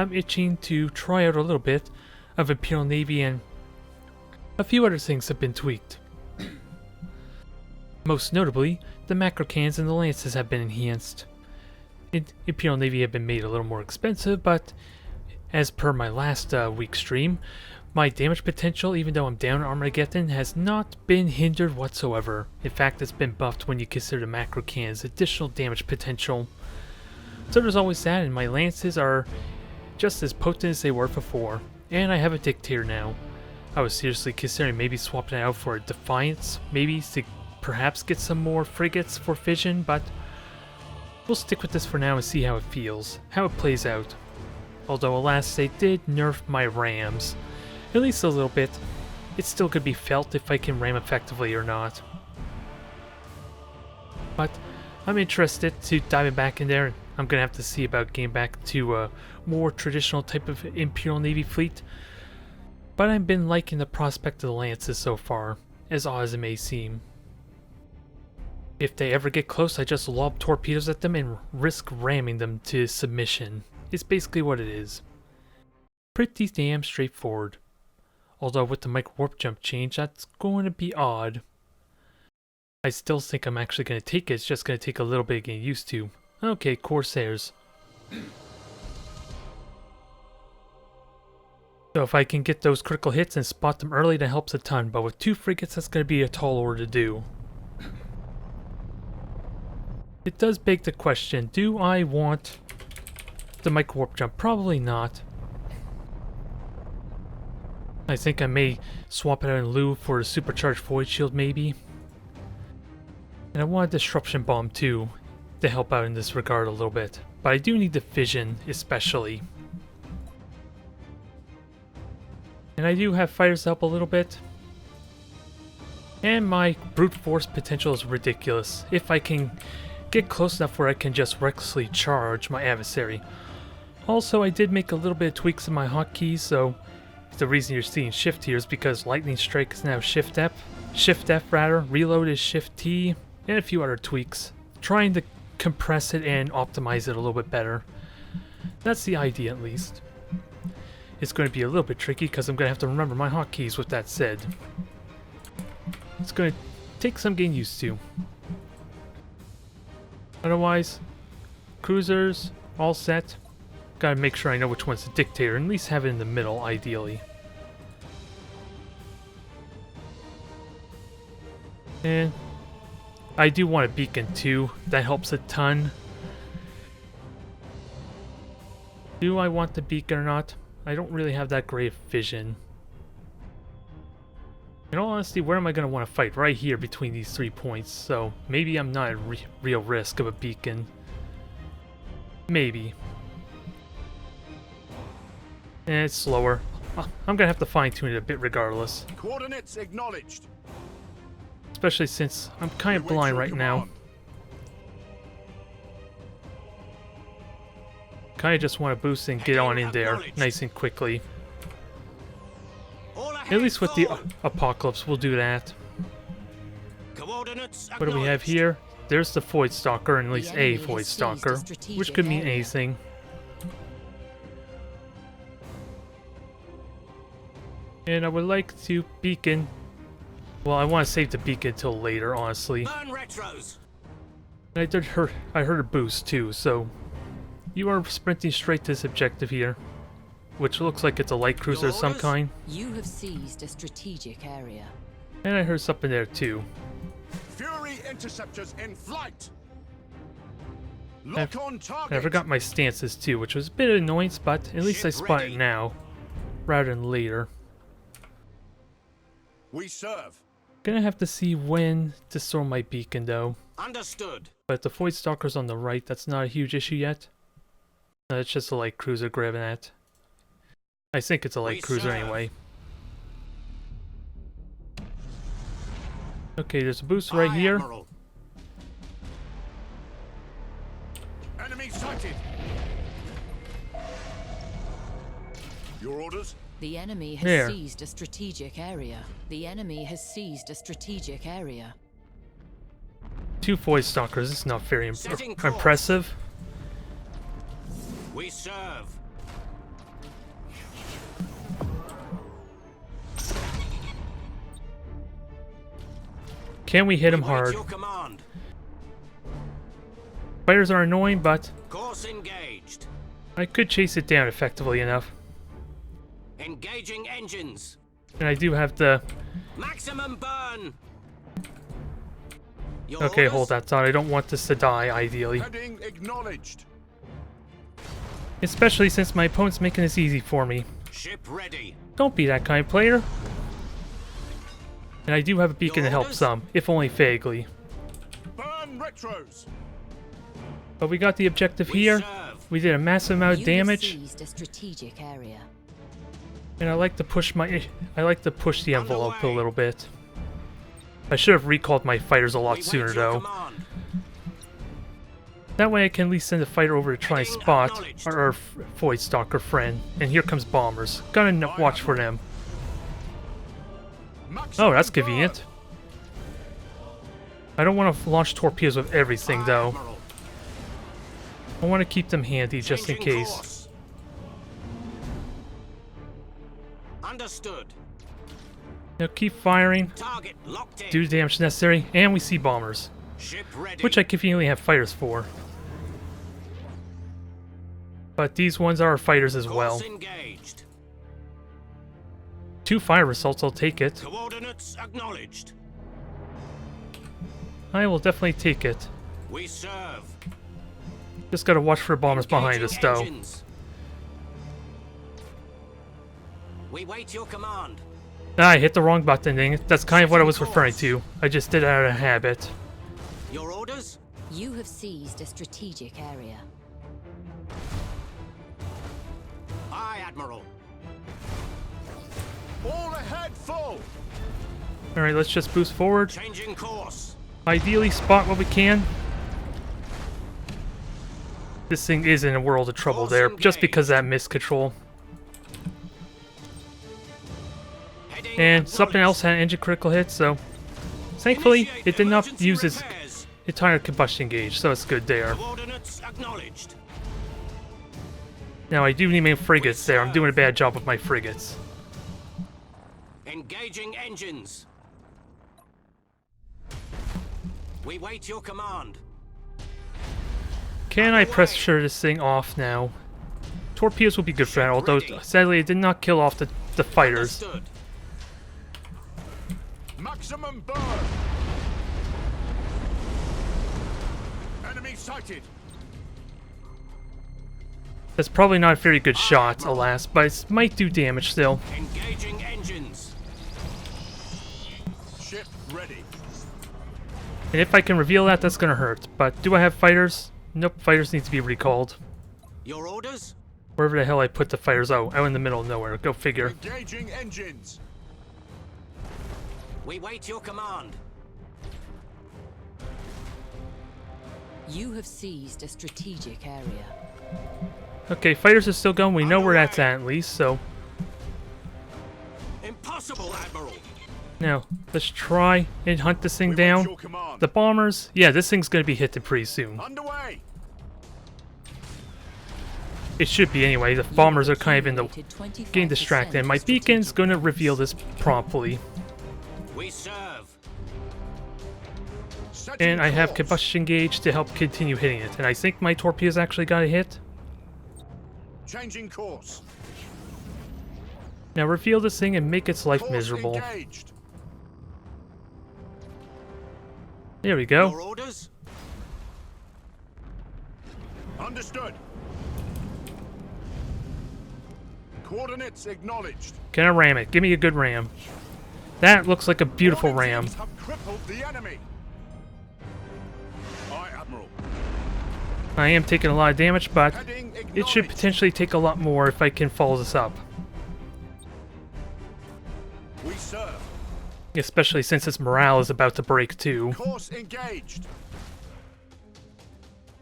I'm itching to try out a little bit of Imperial Navy, and a few other things have been tweaked. Most notably, the macro cannons and the lances have been enhanced. Imperial Navy have been made a little more expensive, but as per my last week's stream, my damage potential, even though I'm down Armageddon, has not been hindered whatsoever. In fact, it's been buffed when you consider the macro cannons' additional damage potential. So there's always that, and my lances are just as potent as they were before. And I have a dictator now. I was seriously considering maybe swapping it out for a Defiance, maybe to perhaps get some more frigates for fission, but we'll stick with this for now and see how it feels, how it plays out. Although alas, they did nerf my rams. At least a little bit. It still could be felt if I can ram effectively or not. But I'm interested to dive back in there. I'm gonna have to see about getting back to a more traditional type of Imperial Navy fleet. But I've been liking the prospect of the lances so far, as odd as it may seem. If they ever get close, I just lob torpedoes at them and risk ramming them to submission. It's basically what it is. Pretty damn straightforward. Although with the micro warp jump change, that's going to be odd. I still think I'm actually going to take it, it's just going to take a little bit of getting used to. Okay, Corsairs. So if I can get those critical hits and spot them early, that helps a ton, but with 2 frigates, that's going to be a tall order to do. It does beg the question, do I want the micro warp jump? Probably not. I think I may swap it out in lieu for a supercharged void shield maybe. And I want a disruption bomb too, to help out in this regard a little bit. But I do need the fission especially. And I do have fighters to help a little bit. And my brute force potential is ridiculous. If I can get close enough where I can just recklessly charge my adversary. Also, I did make a little bit of tweaks in my hotkeys, so the reason you're seeing shift here is because lightning strike is now shift F. Shift F rather, reload is shift T, and a few other tweaks. Trying to compress it and optimize it a little bit better. That's the idea at least. It's going to be a little bit tricky because I'm going to have to remember my hotkeys with that said. It's going to take some getting used to. Otherwise, cruisers, all set. Gotta make sure I know which one's the dictator, and at least have it in the middle, ideally. And I do want a beacon too, that helps a ton. Do I want the beacon or not? I don't really have that great vision. In all honesty, where am I going to want to fight? Right here between these 3 points, so maybe I'm not at real risk of a beacon. Maybe. And it's slower. I'm gonna have to fine-tune it a bit regardless. Coordinates acknowledged. Especially since I'm kind of blind right now. Kind of just want to boost and get on in there nice and quickly. At least with the Apocalypse, we'll do that. What do we have here? There's the Void Stalker, and at least a Void Stalker, which could mean anything. And I would like to beacon. Well, I want to save the beacon until later, honestly. And I heard a boost too, so you are sprinting straight to this objective here, which looks like it's a light cruiser of some kind. You have seized a strategic area. And I heard something there too. Fury interceptors in flight. Lock on target. I forgot my stances too, which was a bit of an annoyance, but at least I spot it now, rather than later. We serve. Gonna have to see when to throw my beacon though. Understood. But the Void Stalker's on the right, that's not a huge issue yet. No, it's just a light cruiser grabbing that. I think it's a light cruiser anyway. Okay, there's a boost right here. Admiral. Enemy sighted. Your orders? The enemy has seized a strategic area. The enemy has seized a strategic area. 2 Void Stalkers, it's not very impressive. We serve. Can we hit him Wait hard? your command. Fighters are annoying, but Course engaged. I could chase it down effectively enough. Engaging engines. And I do have the... Maximum burn. Your Okay, orders? hold that thought. I don't want this to die, ideally. Heading acknowledged. Especially since my opponent's making this easy for me. Ship ready. Don't be that kind of player. And I do have a beacon to help orders? some, if only vaguely. Burn retros. But we got the objective We here. serve. We did a massive amount of You have damage. seized a strategic area. And I like to push the envelope a Underway. little bit. I should have recalled my fighters a lot We wait sooner your though. command. That way I can at least send a fighter over to try and Heading spot acknowledged. our Void Stalker friend. And here comes bombers. Gotta watch for them. Maximum Oh, that's burn. convenient. I don't want to launch torpedoes with everything Aye, though. Admiral. I want to keep them handy just in Changing case. course. Understood. Now keep firing, Target locked in. do the damage necessary, and we see bombers. Ship ready. Which I conveniently have fighters for. But these ones are fighters as well. Course engaged. 2 fire assaults, I'll take it. Coordinates acknowledged. I will definitely take it. We serve. Just gotta watch for bombers behind us Engaging though. engines. We wait your command. Ah, I hit the wrong button, dang it. That's kind of what I was referring to. I just did it out of habit. Your orders? You have seized a strategic area. Aye, Admiral. All ahead, full. Alright, let's just boost forward. Changing course. Ideally, spot what we can. This thing is in a world of trouble there, just because of that miscontrol. Heading And something else had an engine critical hit, so... Thankfully, Initiate it did not emergency use its repairs. entire combustion gauge, so it's good there. Coordinates acknowledged. Now, I do need my frigates there. I'm doing a bad job with my frigates. Engaging engines. We wait your command. Can I pressure this thing off now? Torpedoes will be good for that, although sadly it did not kill off the fighters. Understood. Maximum burn. Enemy sighted. That's probably not a very good shot, alas, but it might do damage still. Engaging engines. Ship ready. And if I can reveal that, that's gonna hurt. But do I have fighters? Nope, fighters need to be recalled. Your orders? Wherever the hell I put the fighters. Oh, out in the middle of nowhere. Go figure. Engaging engines. We wait your command. You have seized a strategic area. Okay, fighters are still going. We know where that's at least, so... Impossible, Admiral. Now, let's try and hunt this thing We wait down. your command. The bombers... Yeah, this thing's gonna be hit pretty soon. Underway. It should be anyway. The bombers are kind of in the... getting distracted. And my beacon's gonna reveal this promptly. We serve. And I have combustion gauge to help continue hitting it. And I think my torpedoes actually got a hit. Changing course. Now reveal this thing and make its life Course miserable. engaged. There we go. Your orders? Understood. Coordinates acknowledged. Can I ram it? Give me a good ram. That looks like a beautiful ram. Warning teams have crippled the enemy. Aye, Admiral. I am taking a lot of damage, but Heading it should acknowledged. potentially take a lot more if I can follow this up. We serve. Especially since its morale is about to break too. Course engaged.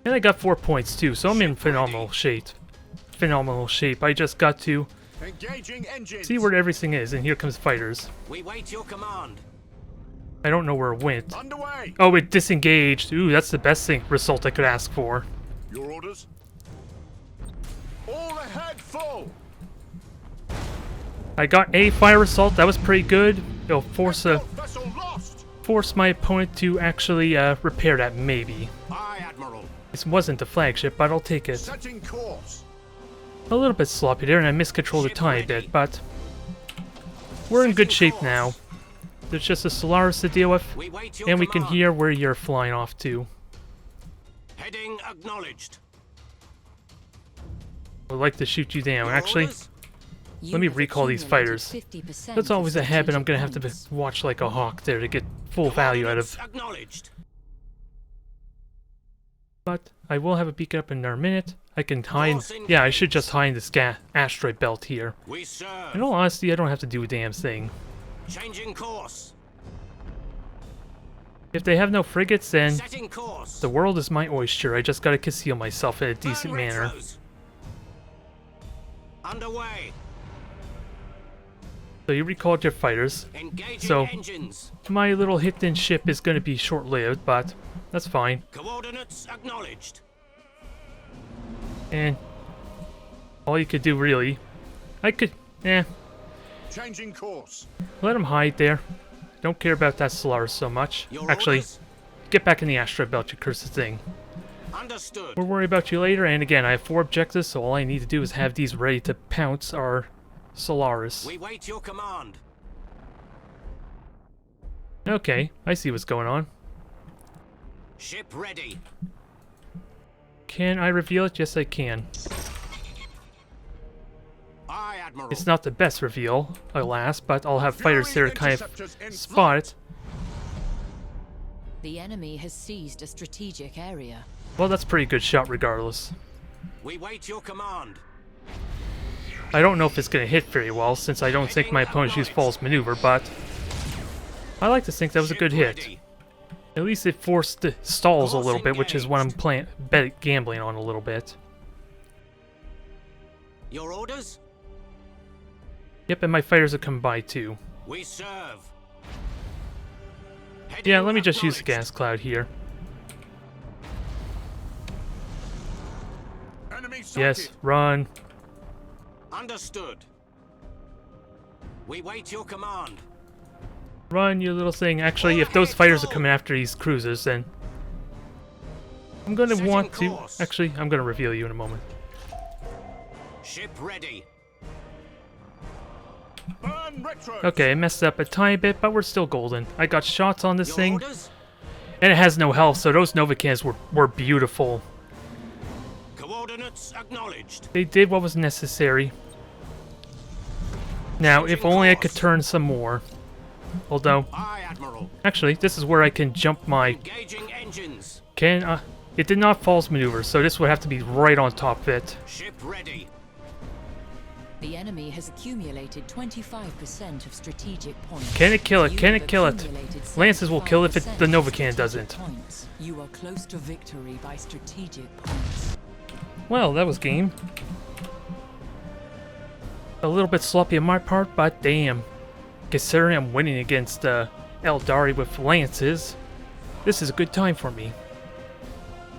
And I got 4 points too, so I'm in phenomenal shape. Phenomenal shape. I just got to Engaging engines. see where everything is, and here comes fighters. We wait your command. I don't know where it went. Underway. Oh, it disengaged. Ooh, that's the best result I could ask for. Your orders? All ahead, full. I got a fire assault. That was pretty good. It'll force a... Vessel lost. force my opponent to actually repair that, maybe. Aye, Admiral. This wasn't the flagship, but I'll take it. Setting course. A little bit sloppy there, and I miscontrolled a tiny bit, but we're in good shape now. There's just a Solaris to deal with, We wait your and we can command. hear where you're flying off to. Heading acknowledged. I'd like to shoot you down. Your Actually, orders? let me recall these fighters. That's always a habit I'm gonna have to watch like a hawk there to get full value out of. Coordinates acknowledged. But I will have a beacon up in another minute. I can hide. Yeah, I should just hide this asteroid belt here. We serve. In all honesty, I don't have to do a damn thing. Changing course. If they have no frigates, then Setting course. the world is my oyster. I just gotta conceal myself in a decent Burn manner. retros. Underway. So you recalled your fighters. Engaging So- engines. My little hidden ship is gonna be short-lived, but that's fine. Coordinates acknowledged. And all you could do really, I could, Changing course. let him hide there. Don't care about that Solaris so much. Your Actually, orders? get back in the asteroid belt, you cursed thing. Understood. We'll worry about you later, and again, I have 4 objectives, so all I need to do is have these ready to pounce our Solaris. We wait your command. Okay, I see what's going on. Ship ready. Can I reveal it? Yes, I can. Aye, Admiral. It's not the best reveal, alas, but I'll have fighters there to kind Interceptors in of spot it. The enemy has seized a strategic area. Well, that's a pretty good shot regardless. We wait your command. I don't know if it's going to hit very well, since I don't think my opponents use false maneuver, but I like to think that was a good Ship hit. ready. At least it forced the stalls a little bit, which is what I'm gambling on a little bit. Your orders? Yep, and my fighters have come by too. We serve. Yeah, Heading let me just use the acknowledged. gas cloud here. Enemy sighted. Yes, run. Understood. We wait your command. Run, you little thing. Actually, if those fighters are coming after these cruisers, then I'm going to Setting want to... course. Actually, I'm going to reveal you in a moment. Ship ready. Burn retros. Okay, I messed up a tiny bit, but we're still golden. I got shots on this Your thing, orders? and it has no health, so those Nova cans were beautiful. Coordinates acknowledged. They did what was necessary. Now, if only I could turn some more. Although, Aye, Admiral. actually, this is where I can jump my... Engaging engines. It did not false maneuver, so this would have to be right on top of it. Ship ready. The enemy has accumulated 25% of strategic points. Can it kill it? You Can have it kill it? accumulated Lances will kill if it, 75% the Nova of can strategic doesn't. points. You are close to victory by strategic points. Well, that was game. A little bit sloppy on my part, but damn. Considering I'm winning against Eldari with lances, this is a good time for me.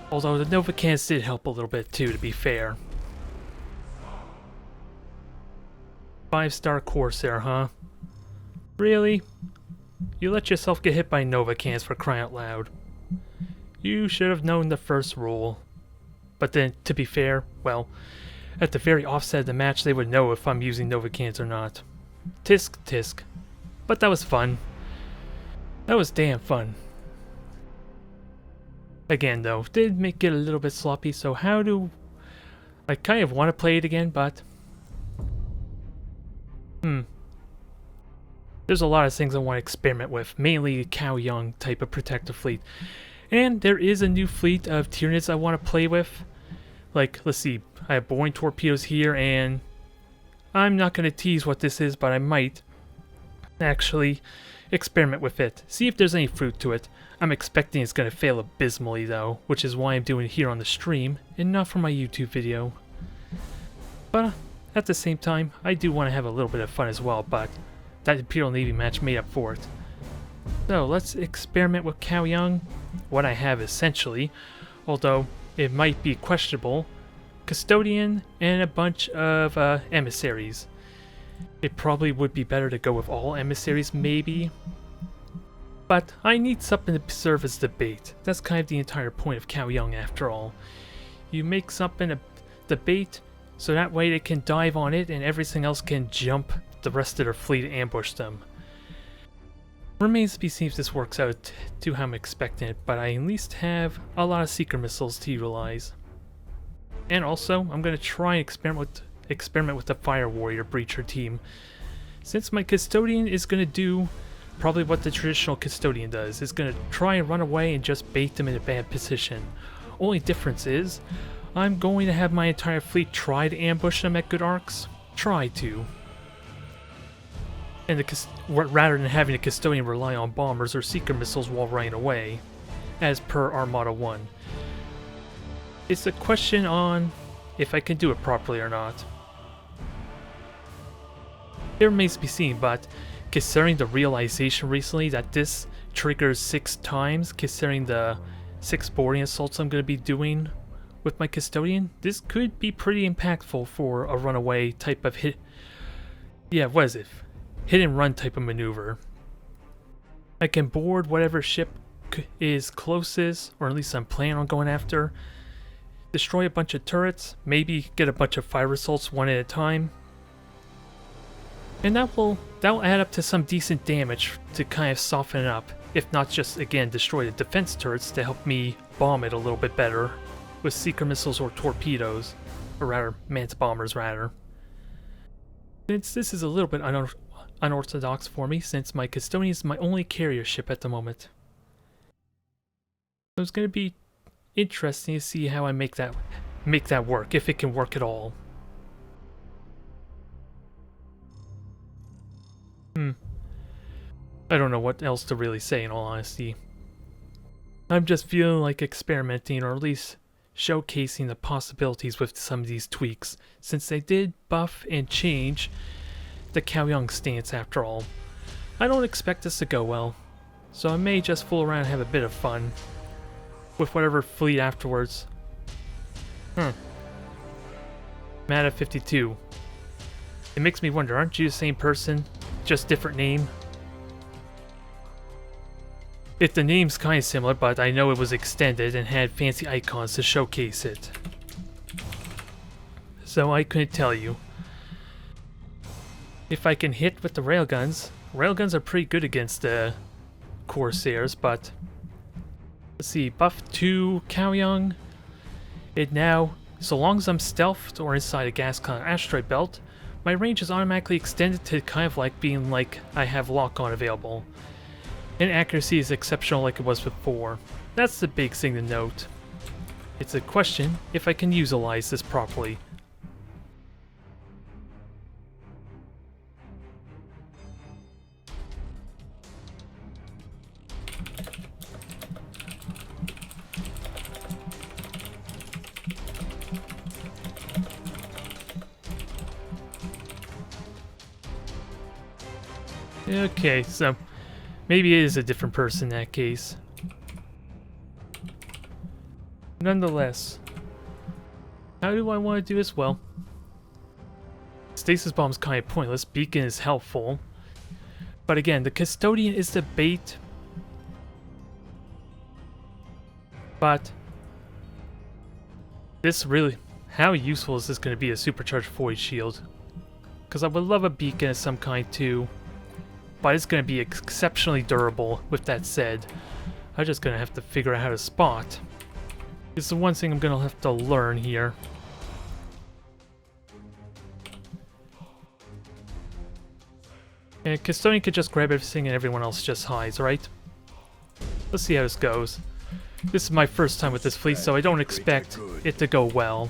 Although the Nova cans did help a little bit too, to be fair. 5-star Corsair, huh? Really? You let yourself get hit by Nova cans for crying out loud. You should have known the first rule. But then, to be fair, well, at the very offset of the match, they would know if I'm using Nova cans or not. Tisk, tisk. But that was fun. That was damn fun. Again, though, did make it a little bit sloppy, so how do... I kind of want to play it again, but... There's a lot of things I want to experiment with, mainly the Cow Young type of protector fleet. And there is a new fleet of Tyranids I want to play with. Like, let's see, I have boring torpedoes here, and I'm not going to tease what this is, but I might actually experiment with it. See if there's any fruit to it. I'm expecting it's going to fail abysmally, though, which is why I'm doing it here on the stream, and not for my YouTube video. But at the same time, I do want to have a little bit of fun as well, but that Imperial Navy match made up for it. So let's experiment with Cow Young, what I have essentially, although it might be questionable, Custodian and a bunch of emissaries. It probably would be better to go with all emissaries, maybe. But I need something to serve as the bait. That's kind of the entire point of Cao Yang after all. You make something the bait, so that way they can dive on it and everything else can jump the rest of their fleet and ambush them. Remains to be seen if this works out to how I'm expecting it, but I at least have a lot of seeker missiles to utilize. And also, I'm going to try and experiment with the Fire Warrior Breacher team. Since my Custodian is going to do probably what the traditional Custodian does, is going to try and run away and just bait them in a bad position. Only difference is, I'm going to have my entire fleet try to ambush them at good arcs. Try to. And rather than having a Custodian rely on bombers or seeker missiles while running away, as per Armada 1. It's a question on if I can do it properly or not. It remains to be seen, but considering the realization recently that this triggers 6 times, considering the 6 boarding assaults I'm going to be doing with my Custodian, this could be pretty impactful for a runaway type of hit. Yeah, what is it? Hit and run type of maneuver. I can board whatever ship is closest, or at least I'm planning on going after. Destroy a bunch of turrets, maybe get a bunch of fire assaults one at a time. And that'll add up to some decent damage to kind of soften it up, if not just, again, destroy the defense turrets to help me bomb it a little bit better with seeker missiles or torpedoes, or rather, manta bombers rather. Since this is a little bit unorthodox for me, since my Custodian is my only carrier ship at the moment. So it's going to be interesting to see how I make that work, if it can work at all. I don't know what else to really say in all honesty. I'm just feeling like experimenting, or at least showcasing the possibilities with some of these tweaks, since they did buff and change the Cao Yang stance after all. I don't expect this to go well, so I may just fool around and have a bit of fun with whatever fleet afterwards. Mad at 52. It makes me wonder, aren't you the same person? Just different name? If the name's kinda similar, but I know it was extended and had fancy icons to showcase it. So I couldn't tell you. If I can hit with the railguns are pretty good against the Corsairs, but let's see, buff 2 Cao Yang. It now, so long as I'm stealthed or inside a gas cloud asteroid belt, my range is automatically extended to kind of like being like I have lock-on available. And accuracy is exceptional like it was before. That's the big thing to note. It's a question if I can utilize this properly. Okay, so maybe it is a different person in that case. Nonetheless, how do I want to do this? Well, stasis bomb's kind of pointless. Beacon is helpful. But again, the Custodian is the bait. But this really, how useful is this going to be, a supercharged void shield? Because I would love a beacon of some kind too. But it's going to be exceptionally durable. With that said, I'm just going to have to figure out how to spot. It's the one thing I'm going to have to learn here. And Custodian could just grab everything and everyone else just hides, right? Let's see how this goes. This is my first time with this fleet, so I don't expect it to go well.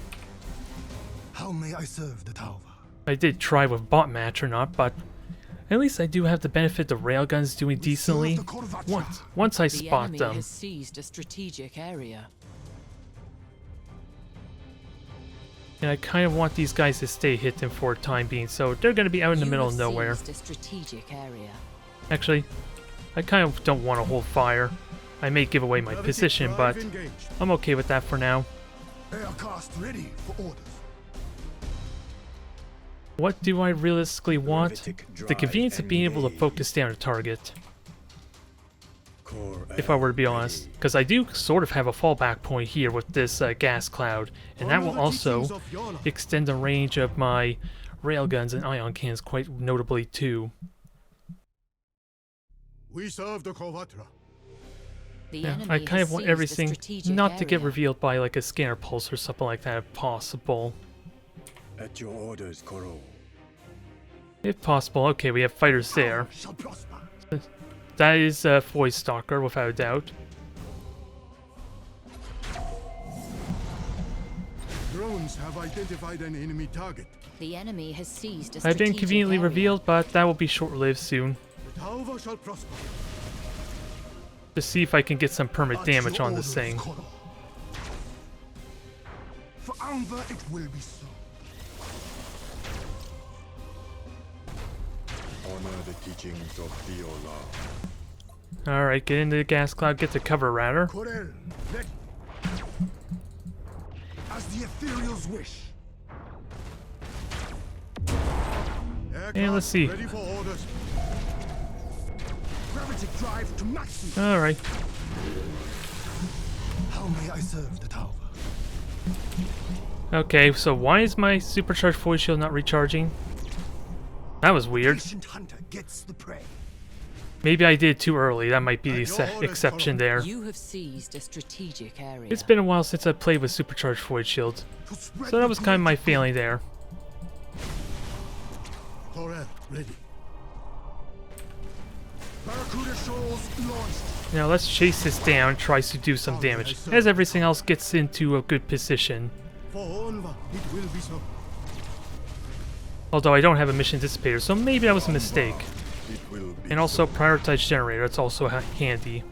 How may I serve the tower? I did try with bot match or not, but at least I do have the benefit of railguns doing decently once I spot them. The enemy has seized a strategic area. And I kind of want these guys to stay hidden for the time being, so they're going to be out in the middle of nowhere. Seized a strategic area. Actually, I kind of don't want to hold fire. I may give away my position, but I'm okay with that for now. Aircraft ready for orders. What do I realistically want? The convenience of being able to focus down a target. if I were to be honest, because I do sort of have a fallback point here with this gas cloud, and that will also extend the range of my railguns and ion cannons quite notably too. We serve the Kovatra. The Yeah, enemy I kind has of want seized a everything strategic not to get area. revealed by like a scanner pulse or something like that if possible. At your orders, Koro. If possible. Okay, we have fighters there. Shall prosper. That is a Void Stalker, without a doubt. Drones have identified an enemy target. The enemy has seized a I've been strategic conveniently area. revealed, but that will be short-lived soon. The Tauva shall prosper. To see if I can get some permanent At damage your on this orders, thing. Koro. For Anva it will be so. Honor the teachings of Viola. Alright, get into the gas cloud, get to cover, rather. Corel, let... As the ethereals wish. And let's see. Ready for orders. Gravitic drive to maximum. Alright. How may I serve the Tauva? Okay, so why is my supercharged void shield not recharging? That was weird. Patient hunter gets the prey. Maybe I did too early. That might be the exception there. You have seized a strategic area. It's been a while since I played with supercharged void shields, To spread so that the was kind of my good. failing there. Corel, ready. Barracuda shoals launched. Now let's chase this down, tries to do some damage, as everything else gets into a good position. For Onva, it will be so. Although I don't have a mission dissipator, so maybe that was a mistake. It will be And also prioritize generator, it's also handy.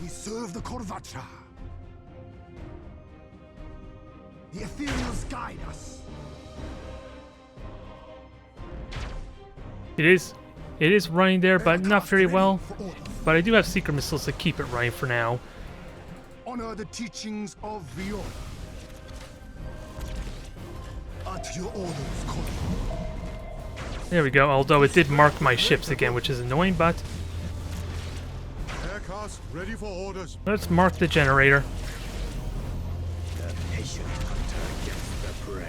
We serve the Korvatra. The ethereals guide us. It is running there, but not Aircraft very ready well. for order. But I do have secret missiles to keep it running for now. Honor the teachings of Viola. At your orders, Corel. There we go, although it did mark my ships again, which is annoying, but Aircraft ready for orders. let's mark the generator. the patient hunter gets the prey.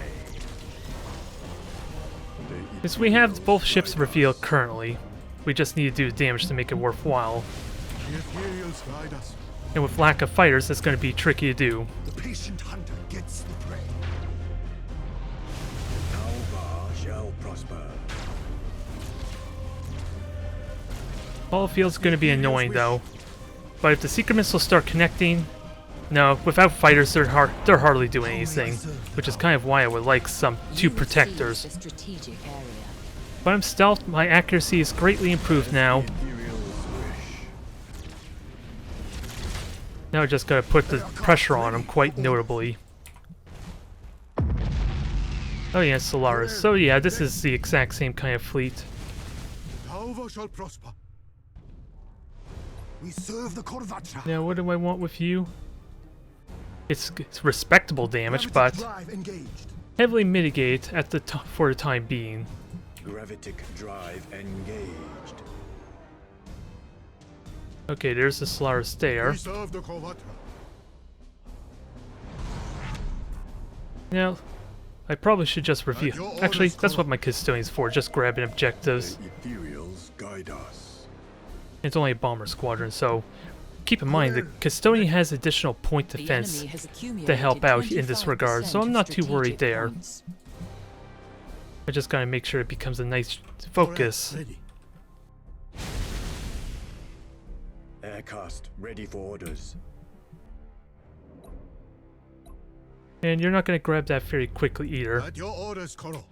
Since we have both ships revealed currently, we just need to do the damage to make it worthwhile. The ethereals guide us. And with lack of fighters, that's going to be tricky to do. The patient hunter gets the prey. Tauva shall prosper. Ballfield's going to be annoying though. But if the secret missiles start connecting, no, without fighters they're hardly doing anything, which is kind of why I would like some two You have protectors. seized a strategic area. But I'm stealth, my accuracy is greatly improved now. Ethereals wish. Now I just gotta put the pressure on them quite notably. Oh yeah, Solaris. So yeah, this is the exact same kind of fleet. Tauva shall prosper. We serve the Korvatra. Now what do I want with you? It's respectable damage, Gravitic but drive engaged. heavily mitigate at the for the time being. Gravitic drive engaged. Okay, there's the Solaris there. We serve the Korvatra. Now, I probably should just reveal. your Actually, orders, that's Colonel. what my custodian's for, just grabbing objectives. The ethereals guide us. It's only a bomber squadron, so keep in mind the custodian has additional point The defense enemy has accumulated to help out in this regard, so 25% I'm not too worried strategic there. points. I just gotta make sure it becomes a nice focus. Corel, ready. Aircast ready for orders. And you're not gonna grab that very quickly either. At your orders, Coral.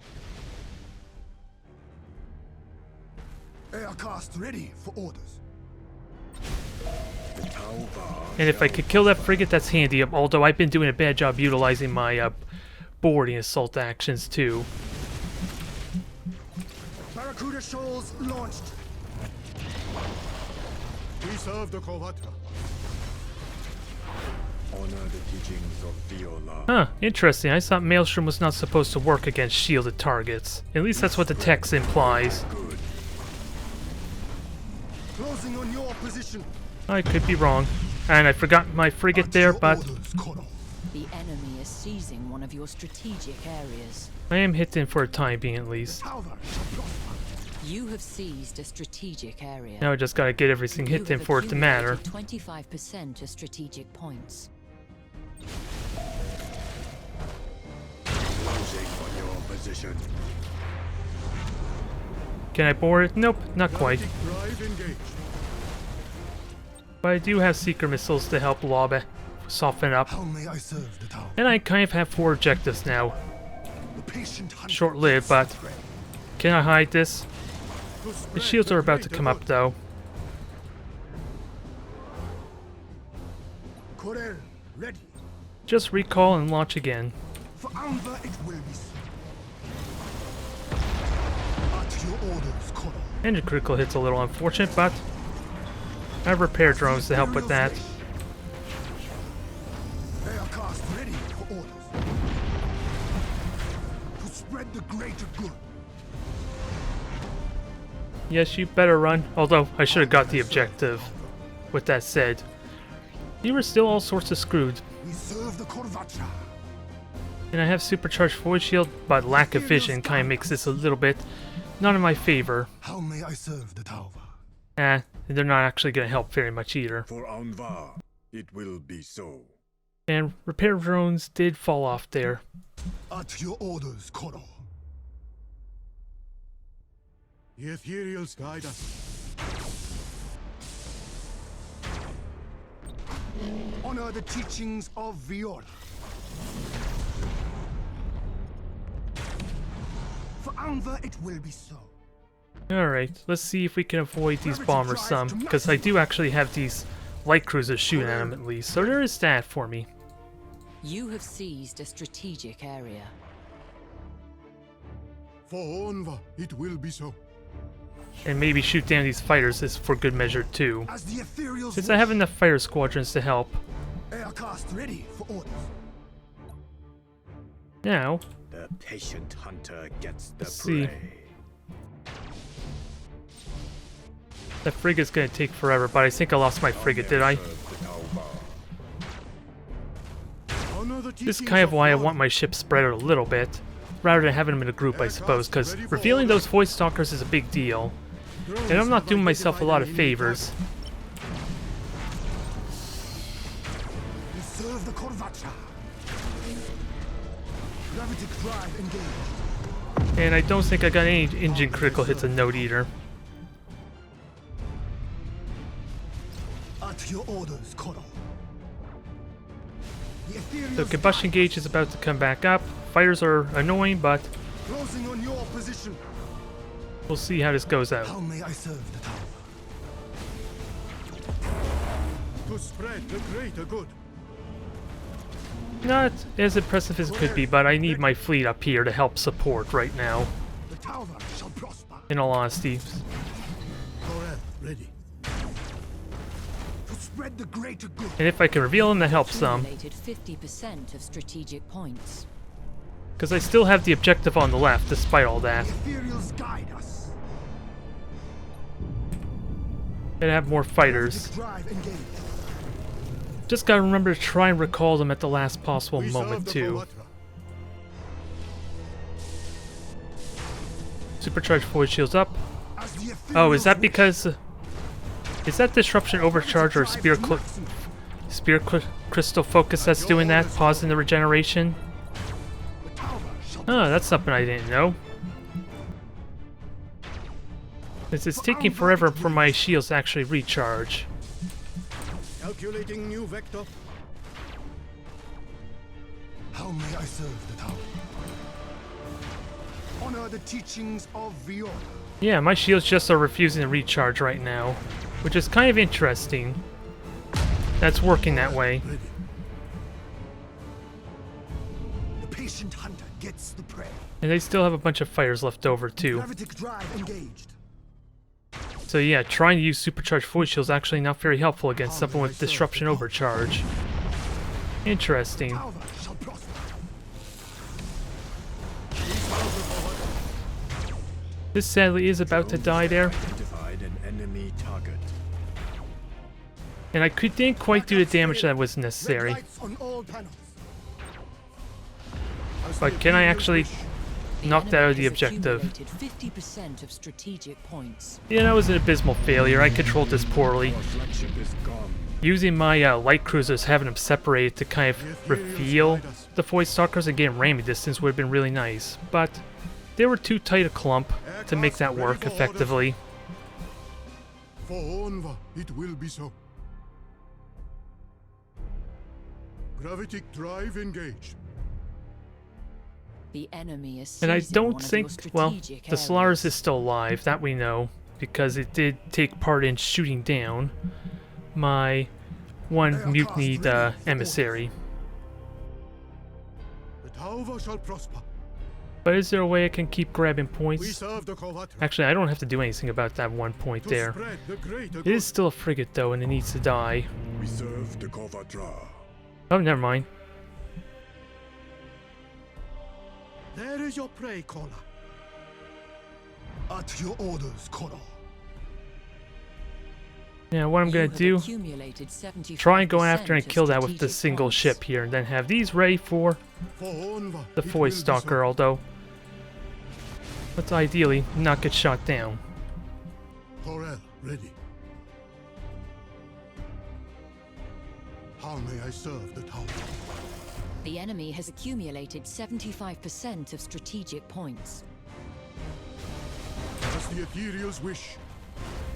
Aircast ready for orders. The Tauva And if I shall could kill that frigate, that's handy, although I've been doing a bad job utilizing my boarding assault actions too. Barracuda shoals launched. We serve the Kovatra. honor the teachings of Viola. Huh, interesting. I thought Maelstrom was not supposed to work against shielded targets. At least that's what the text implies. Good. Closing on your position. I could be wrong. And I forgot my frigate At there, your but orders, Koro. The enemy is seizing one of your strategic areas. I am hidden for a time being at least. Tower shall prosper. You have seized a strategic area. Now I just gotta get everything You hidden have for it to matter. accumulated 25% of strategic points. Closing on your position. Can I board it? Nope, not quite. Galactic drive engaged. But I do have seeker missiles to help Lobbe soften up. How may I serve the tower? And I kind of have 4 objectives now. The patient hunter Short-lived, but can I hide this? to The spread shields the are about to greater come up good. though. Corsair, ready. Just recall and launch again. For Armada it will be so. At your orders, Koro. Engine critical hit's a little unfortunate, but I have repair drones to help with that. They are cast ready for orders. To spread the greater good. Yes, you better run. Although, I should have got the objective. With that said, you were still all sorts of screwed. We serve the Korvacha. And I have supercharged void shield, but lack of vision kind of makes this a little bit not in my favor. How may I serve the tower? They're not actually going to help very much either. For Anvar, it will be so. And repair drones did fall off there. At your orders, Koro. The ethereals guide us. Honor the teachings of Viola. For Anva it will be so. Alright, let's see if we can avoid these bombers some, because I do actually have these light cruisers shooting at them at least, so there is that for me. You have seized a strategic area. For Anva it will be so. And maybe shoot down these fighters is for good measure too, As the ethereals since I have enough fighter squadrons to help. Aircast ready for orders. Now, The patient hunter gets the Let's see. prey. the frigate's gonna take forever, but I think I lost my frigate, did I? Serve the Tauba. Honor the This is teachings kind of why I Viola. want my ships spread out a little bit, rather than having them in a group, I suppose, because revealing those void stalkers is a big deal, and I'm not doing myself a lot of favors. We serve the Korvacha. Gravity drive engaged. And I don't think I got any engine critical hits a note either. At your orders, Koro. The The ethereals combustion gauge is about to come back up. Fighters are annoying, but closing on your position. we'll see how this goes out. How may I serve the tower? To spread the greater good. Not as impressive as it could be, but I need my fleet up here to help support right now, The tower shall prosper. in all honesty. Corsair, ready. To spread the greater good. And if I can reveal them, that helps some, Accumulated 50% of strategic points. because I still have the objective on the left, despite all that. The ethereals guide us. And I have more fighters. Drive engaged. Just gotta remember to try and recall them at the last possible We moment, serve the too. Korvacha. Supercharged void shields up. As the Oh, is ethereals that wish. because... is that disruption overcharge or spear crystal focus that's doing that, pausing the regeneration? The tower shall Oh, that's something I didn't know. It's taking forever for my shields to actually recharge. Calculating new vector. How may I serve the tower? Honor the teachings of Viola. Yeah, my shields just are refusing to recharge right now, which is kind of interesting. That's working that way. Ready. The patient hunter gets the prey. And they still have a bunch of fighters left over too. Gravitic drive engaged. So yeah, trying to use supercharged void shields is actually not very helpful against something with disruption overcharge. Interesting. Tower shall prosper. This sadly is about to die there. Identified an enemy target. And I didn't quite do the damage that was Red necessary. lights on all panels. As But the can I Imperials actually wish. knock that out of the has objective? accumulated 50% of strategic points. Yeah, that was an abysmal failure. I controlled this poorly. Our flagship is gone. Using my light cruisers, having them separated to kind of reveal the Void Stalkers and get ramming distance would have been really nice. But they were too tight a clump to make that work effectively. For Onva, it will be so. Gravitic drive engaged. The enemy is And I seizing don't one of think, your well, strategic the Solaris areas. is still alive, that we know, because it did take part in shooting down my one mutinied emissary. The Tauva shall prosper. But is there a way I can keep grabbing We points? serve the Kovatra. Actually, I don't have to do anything about that one point To there. spread the greater It good. is still a frigate though, and it needs to die. We serve the Kovatra. Oh, never mind. There is your prey, caller. At your orders, caller. Now, what I'm You gonna have do, accumulated 75% try and go after and of kill that with the strategic single points. ship here, and then have these ready for For Onva, the it will Void be Stalker, so. although let's ideally not get shot down. Corel, ready. How may I serve the tower? The enemy has accumulated 75% of strategic points. As the Ethereals wish.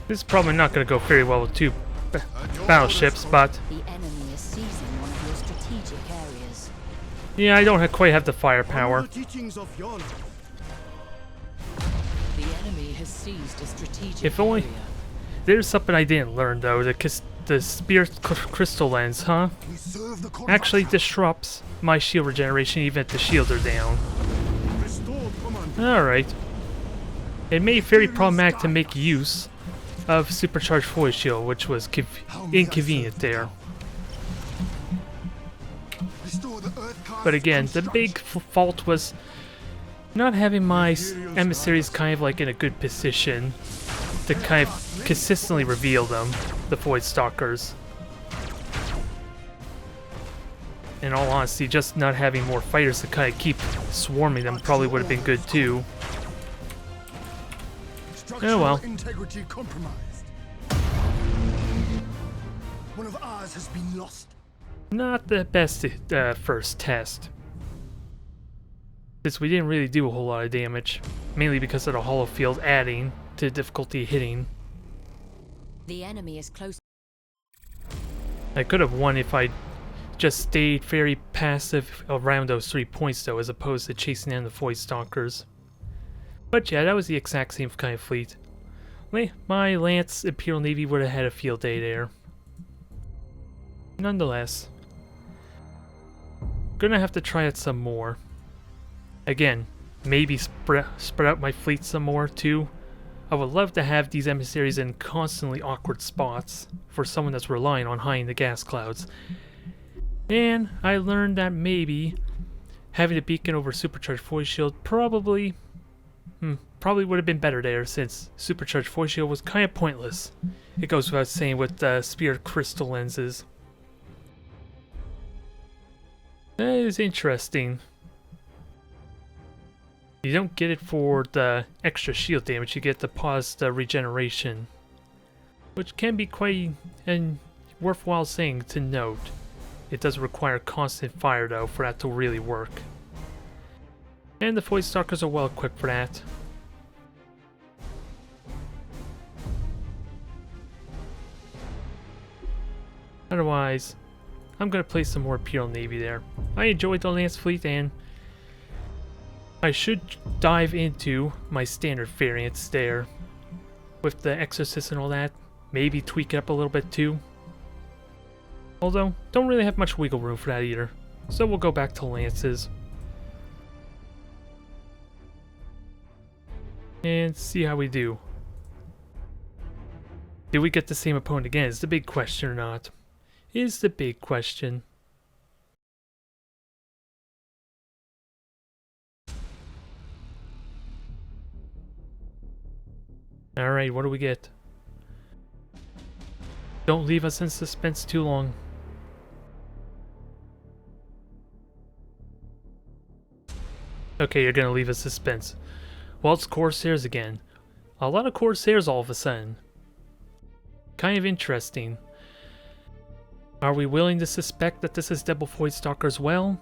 This is probably not gonna go very well with two At your battleships, orders, but The enemy is seizing one of your strategic areas. yeah, I don't quite have the Follow firepower. the teachings of your life. The enemy has seized a strategic If only- area. There's something I didn't learn though. The spirit crystal lens, huh? We serve the Kovatra. Actually disrupts my shield regeneration even if the shields are down. Restored command. Alright. It made it very problematic to make use of supercharged void shield, which was inconvenient there. Restore the earth cast But again, the big construction. fault was not having my emissaries kind of like in a good position to kind of consistently reveal them, the Void Stalkers. In all honesty, just not having more fighters to kind of keep swarming them probably would have been good too. Structural well. integrity compromised. One of ours has been lost. Not the best first test. Since we didn't really do a whole lot of damage, mainly because of the hollow field adding to the difficulty hitting. The enemy is close. I could have won if I just stayed very passive around those 3 points though, as opposed to chasing down the Void Stalkers. But yeah, that was the exact same kind of fleet. My Lance Imperial Navy would have had a field day there. Nonetheless, gonna have to try it some more. Again, maybe spread out my fleet some more too. I would love to have these emissaries in constantly awkward spots for someone that's relying on hiding the gas clouds. And I learned that maybe having a beacon over supercharged void shield probably would have been better there, since supercharged void shield was kind of pointless. It goes without saying with spirit crystal lenses. That is interesting. You don't get it for the extra shield damage, you get the paused regeneration. Which can be quite a worthwhile thing to note. It does require constant fire though for that to really work. And the Void Stalkers are well equipped for that. Otherwise, I'm gonna play some more Imperial Navy there. I enjoyed the Lance fleet, and I should dive into my standard variants there with the Exorcist and all that. Maybe tweak it up a little bit too. Although, don't really have much wiggle room for that either. So we'll go back to Lances. And see how we do. Did we get the same opponent again? Is the big question or not? Is the big question. Alright, what do we get? Don't leave us in suspense too long. Okay, you're gonna leave us suspense. Well, it's Corsairs again. A lot of Corsairs all of a sudden. Kind of interesting. Are we willing to suspect that this is Devil Void Stalker as well?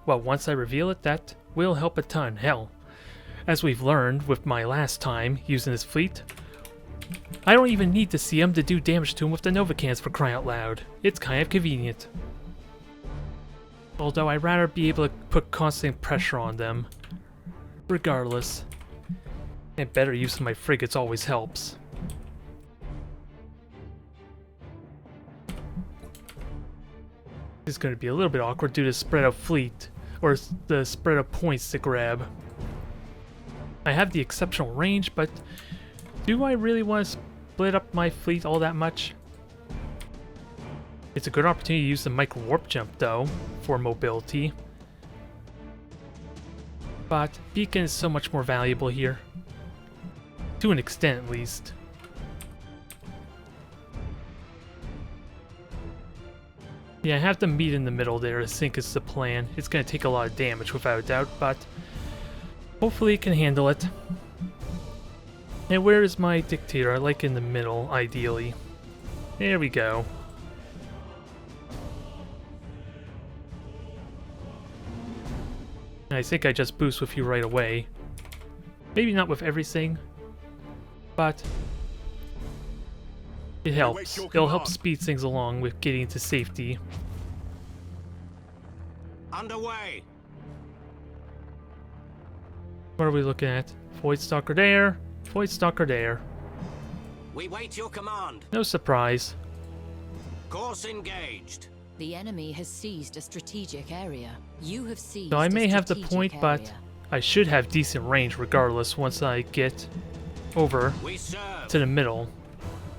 Well, once I reveal it, that will help a ton. Hell, as we've learned with my last time using this fleet, I don't even need to see him to do damage to him with the Nova cans, for crying out loud. It's kind of convenient. Although I'd rather be able to put constant pressure on them. Regardless. And better use of my frigates always helps. This is going to be a little bit awkward due to spread out fleet, or the spread of points to grab. I have the exceptional range, but do I really want to split up my fleet all that much? It's a good opportunity to use the micro warp jump though, for mobility. But beacon is so much more valuable here. To an extent at least. Yeah, I have to meet in the middle there. I think is the plan. It's going to take a lot of damage without a doubt, but hopefully it can handle it. And where is my dictator? I like in the middle, ideally. There we go. I think I just boost with you right away. Maybe not with everything, but it helps. It'll help speed things along with getting to safety. Underway. What are we looking at? Void Stalker there. Void Stalker there. We wait your command. No surprise. Course engaged. The enemy has seized a strategic area. You have seized So I may a have the strategic point, but area. I should have decent range regardless once I get over We serve. to the middle.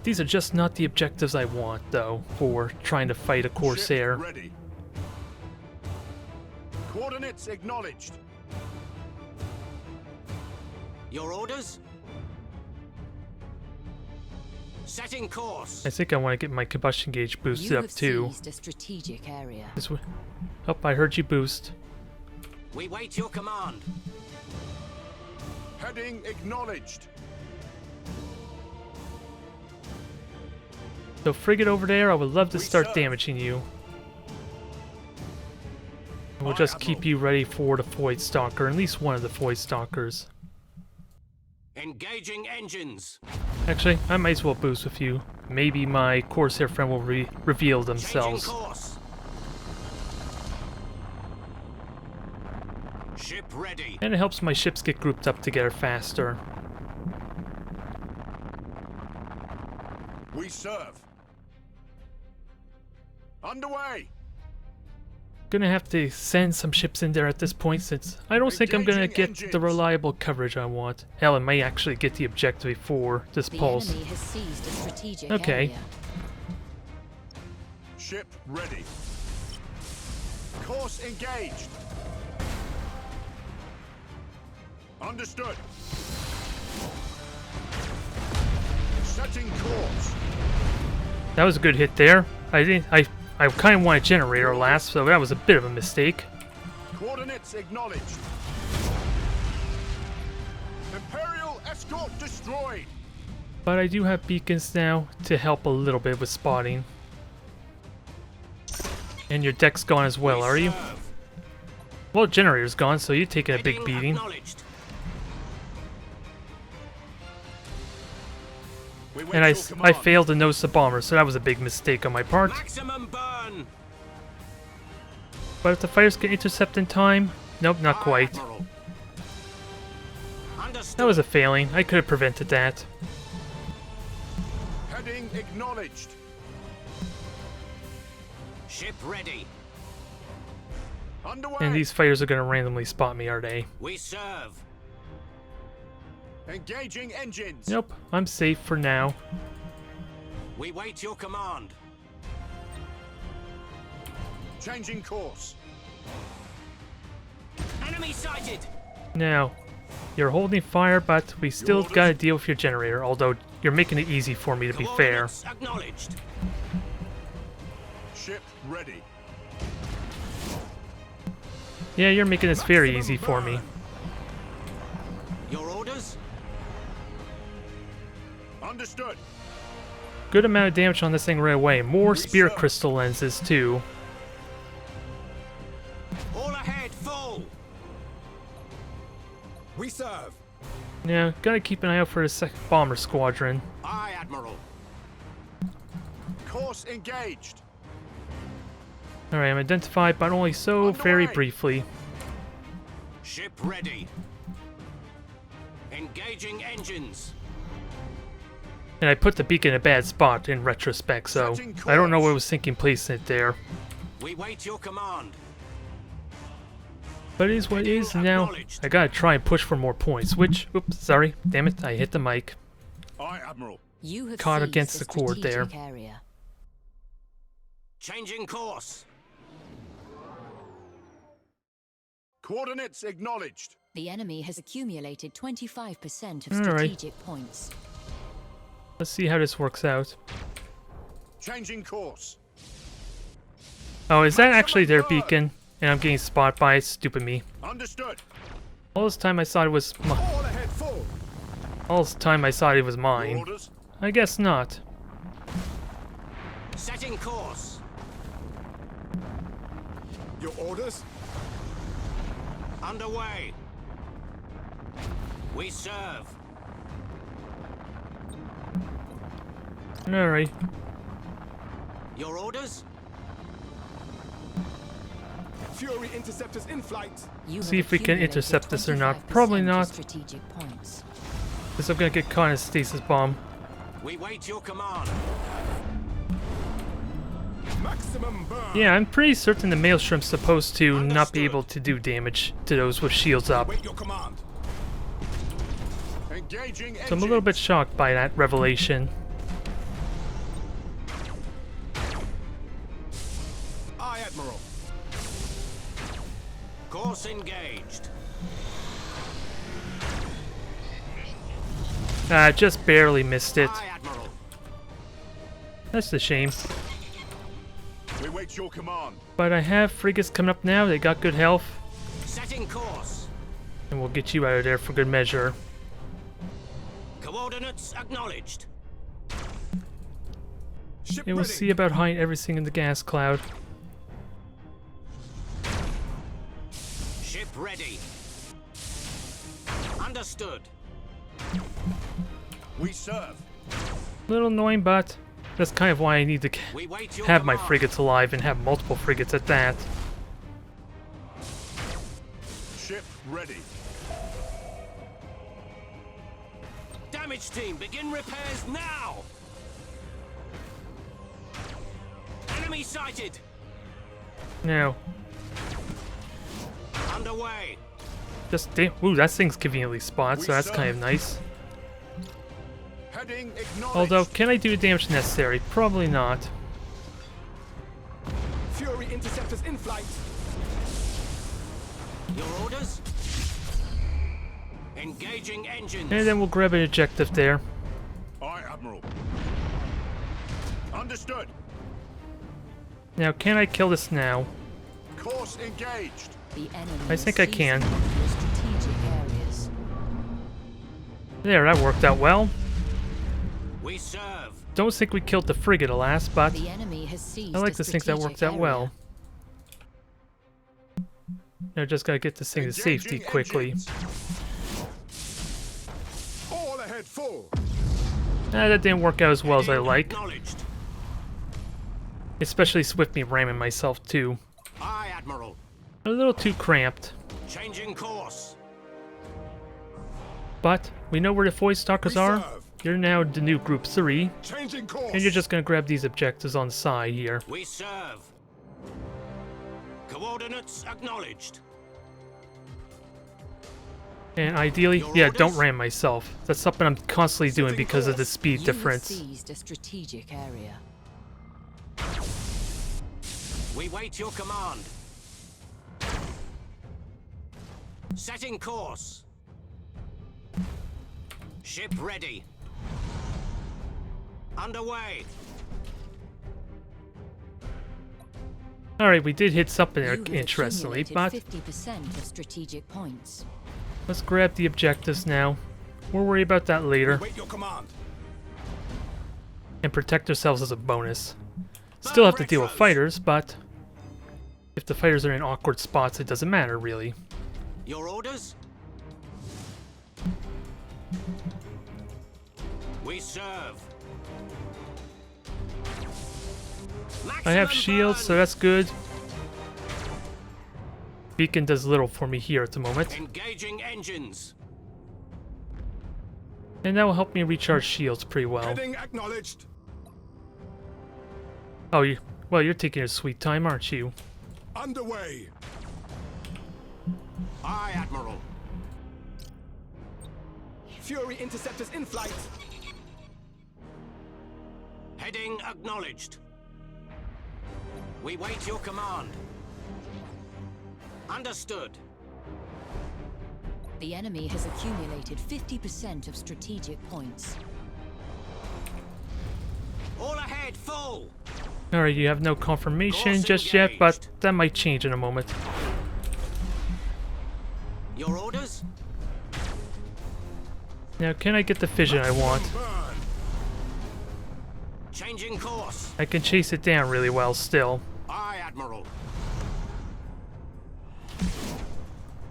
These are just not the objectives I want, though, for trying to fight a Corsair. Ships ready. Coordinates acknowledged. Your orders? Setting course. I think I want to get my combustion gauge boosted You up have too. seized a strategic area. This way. Oh, I heard you boost. We wait your command. Heading acknowledged. So frigate over there, I would love to We start serve. damaging you. And we'll Aye, just Admiral. keep you ready for the Void Stalker, at least one of the Void Stalkers. Engaging engines. Actually, I might as well boost with you. Maybe my Corsair friend will reveal Changing themselves. course. Ship ready. And it helps my ships get grouped up together faster. We serve. Underway. Gonna have to send some ships in there at this point since I don't think I'm gonna Engaging get the engines. reliable coverage I want. Hell, I may actually get the objective before this The pulse. enemy has seized a strategic Okay. area. Ship ready. Course engaged. Understood. Setting course. That was a good hit there. I kind of want a generator last, so that was a bit of a mistake. Coordinates acknowledged. Imperial escort destroyed. But I do have beacons now to help a little bit with spotting. And your deck's gone as well, We are you? serve. Well, generator's gone, so you're taking a big Heading beating. acknowledged. We wait And I your command. failed to notice the bomber, so that was a big mistake on my part. Maximum burn. But if the fighters can intercept in time... Nope, not Aye, quite. Admiral. Understood. That was a failing. I could have prevented that. Heading acknowledged. Ship ready. Underway. And these fighters are going to randomly spot me, are they? We serve. Engaging engines. Nope, I'm safe for now. We wait your command. Changing course. Enemy sighted. Now, You're holding fire, but we still gotta deal with your generator, although you're making it easy for me, to be fair. Coordinates acknowledged. Ship ready. Yeah, you're making this very easy for me. Your orders? Understood. Good amount of damage on this thing right away. More spirit crystal lenses, too. All ahead, full. We serve. Yeah, gotta keep an eye out for the second bomber squadron. Aye, Admiral. Course engaged. Alright, I'm identified, but only so very Underway. briefly. Ship ready. Engaging engines. And I put the beacon in a bad spot in retrospect, so I don't know what was thinking placing it there. We wait your command. But it is what it is, and now I gotta try and push for more points, which, oops, sorry, damn it, I hit the mic. Aye, Admiral. You have Caught seized against the cord there. strategic area. Changing course. Coordinates acknowledged. The enemy has accumulated 25% of All right. strategic points. Let's see how this works out. Changing course. Oh, is that actually their beacon? And I'm getting spotted by it, stupid me. Understood. All this time I thought it was All ahead, full. all this time I thought it was Your mine. orders. I guess not. Setting course. Your orders? Underway. We serve. Alright. Your orders? Fury interceptors in flight. You See have if we can accumulated intercept this or not. Probably 25% of not. strategic points. Because I'm gonna get caught in a stasis bomb. We wait your command. Maximum burn. Yeah, I'm pretty certain the Maelstrom's supposed to not be able to do damage to those with shields up. Wait your command. Engaging engines. So I'm a little bit shocked by that revelation. Aye, Admiral. Course engaged. Just barely missed it. Aye, Admiral. That's a shame. We wait your command. But I have frigates coming up now. They got good health. Setting course. And we'll get you out of there for good measure. Coordinates acknowledged. Ship And we'll ready. see about hiding everything in the gas cloud. Ship ready. Understood. We serve. A little annoying, but that's kind of why I need to We wait your have my command. frigates alive and have multiple frigates at that. Ship ready. Damage team, begin repairs now. Enemy sighted. Now, Underway. just damn. Ooh, that thing's conveniently spotted, so that's kind of nice. Heading acknowledged. Although, can I do the damage necessary? Probably not. Fury interceptors in flight. Your orders? Engaging engines. And then we'll grab an objective there. Aye, Admiral. Understood. Now, can I kill this now? Course engaged. The enemy I think I is can. seizing your strategic areas. There, that worked out well. We serve. Don't think we killed the frigate, alas, but The enemy has seized I like a to think that strategic worked out area. well. Now, just gotta get this thing to safety Engaging quickly. engines. All ahead, full. That didn't work out as well as I Heading like. Acknowledged. Especially with me ramming myself, too. Aye, Admiral. A little too cramped. Changing course. But we know where the Void Stalkers are. Reserve. You're now the new Group 3, Changing course. and you're just gonna grab these objectives on the side here. We serve. Coordinates acknowledged. And ideally, Your yeah, orders? don't ram myself. That's something I'm constantly doing because of the speed You difference. have seized a strategic area. We wait your command. Setting course. Ship ready. Underway. Alright, we did hit something You have interestingly, accumulated but 50% of strategic points. let's grab the objectives now. We'll worry about that later. Wait your command. And protect ourselves as a bonus. Still have to deal with fighters, but if the fighters are in awkward spots, it doesn't matter, really. Your orders? We serve. I have Maximum shields, burn. so that's good. Beacon does little for me here at the moment. Engaging engines. And that will help me recharge shields pretty well. Heading acknowledged. Oh, you're taking a sweet time, aren't you? Underway. Aye, Admiral. Fury interceptors in flight. Heading acknowledged. We wait your command. Understood. The enemy has accumulated 50% of strategic points. All ahead, full. Alright, you have no confirmation Course just yet, but engaged. that might change in a moment. Your orders? Now, can I get the fission I want? Burn. Changing course. I can chase it down really well still. Aye, Admiral.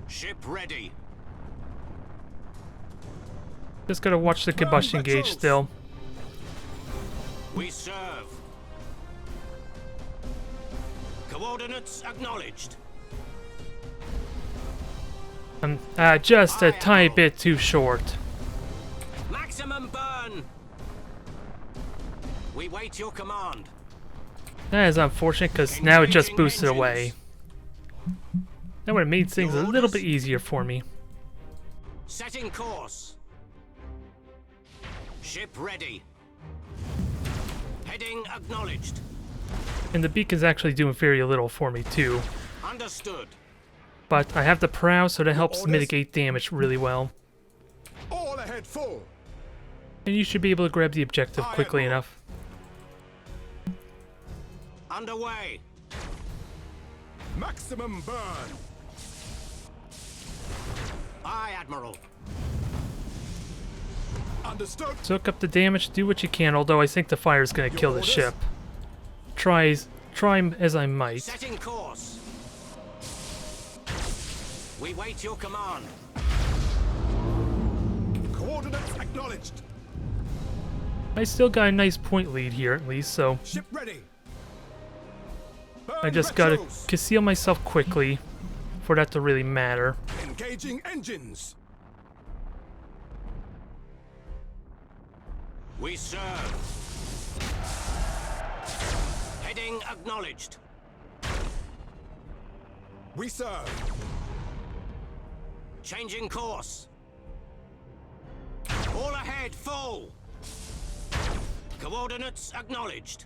Ship ready. Just gotta watch the combustion gauge patrols. still. We serve. Coordinates acknowledged. I'm just a tiny bit too short. Maximum burn. We wait your command. That is unfortunate because now it just boosted away. That would have made things a little bit easier for me. Setting course. Ship ready. Heading acknowledged. And the beacon's actually doing very little for me too. Understood. But I have the prow, so that helps orders? mitigate damage really well. All ahead full. And you should be able to grab the objective Aye, quickly Admiral. enough. Underway. Maximum burn. Aye, Admiral. Understood. Soak up the damage, do what you can, although I think the fire's gonna kill the orders? ship. Try as I might. Setting course. We wait your command. Coordinates acknowledged. I still got a nice point lead here at least, so Ship ready. Burn I just gotta retros. conceal myself quickly for that to really matter. Engaging engines. We serve. Heading acknowledged. We serve. Changing course. All ahead, full. Coordinates acknowledged.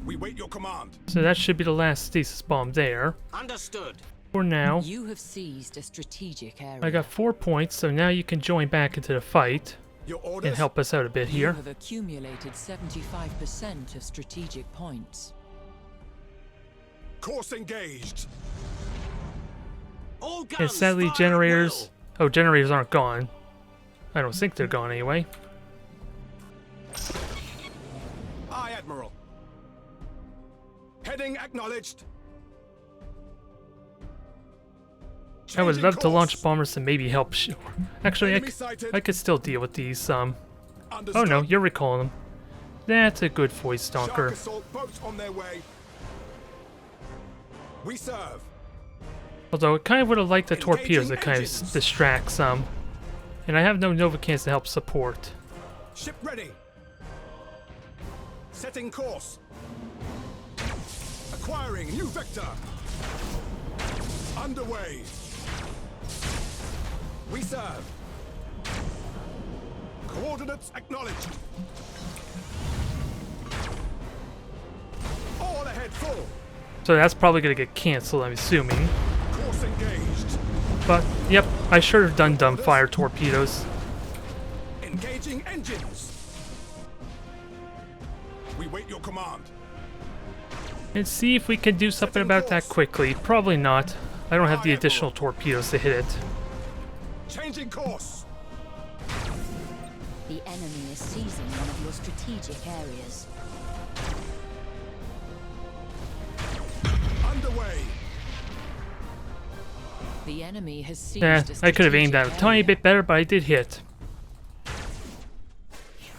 We wait your command. So that should be the last stasis bomb there. Understood. For now, You have seized a strategic area. I got 4 points, so now you can join back into the fight Your orders. and help us out a bit You here. have accumulated 75% of strategic points. Course engaged. All guns And sadly, fire at generators... Oh, generators aren't gone. I don't think they're gone anyway. Aye, Admiral. Heading acknowledged. I would Changing love to course. launch bombers and maybe help... Actually, Enemy sighted. I could still deal with these, Oh Understood. no, you're recalling them. That's a good voice Shark stalker. assault boats on their way. We serve. Although I kind of would have liked the torpedoes Engaging that kind of engines. distract some. And I have no Novacans to help support. Ship ready. Setting course. Acquiring new vector. Underway. We serve. Coordinates acknowledged. All ahead full. So that's probably going to get cancelled, I'm assuming. Course engaged. But, yep, I should have done dumbfire torpedoes. Engaging engines. We wait your command. And see if we can do something about that quickly. Probably not. I don't have the additional torpedoes to hit it. Changing course. The enemy is seizing one of your strategic areas. Underway. The enemy has seized Yeah, a I could have aimed that a strategic tiny area. bit better, but I did hit.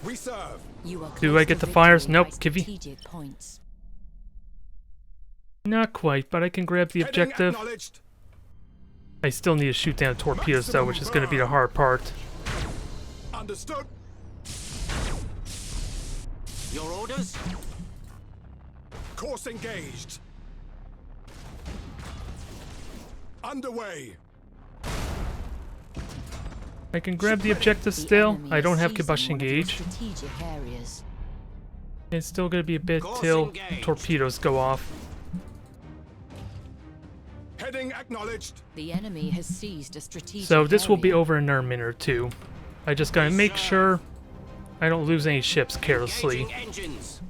We serve. You are Do close I get to the fires? victory Nope, by Kivy. strategic points. Not quite, but I can grab the Heading objective. acknowledged. I still need to shoot down torpedoes though, which is going to be the hard part. Understood. Your orders? Course engaged. Underway. I can grab the objective still. enemy I don't is have seizing combustion one of your gauge. strategic areas. It's still going to be a bit Course till engaged. torpedoes go off. Heading acknowledged. The enemy has seized a strategic So this will be area. over in another minute or two. I just gotta make sure I don't lose any ships carelessly. Engaging engines.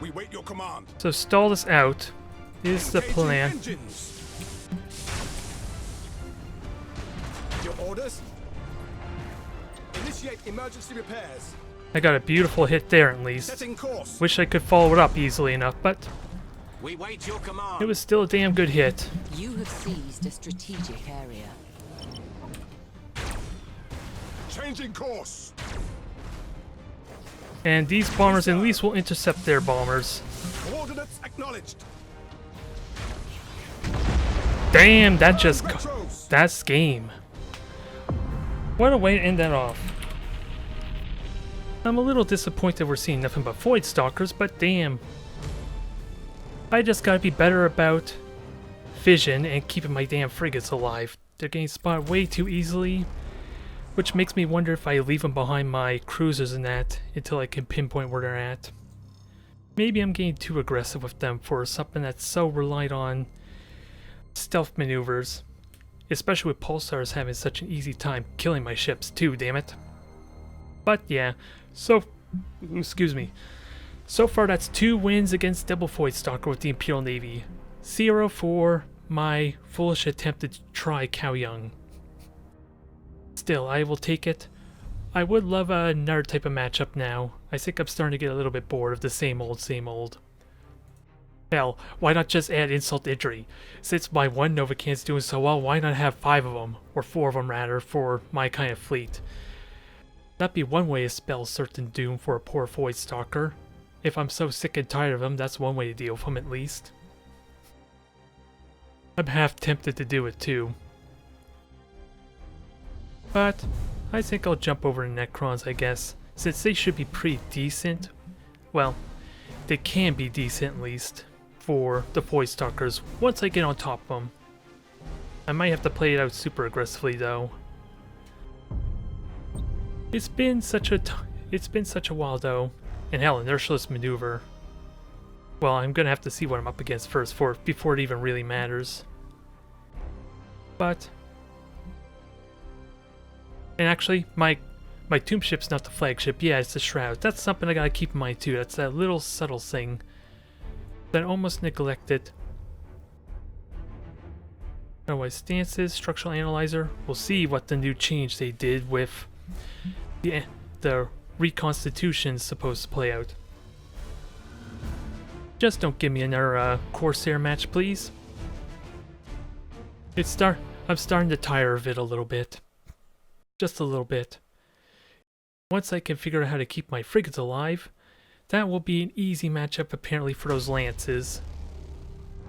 We wait your command. So stall this out is the Engaging plan. engines. Your orders? Initiate emergency repairs. I got a beautiful hit there at least. Setting course. Wish I could follow it up easily enough, but We wait your command. it was still a damn good hit. You have seized a strategic area. Changing course. And these bombers at least will intercept their bombers. Coordinates acknowledged. Damn, that just... Retros. That's game. What a way to end that off. I'm a little disappointed we're seeing nothing but Void Stalkers, but damn. I just gotta be better about vision and keeping my damn frigates alive. They're getting spotted way too easily, which makes me wonder if I leave them behind my cruisers and that until I can pinpoint where they're at. Maybe I'm getting too aggressive with them for something that's so relied on stealth maneuvers. Especially with Pulsars having such an easy time killing my ships too, damn it. But yeah, excuse me. So far that's 2 wins against Double Void Stalker with the Imperial Navy. 0 for my foolish attempt to try Cao Young. Still, I will take it. I would love another type of matchup now. I think I'm starting to get a little bit bored of the same old, same old. Hell, why not just add insult to injury? Since my one Novacan's doing so well, why not have 5 of them, or 4 of them rather, for my kind of fleet? That'd be one way to spell certain doom for a poor Void Stalker. If I'm so sick and tired of them, that's one way to deal with them at least. I'm half tempted to do it too. But I think I'll jump over to Necrons, I guess, since they should be pretty decent. Well, they can be decent at least for the Void Stalkers once I get on top of them. I might have to play it out super aggressively though. It's been such a while though, and hell, inertialess maneuver. Well, I'm gonna have to see what I'm up against first before it even really matters. But, and actually, my tomb ship's not the flagship. Yeah, it's the shroud. That's something I gotta keep in mind too. That's that little subtle thing that I almost neglected. Otherwise, stances, structural analyzer. We'll see what the new change they did with the reconstitution's supposed to play out. Just don't give me another Corsair match, please. I'm starting to tire of it a little bit. Just a little bit. Once I can figure out how to keep my frigates alive, that will be an easy matchup apparently for those lances.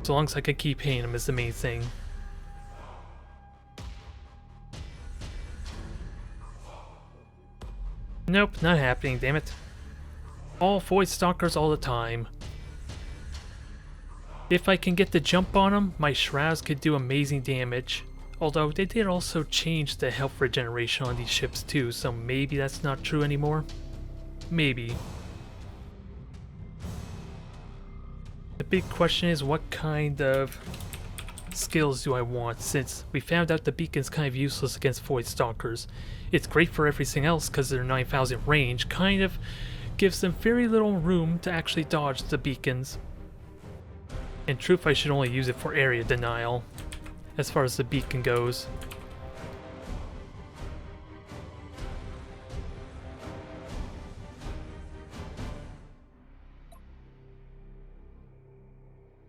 So long as I can keep paying them is the main thing. Nope, not happening, damn it. All Void Stalkers all the time. If I can get the jump on them, my shrouds could do amazing damage. Although they did also change the health regeneration on these ships too, so maybe that's not true anymore. Maybe. The big question is what kind of skills do I want, since we found out the beacon's kind of useless against Void Stalkers. It's great for everything else because their 9,000 range kind of gives them very little room to actually dodge the beacons. In truth, I should only use it for area denial, as far as the beacon goes.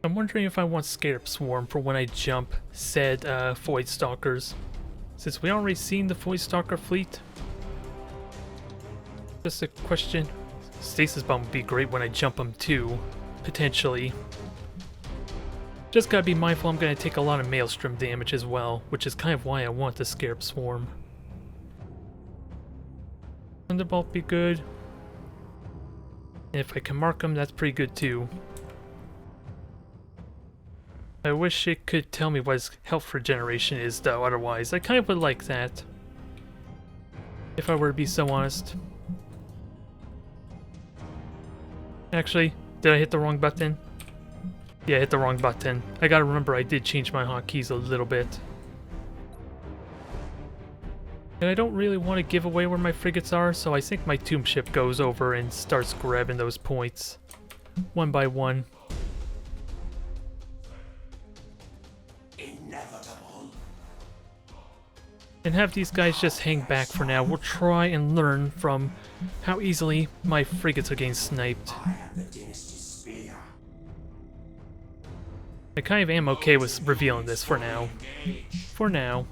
I'm wondering if I want Scarab Swarm for when I jump said Void Stalkers, since we already seen the Void Stalker fleet. Just a question. Stasis Bomb would be great when I jump them too, potentially. Just gotta be mindful I'm gonna take a lot of Maelstrom damage as well, which is kind of why I want the Scarab Swarm. Thunderbolt be good. And if I can mark them, that's pretty good too. I wish it could tell me what his health regeneration is though, otherwise I kind of would like that. If I were to be so honest. Actually, did I hit the wrong button? Yeah, I hit the wrong button. I gotta remember I did change my hotkeys a little bit. And I don't really want to give away where my frigates are, so I think my tomb ship goes over and starts grabbing those points. One by one. And have these guys just hang back for now. We'll try and learn from how easily my frigates are getting sniped. I kind of am okay with revealing this for now. For now.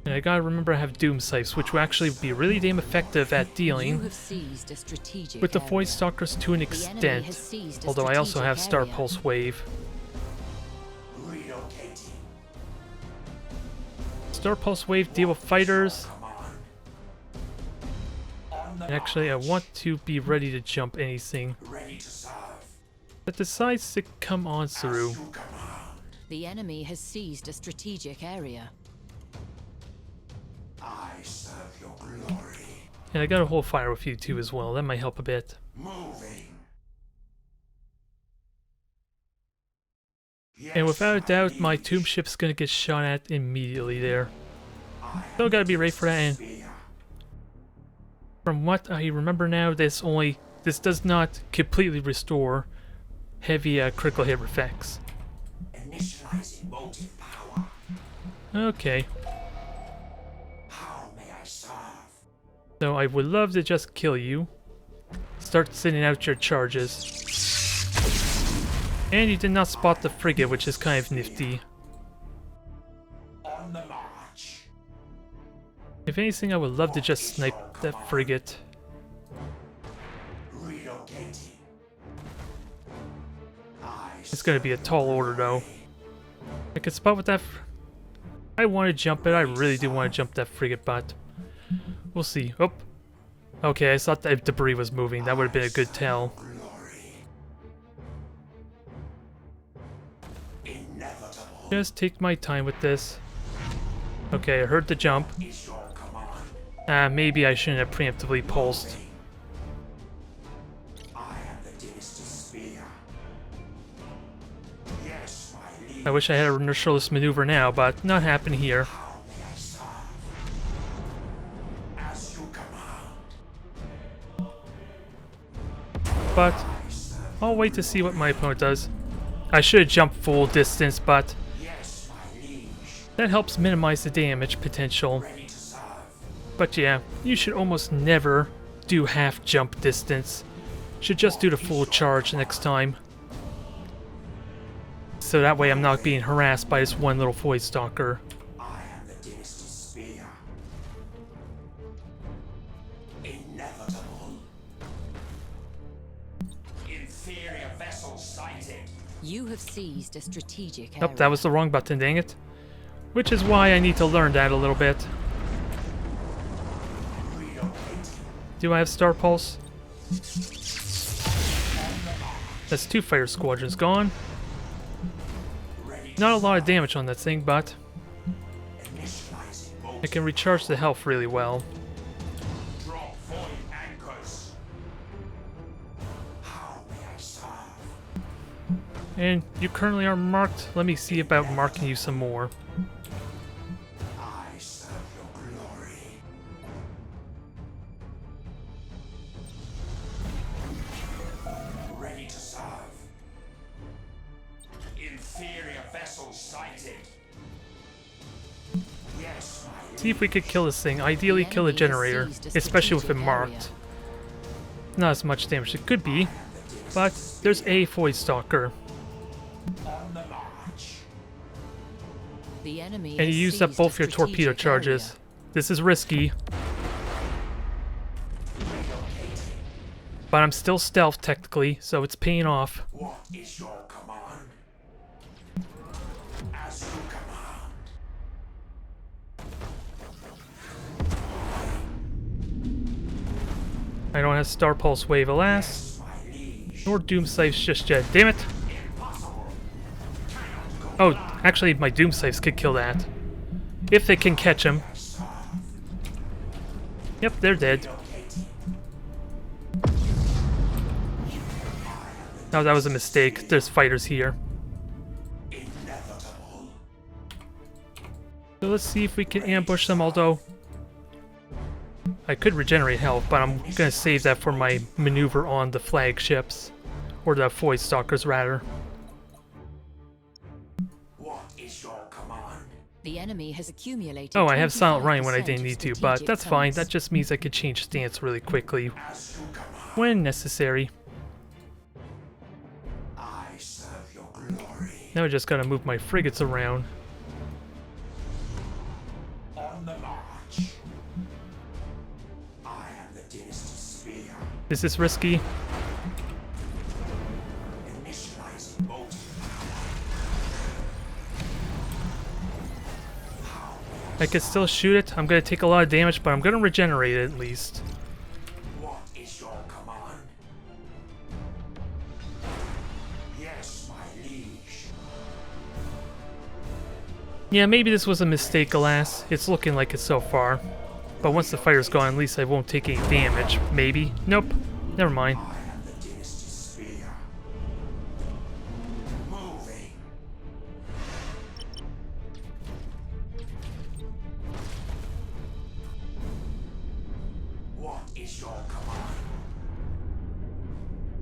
And I gotta remember I have Doom Scythes, which will actually be really damn effective at dealing with the Void Stalkers to an extent. Although I also have Star Pulse Wave. Star Pulse Wave deal with fighters. And actually, I want to be ready to jump anything that decides to come on through. The enemy has seized a strategic area. I serve your glory. And I got a whole fire with you too as well. That might help a bit. Moving. And without a doubt, my tomb ship's gonna get shot at immediately there. Still gotta be ready for that. And from what I remember now, this does not completely restore heavy critical hit effects. Initializing motive power. Okay. How may I serve? So I would love to just kill you. Start sending out your charges. And you did not spot the frigate, which is kind of nifty. On the march. If anything, I would love to just snipe that frigate. Relocating. It's gonna be a tall order though. I can spot with that. I want to jump it. I really do want to jump that frigate, but we'll see. Oh, okay. I thought that debris was moving. That would have been a good tell. Just take my time with this. Okay, I heard the jump. Maybe I shouldn't have preemptively pulsed. I wish I had a inertialist maneuver now, but not happening here. But I'll wait to see what my opponent does. I should have jumped full distance, but that helps minimize the damage potential. But yeah, you should almost never do half jump distance. Should just do the full charge next time. So that way I'm not being harassed by this one little Void Stalker. I am the Dynasty's spear. Inevitable. Inferior vessel sighted. You have seized a strategic area. Oh, that was the wrong button, dang it. Which is why I need to learn that a little bit. Do I have Star Pulse? That's 2 fire squadrons gone. Not a lot of damage on that thing, but I can recharge the health really well. And you currently are marked. Let me see about marking you some more. I serve your glory. Ready to serve. Inferior vessel sighted. Yes, my See if we could kill this thing. Ideally kill a generator, especially with it marked. Not as much damage as it could be, but there's a Void Stalker. on the march. The enemy And you has used up seized both a your torpedo strategic charges. area. This is risky, but I'm still stealth technically, so it's paying off. What is your command? As you command. I don't have Star Pulse Wave, alas, My liege. nor Doom Scythes just yet. Damn it! Oh, actually, my Doom Scythes could kill that. If they can catch him. Yep, they're dead. No, that was a mistake. There's fighters here. Inevitable. So let's see if we can ambush them, although I could regenerate health, but I'm gonna save that for my maneuver on the flagships. Or the Void Stalkers, rather. What is your command? The enemy has accumulated. Oh, I have Silent Ryan when I 25% didn't of need to, but strategic that's fine. points. That just means I could change stance really quickly As you command. when necessary. I serve your glory. Now I just gotta move my frigates around. On the march. I am the dynasty's spear. This is risky. Initializing motive. I can still shoot it. I'm gonna take a lot of damage, but I'm gonna regenerate it at least. What is your command? Yes, my liege. Yeah, maybe this was a mistake, alas. It's looking like it so far. But once the fire's gone, at least I won't take any damage. Maybe. Nope. Never mind. I am the dynasty's spear. Moving. What is your command?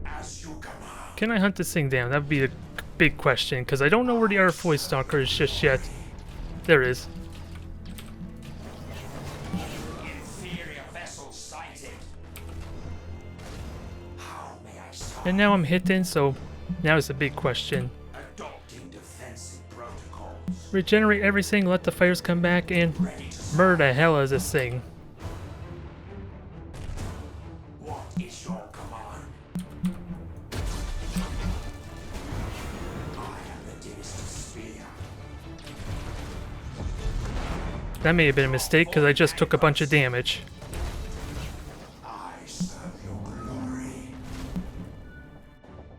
As you command. Can I hunt this thing down? That would be a big question, because I don't know where the other Void Stalker is just yet. There it is. Inferior vessel sighted. How may I serve? And now I'm hitting, so now is the big question. Adopting defensive protocols. Regenerate everything, let the fires come back, and Ready to murder the hell out of this thing. What is your command? I am the dynasty's spear. That may have been a mistake, because I just took a bunch of damage. I serve your glory.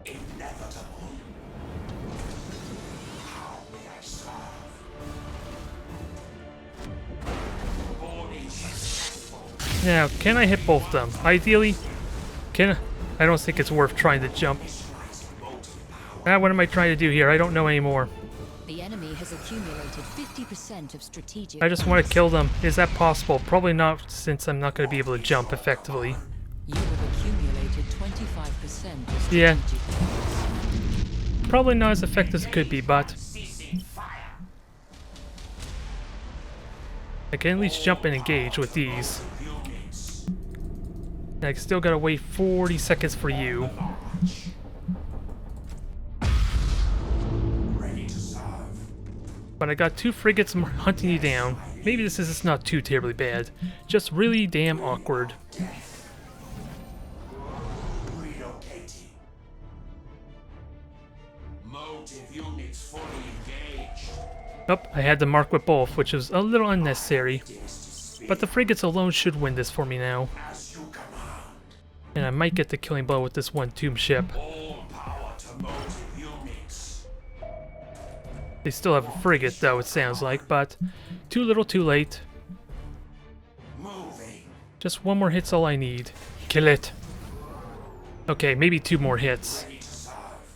Inevitable. How may I serve? Boarding successful. Now, can I hit both of them? Ideally, I don't think it's worth trying to jump. Initializing motive power. What am I trying to do here? I don't know anymore. The enemy has accumulated 50% of strategic. I just want to kill them. Is that possible? Probably not, since I'm not going to be able to jump effectively. You have accumulated 25% of Yeah. strategic points. Probably not as effective as it could be, but Ceasing fire. I can at least jump and engage with these. Units. And I still gotta wait 40 seconds for you. Ready to serve. But I got 2 frigates hunting you down. Maybe this is not too terribly bad. Just really damn awkward. Relocating. Motive units fully engaged. Oh, I had to mark with both, which was a little unnecessary. Dynasty's spear. But the frigates alone should win this for me now. As you command. And I might get the killing blow with this one tomb ship. All power to motive units. They still have a frigate though, it sounds like, but too little too late. Moving. Just one more hit's all I need. Kill it. Okay, maybe 2 more hits. Ready to serve.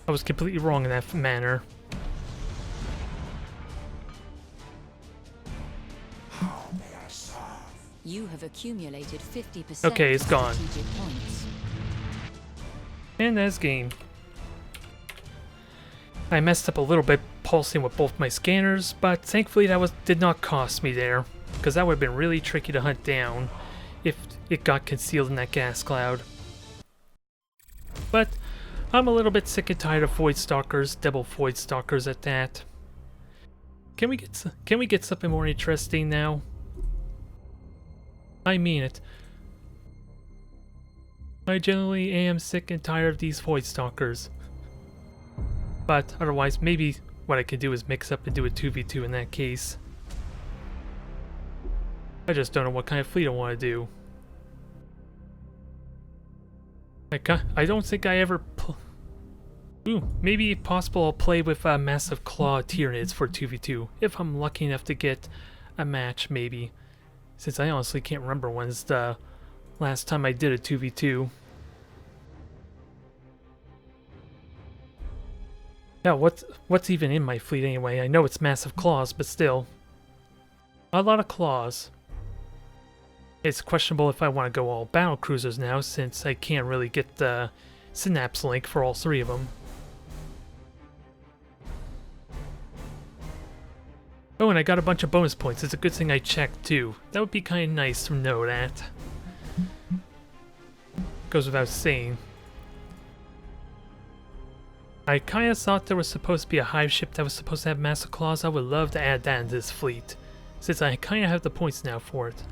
I was completely wrong in that manner. How may I serve? You have accumulated 50% Okay, it's gone. strategic points. And that's game. I messed up a little bit pulsing with both my scanners, but thankfully that did not cost me there, because that would have been really tricky to hunt down if it got concealed in that gas cloud. But I'm a little bit sick and tired of Void Stalkers, double Void Stalkers at that. Can we get something more interesting now? I mean it. I generally am sick and tired of these Void Stalkers. But otherwise, maybe what I can do is mix up and do a 2v2 in that case. I just don't know what kind of fleet I want to do. I don't think I ever... Ooh, maybe possible I'll play with Massive Claw Tyranids for 2v2, if I'm lucky enough to get a match, maybe. Since I honestly can't remember when's the last time I did a 2v2. Yeah, what's even in my fleet anyway? I know it's Massive Claws, but still. A lot of claws. It's questionable if I want to go all battle cruisers now, since I can't really get the synapse link for all three of them. Oh, and I got a bunch of bonus points. It's a good thing I checked too. That would be kind of nice to know that. Goes without saying. I kind of thought there was supposed to be a hive ship that was supposed to have Massive Claws. I would love to add that into this fleet, since I kind of have the points now for it.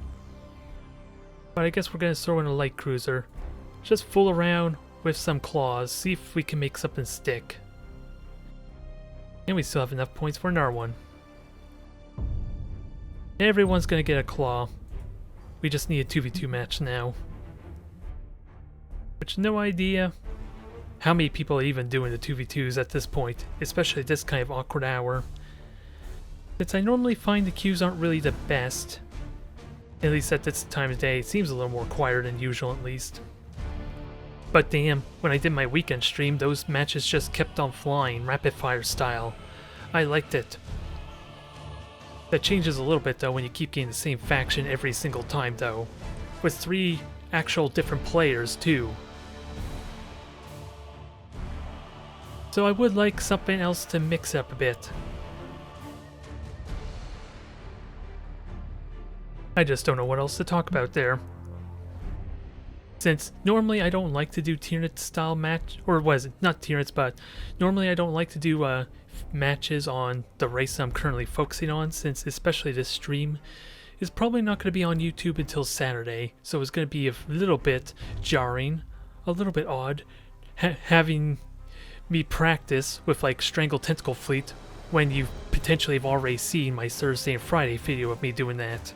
But I guess we're going to throw in a light cruiser. Just fool around with some claws, see if we can make something stick. And we still have enough points for another one. Everyone's going to get a claw. We just need a 2v2 match now. Which, no idea how many people are even doing the 2v2s at this point, especially at this kind of awkward hour. Since I normally find the queues aren't really the best. At least at this time of day, it seems a little more quieter than usual at least. But damn, when I did my weekend stream, those matches just kept on flying, rapid fire style. I liked it. That changes a little bit though when you keep getting the same faction every single time though. With 3 actual different players too. So I would like something else to mix up a bit. I just don't know what else to talk about there. Since normally I don't like to do Tyranid style match, or was it not Tyranids, but normally I don't like to do matches on the race I'm currently focusing on, since especially this stream is probably not going to be on YouTube until Saturday, so it's going to be a little bit jarring, a little bit odd, having me practice with like Strangle Tentacle Fleet when you potentially have already seen my Thursday and Friday video of me doing that.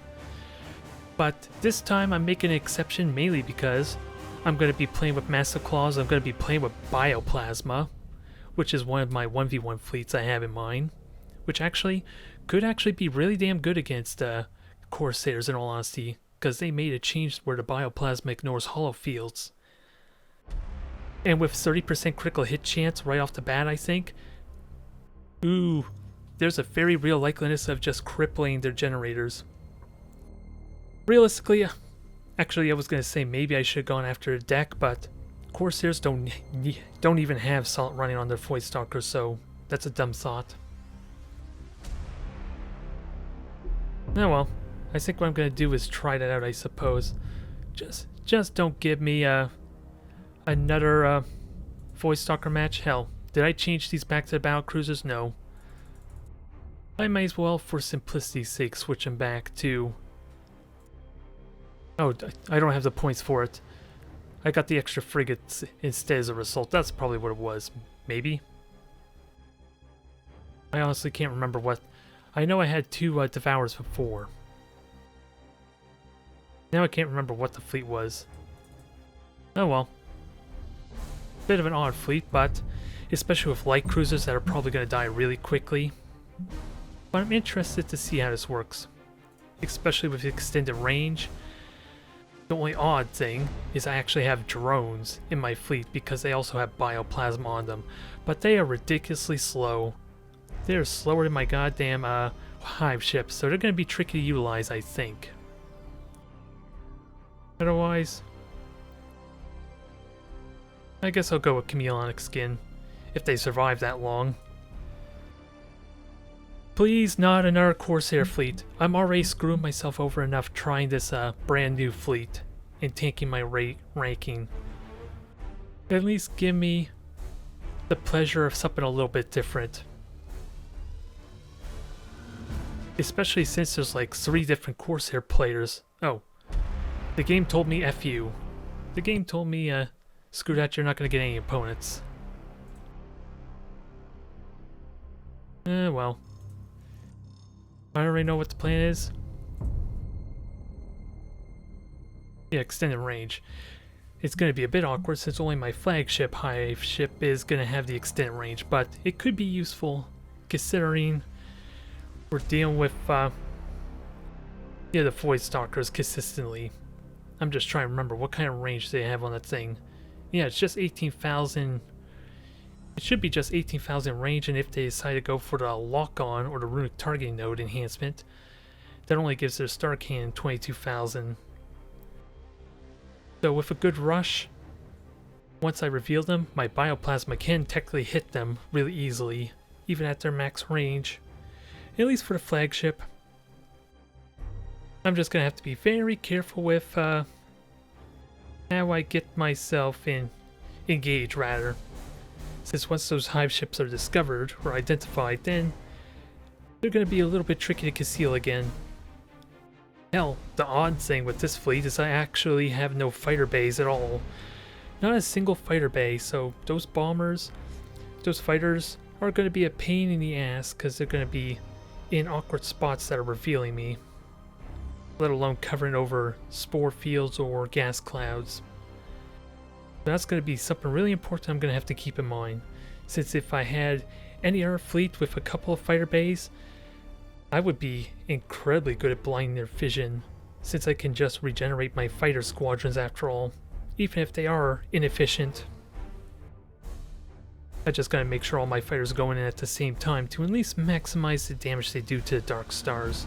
But this time I'm making an exception mainly because I'm going to be playing with Massive Claws, I'm going to be playing with Bioplasma, which is one of my 1v1 fleets I have in mind, which could actually be really damn good against Corsairs in all honesty, because they made a change where the Bioplasma ignores hollow fields. And with 30% critical hit chance right off the bat, I think, ooh, there's a very real likeliness of just crippling their generators. Realistically, actually I was going to say maybe I should have gone after a deck, but Corsairs don't even have Salt running on their Void Stalkers, so that's a dumb thought. Oh well, I think what I'm going to do is try that out, I suppose. Just don't give me another Void Stalker match. Hell, did I change these back to the battle cruisers? No. I might as well, for simplicity's sake, switch them back to... Oh, I don't have the points for it. I got the extra frigates instead as a result. That's probably what it was. Maybe? I honestly can't remember what... I know I had 2 Devours before. Now I can't remember what the fleet was. Oh well. Bit of an odd fleet, but especially with light cruisers that are probably going to die really quickly. But I'm interested to see how this works. Especially with extended range. The only odd thing is I actually have drones in my fleet because they also have bioplasma on them. But they are ridiculously slow. They're slower than my goddamn hive ships, so they're going to be tricky to utilize, I think. Otherwise, I guess I'll go with chameleonic skin, if they survive that long. Please, not another Corsair fleet. I'm already screwing myself over enough trying this brand new fleet and tanking my ranking. At least give me the pleasure of something a little bit different. Especially since there's like 3 different Corsair players. Oh, the game told me F you. The game told me, screw that, you're not going to get any opponents. Well. I already know what the plan is. Yeah, extended range. It's going to be a bit awkward since only my flagship hive ship is going to have the extended range, but it could be useful considering we're dealing with the Void Stalkers consistently. I'm just trying to remember what kind of range they have on that thing. Yeah, it's just 18,000. It should be just 18,000 range, and if they decide to go for the lock-on or the runic targeting node enhancement, that only gives their star cannon 22,000. So with a good rush, once I reveal them, my bioplasma can technically hit them really easily, even at their max range. At least for the flagship. I'm just gonna have to be very careful with how I get myself engaged rather. Since once those hive ships are discovered or identified, then they're going to be a little bit tricky to conceal again. Hell, the odd thing with this fleet is I actually have no fighter bays at all. Not a single fighter bay, so those bombers, those fighters are going to be a pain in the ass because they're going to be in awkward spots that are revealing me. Let alone covering over spore fields or gas clouds. That's going to be something really important I'm going to have to keep in mind, since if I had any other fleet with a couple of fighter bays, I would be incredibly good at blinding their vision, since I can just regenerate my fighter squadrons after all, even if they are inefficient. I just gotta make sure all my fighters are going in at the same time to at least maximize the damage they do to the Dark Stars.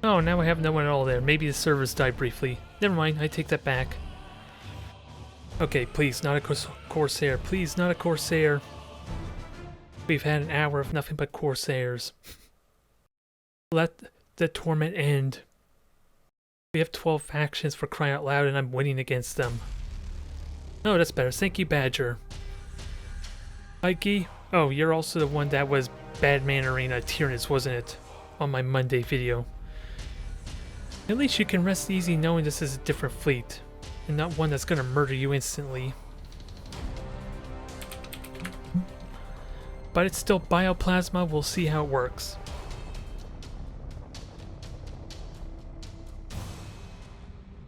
Oh, now I have no one at all there. Maybe the servers died briefly. Never mind, I take that back. Okay, please, not a Corsair. Please, not a Corsair. We've had an hour of nothing but Corsairs. Let the torment end. We have 12 factions for crying out loud and I'm winning against them. Oh, that's better. Thank you, Badger. Mikey? Oh, you're also the one that was Badman Arena Tyrannus, wasn't it? On my Monday video. At least you can rest easy knowing this is a different fleet, and not one that's gonna murder you instantly. But it's still bioplasma, we'll see how it works.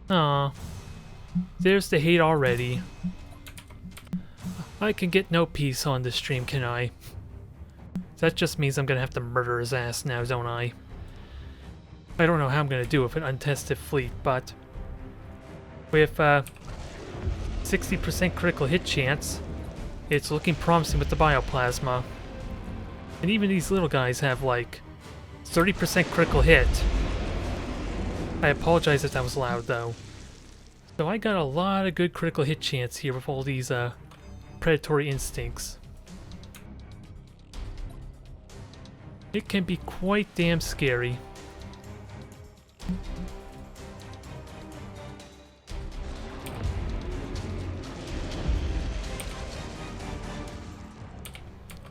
Aw, there's the hate already. I can get no peace on this stream, can I? That just means I'm gonna have to murder his ass now, don't I? I don't know how I'm going to do with an untested fleet, but with 60% critical hit chance, it's looking promising with the bioplasma. And even these little guys have like 30% critical hit. I apologize if that was loud though. So I got a lot of good critical hit chance here with all these predatory instincts. It can be quite damn scary.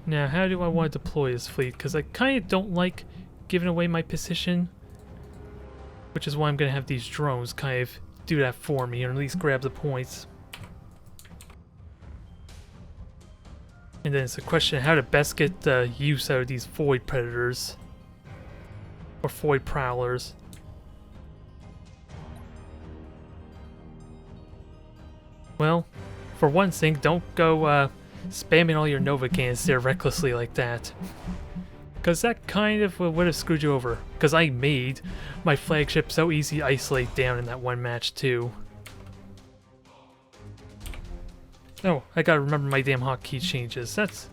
Now, how do I want to deploy this fleet? Because I kind of don't like giving away my position, which is why I'm going to have these drones kind of do that for me, or at least grab the points. And then it's a question of how to best get the use out of these Void Predators, or Void Prowlers. Well, for one thing, don't go spamming all your Nova cannons there recklessly like that. Because that kind of would have screwed you over. Because I made my flagship so easy to isolate down in that one match too. Oh, I gotta remember my damn hotkey changes. That's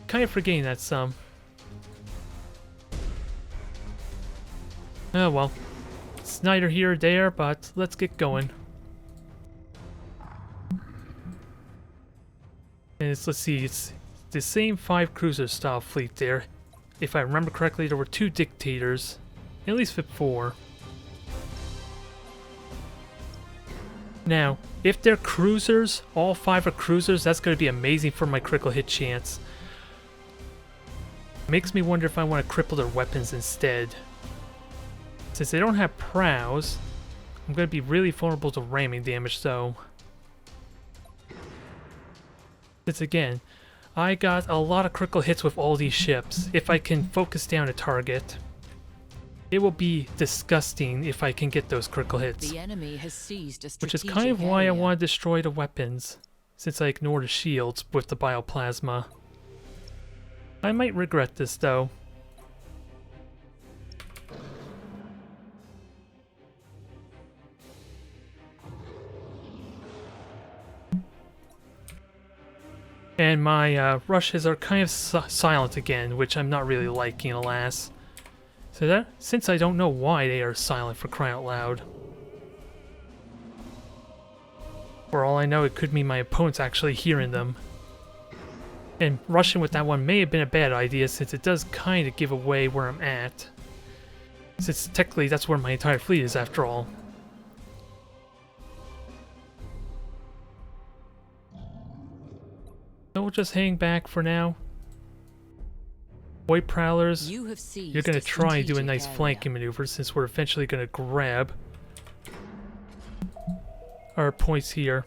kind of forgetting that some. Oh well. It's neither here or there, but let's get going. And let's see, it's the same 5 cruiser style fleet there. If I remember correctly, there were 2 dictators, at least 4. Now, if they're cruisers, all 5 are cruisers, that's going to be amazing for my critical hit chance. Makes me wonder if I want to cripple their weapons instead. Since they don't have prows, I'm going to be really vulnerable to ramming damage though. Since again, I got a lot of critical hits with all these ships. If I can focus down a target, it will be disgusting if I can get those critical hits. The enemy has seized a Which is strategic kind of why I area. want to destroy the weapons, since I ignore the shields with the bioplasma. I might regret this though. And my rushes are kind of silent again, which I'm not really liking, alas. So that, since I don't know why they are silent for crying out loud. For all I know, it could mean my opponent's actually hearing them. And rushing with that one may have been a bad idea, since it does kind of give away where I'm at. Since technically that's where my entire fleet is after all. So we'll just hang back for now. White Prowlers, You have seized you're going a to try and do a strategic nice area. flanking maneuver since we're eventually going to grab our points here.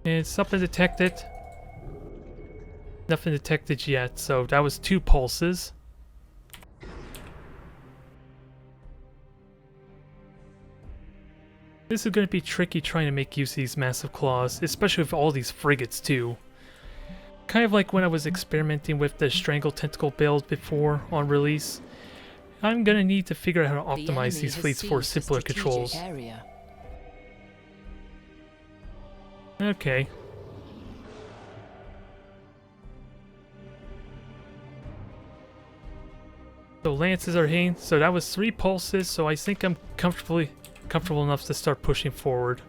And something detected. Nothing detected yet, so that was 2 pulses. This is going to be tricky trying to make use of these massive claws, especially with all these frigates too. Kind of like when I was experimenting with the Strangle Tentacle build before on release. I'm going to need to figure out how to The optimize enemy these has fleets for seized a simpler strategic controls. area. Okay. So lances are hitting, so that was 3 pulses, so I think I'm comfortable enough to start pushing forward.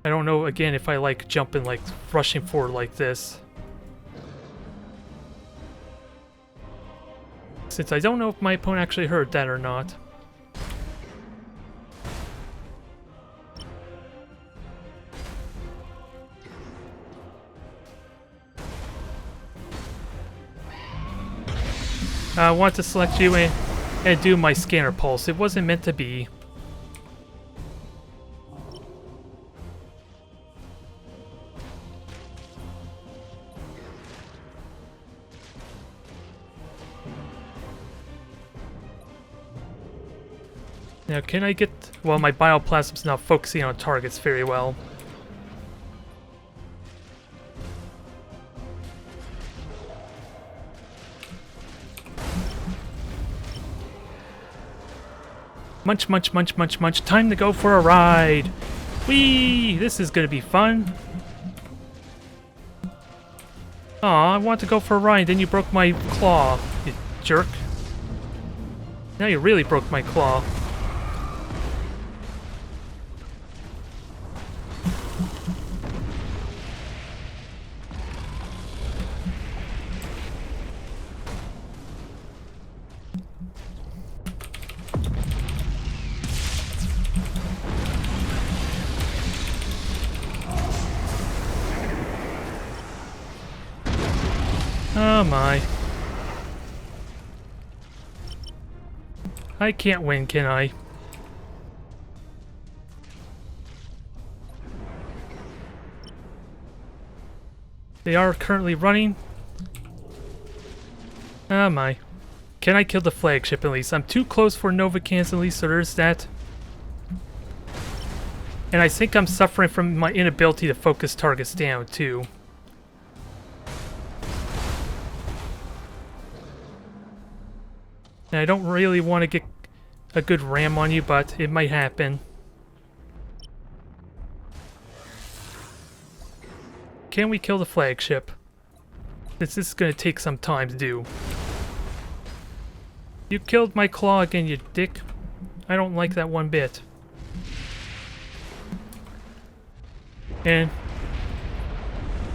I don't know, again, if I like jumping, like rushing forward like this. Since I don't know if my opponent actually heard that or not. I want to select you and do my scanner pulse. It wasn't meant to be. Now, can I get... Well, my bioplasm's not focusing on targets very well. Munch, munch, munch, munch, munch. Time to go for a ride. Whee! This is gonna be fun. Aw, I want to go for a ride, then you broke my claw, you jerk. Now you really broke my claw. Oh my. I can't win, can I? They are currently running. Oh my. Can I kill the flagship at least? I'm too close for Nova cans at least, so there's that. And I think I'm suffering from my inability to focus targets down, too. And I don't really want to get a good ram on you, but it might happen. Can we kill the flagship? This is going to take some time to do. You killed my claw again, you dick. I don't like that one bit. And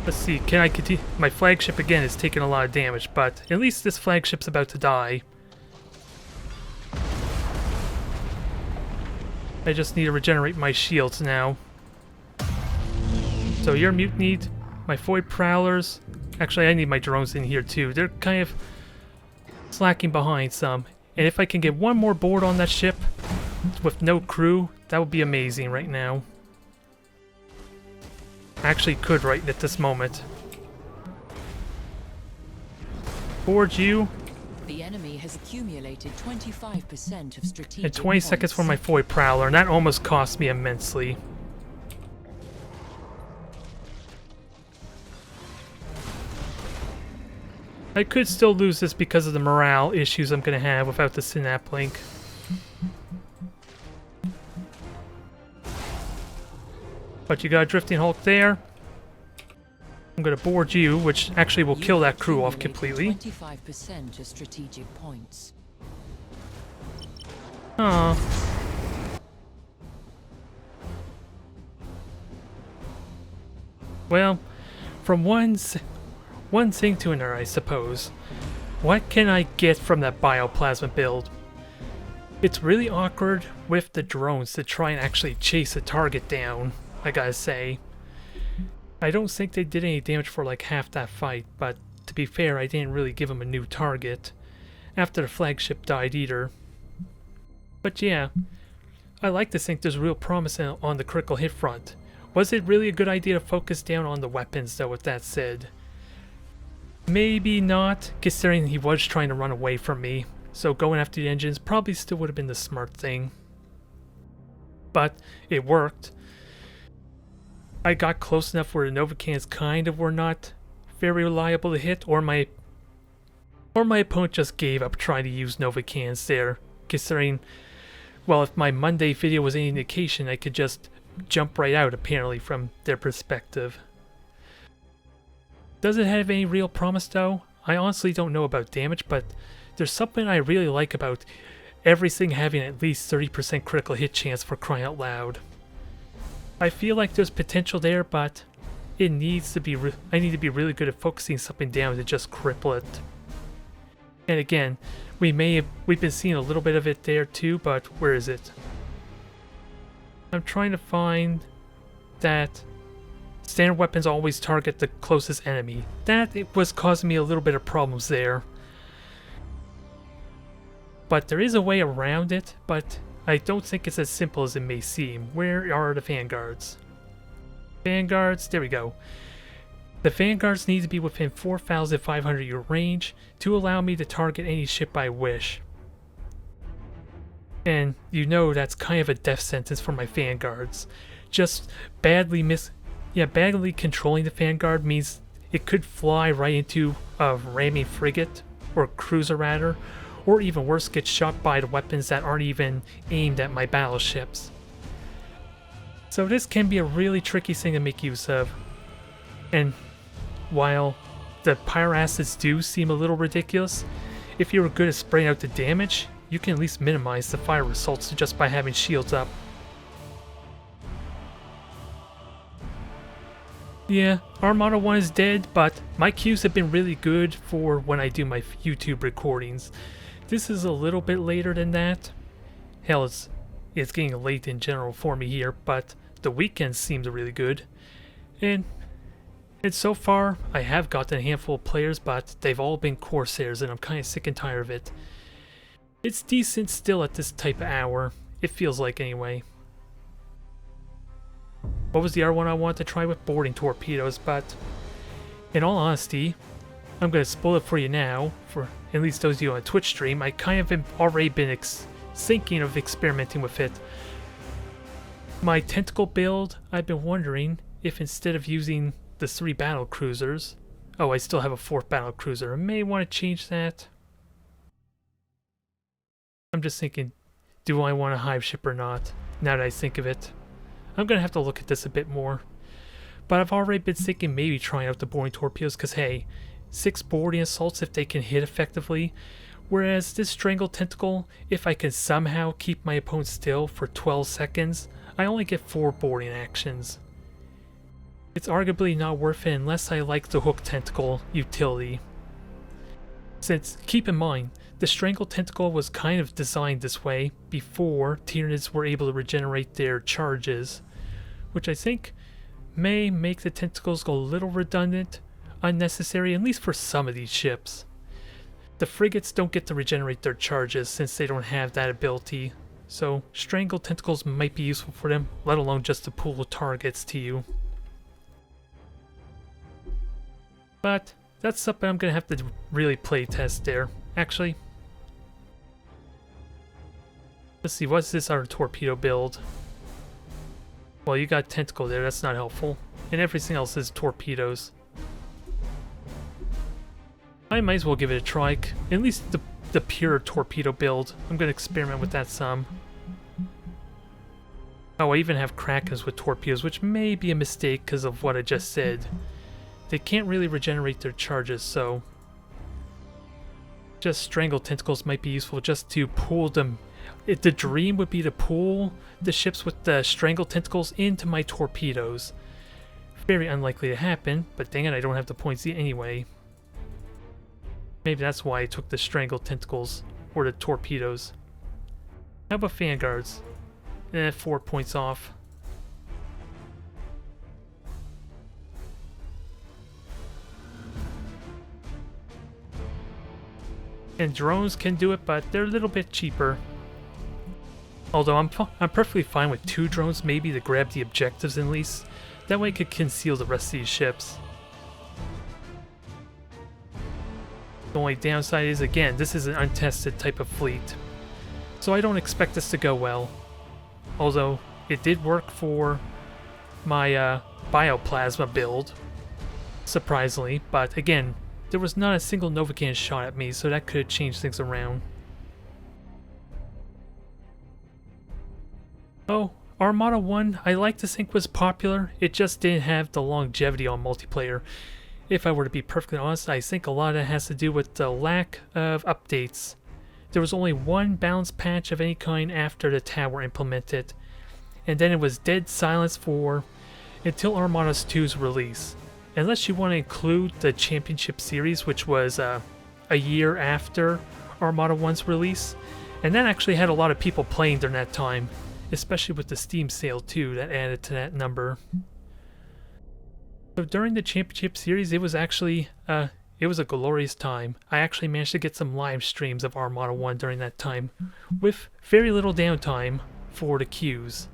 let's see, can I continue? My flagship again is taking a lot of damage, but at least this flagship's about to die. I just need to regenerate my shields now. So you're mutinied. My Void Prowlers. Actually, I need my drones in here too. They're kind of slacking behind some. And if I can get one more board on that ship with no crew, that would be amazing right now. I actually could right at this moment. Board you. The enemy has accumulated 25% of strategic And 20 seconds for my Void Prowler, and that almost cost me immensely. I could still lose this because of the morale issues I'm going to have without the Synap link. But you got a Drifting Hulk there. I'm going to board you, which actually will kill that crew off completely. 25% of strategic points. Aww. Well, from one thing to another, I suppose. What can I get from that bioplasma build? It's really awkward with the drones to try and actually chase a target down, I gotta say. I don't think they did any damage for like half that fight, but to be fair, I didn't really give them a new target after the flagship died either. But yeah, I like to think there's real promise on the critical hit front. Was it really a good idea to focus down on the weapons though, with that said? Maybe not, considering he was trying to run away from me, so going after the engines probably still would have been the smart thing. But it worked. I got close enough where the Nova cannons kind of were not very reliable to hit, or my opponent just gave up trying to use Nova cannons there, considering, well, if my Monday video was any indication, I could just jump right out apparently from their perspective. Does it have any real promise though? I honestly don't know about damage, but there's something I really like about everything having at least 30% critical hit chance, for crying out loud. I feel like there's potential there, but it needs to be I need to be really good at focusing something down to just cripple it. And again, we've been seeing a little bit of it there too, but where is it? I'm trying to find that standard weapons always target the closest enemy. That it was causing me a little bit of problems there. But there is a way around it, but I don't think it's as simple as it may seem. Where are the Vanguards? Vanguards, there we go. The Vanguards need to be within 4,500 your range to allow me to target any ship I wish. And you know that's kind of a death sentence for my Vanguards. Just badly controlling the Vanguard means it could fly right into a ramming frigate, or cruiser rather, or even worse, get shot by the weapons that aren't even aimed at my battleships. So this can be a really tricky thing to make use of. And while the pyro acids do seem a little ridiculous, if you're good at spraying out the damage, you can at least minimize the fire results just by having shields up. Yeah, Armada 1 is dead, but my queues have been really good for when I do my YouTube recordings. This is a little bit later than that. Hell, it's getting late in general for me here, but the weekends seemed really good. And so far, I have gotten a handful of players, but they've all been Corsairs, and I'm kind of sick and tired of it. It's decent still at this type of hour. It feels like, anyway. What was the other one I wanted to try with? Boarding torpedoes, but in all honesty, I'm going to spoil it for you now, for at least those of you on a Twitch stream. I kind of have already been thinking of experimenting with it My tentacle build, I've been wondering if instead of using the 3 battle cruisers, oh, I still have a 4th battle cruiser. I may want to change that. I'm just thinking, do I want a hive ship or not, now that I think of it. I'm going to have to look at this a bit more. But I've already been thinking maybe trying out the boarding torpedoes, because hey, 6 boarding assaults if they can hit effectively, whereas this strangle tentacle, if I can somehow keep my opponent still for 12 seconds, I only get 4 boarding actions. It's arguably not worth it unless I like the hook tentacle utility. Since, keep in mind, the strangle tentacle was kind of designed this way before Tyranids were able to regenerate their charges, which I think may make the tentacles go a little redundant, unnecessary, at least for some of these ships. The frigates don't get to regenerate their charges since they don't have that ability, so strangle tentacles might be useful for them, let alone just to pull targets to you. But that's something I'm going to have to really play test there. Actually, let's see, what's this our torpedo build? Well, you got tentacle there, that's not helpful. And everything else is torpedoes. I might as well give it a try. At least the pure torpedo build. I'm going to experiment with that some. Oh, I even have Krakens with torpedoes, which may be a mistake because of what I just said. They can't really regenerate their charges, so just strangle tentacles might be useful just to pull them. The dream would be to pull the ships with the strangle tentacles into my torpedoes. Very unlikely to happen, but dang it, I don't have the points anyway. Maybe that's why I took the strangle tentacles or the torpedoes. How about vanguards? 4 points off. And drones can do it, but they're a little bit cheaper. Although I'm perfectly fine with 2 drones maybe to grab the objectives at least. That way I could conceal the rest of these ships. The only downside is, again, this is an untested type of fleet. So I don't expect this to go well. Although, it did work for my bioplasma build, surprisingly, but again, there was not a single Novacan shot at me, so that could have changed things around. Oh, Armada 1, I like to think was popular, it just didn't have the longevity on multiplayer. If I were to be perfectly honest, I think a lot of that has to do with the lack of updates. There was only 1 balance patch of any kind after the TAB were implemented, and then it was dead silence until Armada 2's release. Unless you want to include the Championship Series, which was a year after Armada 1's release, and that actually had a lot of people playing during that time, especially with the Steam sale too, that added to that number. So during the Championship Series, it was actually it was a glorious time. I actually managed to get some live streams of Armada 1 during that time, with very little downtime for the queues.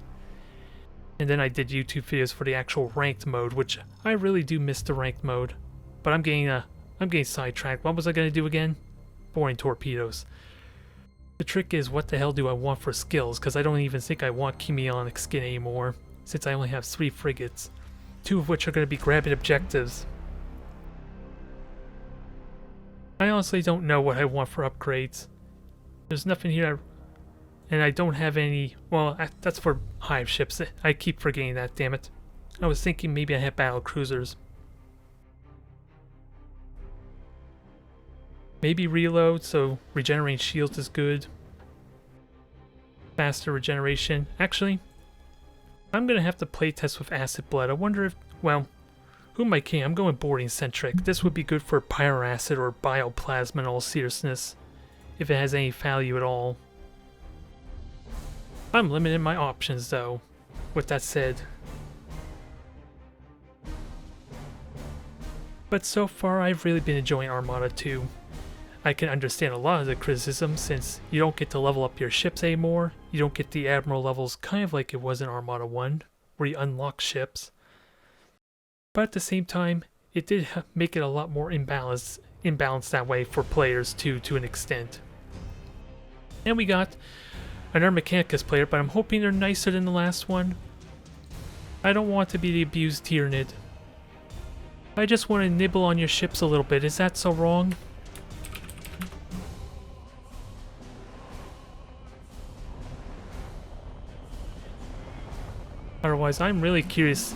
And then I did YouTube videos for the actual ranked mode, which I really do miss the ranked mode. But I'm getting sidetracked. What was I gonna do again? Boring torpedoes. The trick is, what the hell do I want for skills? Because I don't even think I want chemionic skin anymore, since I only have 3 frigates, 2 of which are going to be grabbing objectives. I honestly don't know what I want for upgrades. There's nothing here, and I don't have any. Well, that's for hive ships. I keep forgetting that, damn it. I was thinking maybe I have battle cruisers. Maybe reload, so regenerating shields is good. Faster regeneration. Actually, I'm gonna have to playtest with acid blood. I wonder if, well, who am I king? I'm going boarding centric. This would be good for pyroacid or bioplasma in all seriousness, if it has any value at all. I'm limiting my options though, with that said. But so far I've really been enjoying Armada 2. I can understand a lot of the criticism since you don't get to level up your ships anymore, you don't get the Admiral levels kind of like it was in Armada 1, where you unlock ships. But at the same time, it did make it a lot more imbalanced that way for players too, to an extent. And we got another Mechanicus player, but I'm hoping they're nicer than the last one. I don't want to be the abused Tyranid. I just want to nibble on your ships a little bit. Is that so wrong? Otherwise, I'm really curious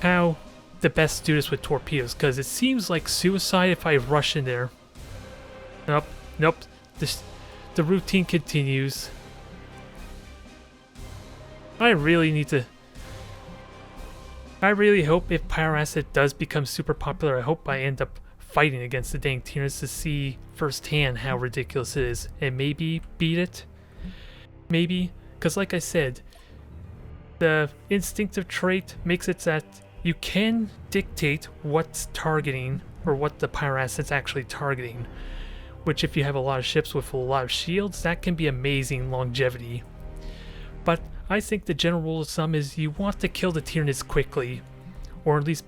how the best do this with torpedoes, because it seems like suicide if I rush in there. Nope, nope. The routine continues. I really hope if Pyroacid does become super popular, I hope I end up fighting against the dang Tyranids to see firsthand how ridiculous it is, and maybe beat it. Maybe, because like I said, the instinctive trait makes it that you can dictate what's targeting, or what the Pyroacid's actually targeting. Which, if you have a lot of ships with a lot of shields, that can be amazing longevity. But I think the general rule of thumb is you want to kill the Tyranids quickly, or at least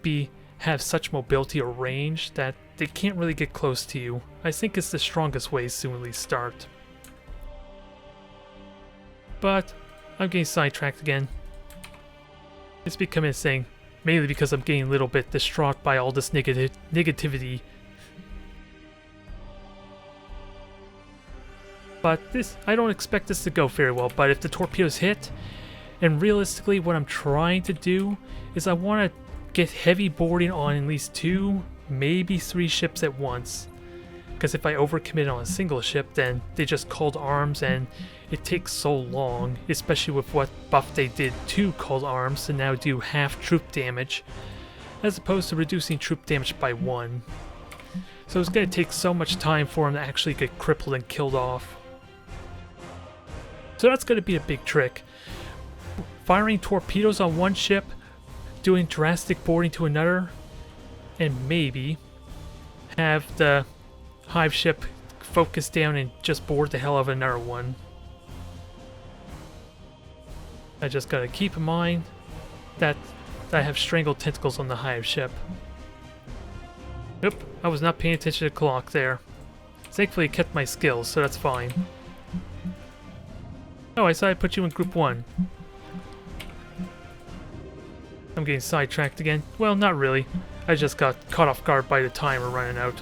have such mobility or range that they can't really get close to you. I think it's the strongest way to at least start. But I'm getting sidetracked again. It's becoming a thing, mainly because I'm getting a little bit distraught by all this negativity. But this, I don't expect this to go very well, but if the torpedoes hit, and realistically what I'm trying to do is I want to get heavy boarding on at least 2, maybe 3 ships at once. Because if I overcommit on a single ship, then they just called arms and it takes so long, especially with what buff they did to called arms to now do half troop damage, as opposed to reducing troop damage by 1. So it's going to take so much time for them to actually get crippled and killed off. So that's going to be a big trick. Firing torpedoes on one ship, doing drastic boarding to another, and maybe have the hive ship focus down and just board the hell out of another one. I just gotta keep in mind that I have strangled tentacles on the hive ship. Nope, I was not paying attention to the clock there. Thankfully it kept my skills, so that's fine. Oh, I saw I put you in group 1. I'm getting sidetracked again. Well, not really. I just got caught off guard by the timer running out.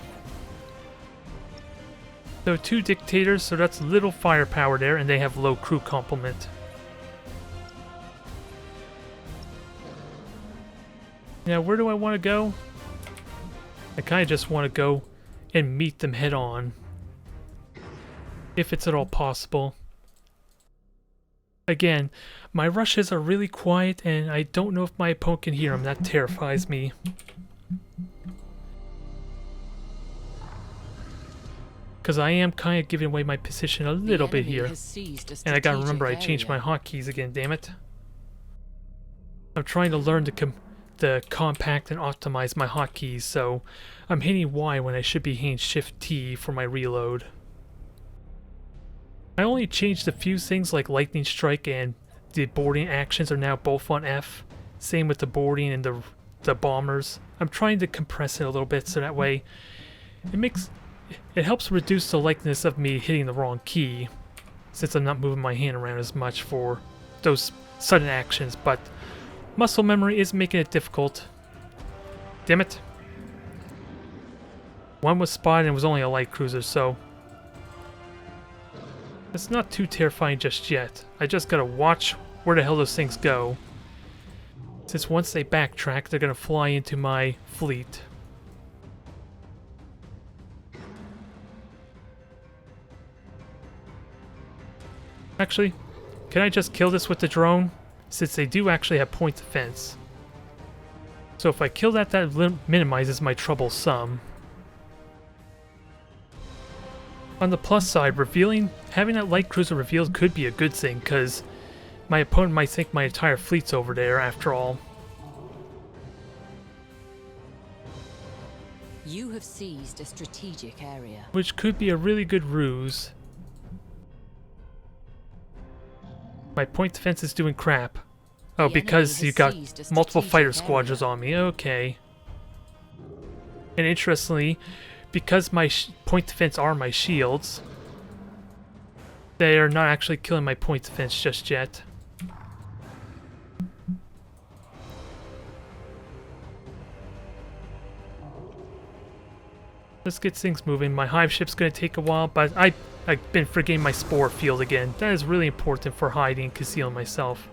So 2 dictators, so that's little firepower there, and they have low crew complement. Now, where do I want to go? I kind of just want to go and meet them head on. If it's at all possible. Again, my rushes are really quiet, and I don't know if my opponent can hear them. That terrifies me. Because I am kind of giving away my position a little bit here. And I gotta remember I changed my hotkeys again, damn it. I'm trying to learn to compact and optimize my hotkeys, so I'm hitting Y when I should be hitting Shift T for my reload. I only changed a few things like Lightning Strike, and the boarding actions are now both on F. Same with the boarding and the bombers. I'm trying to compress it a little bit so that way it helps reduce the likeliness of me hitting the wrong key, since I'm not moving my hand around as much for those sudden actions, but muscle memory is making it difficult. Damn it. One was spotted and it was only a light cruiser, so it's not too terrifying just yet. I just gotta watch where the hell those things go, since once they backtrack, they're gonna fly into my fleet. Actually, can I just kill this with the drone? Since they do actually have point defense. So if I kill that, that minimizes my trouble some. On the plus side, having that light cruiser revealed could be a good thing, because my opponent might think my entire fleet's over there after all. You have seized a strategic area. Which could be a really good ruse. My point defense is doing crap. Oh, because you got multiple fighter squadrons on me. Okay. And interestingly, because my point defense are my shields, they are not actually killing my point defense just yet. Let's get things moving. My hive ship's gonna take a while, but I've been forgetting my spore field again. That is really important for hiding and concealing myself.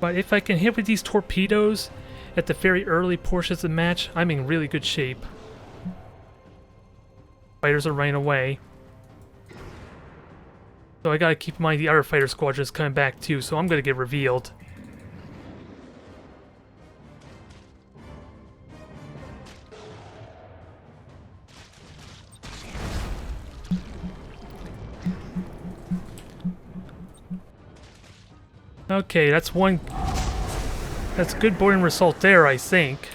But if I can hit with these torpedoes at the very early portions of the match, I'm in really good shape. Fighters are running away. So I gotta keep in mind the other fighter squadrons coming back too, so I'm gonna get revealed. Okay, that's a good boarding result there, I think.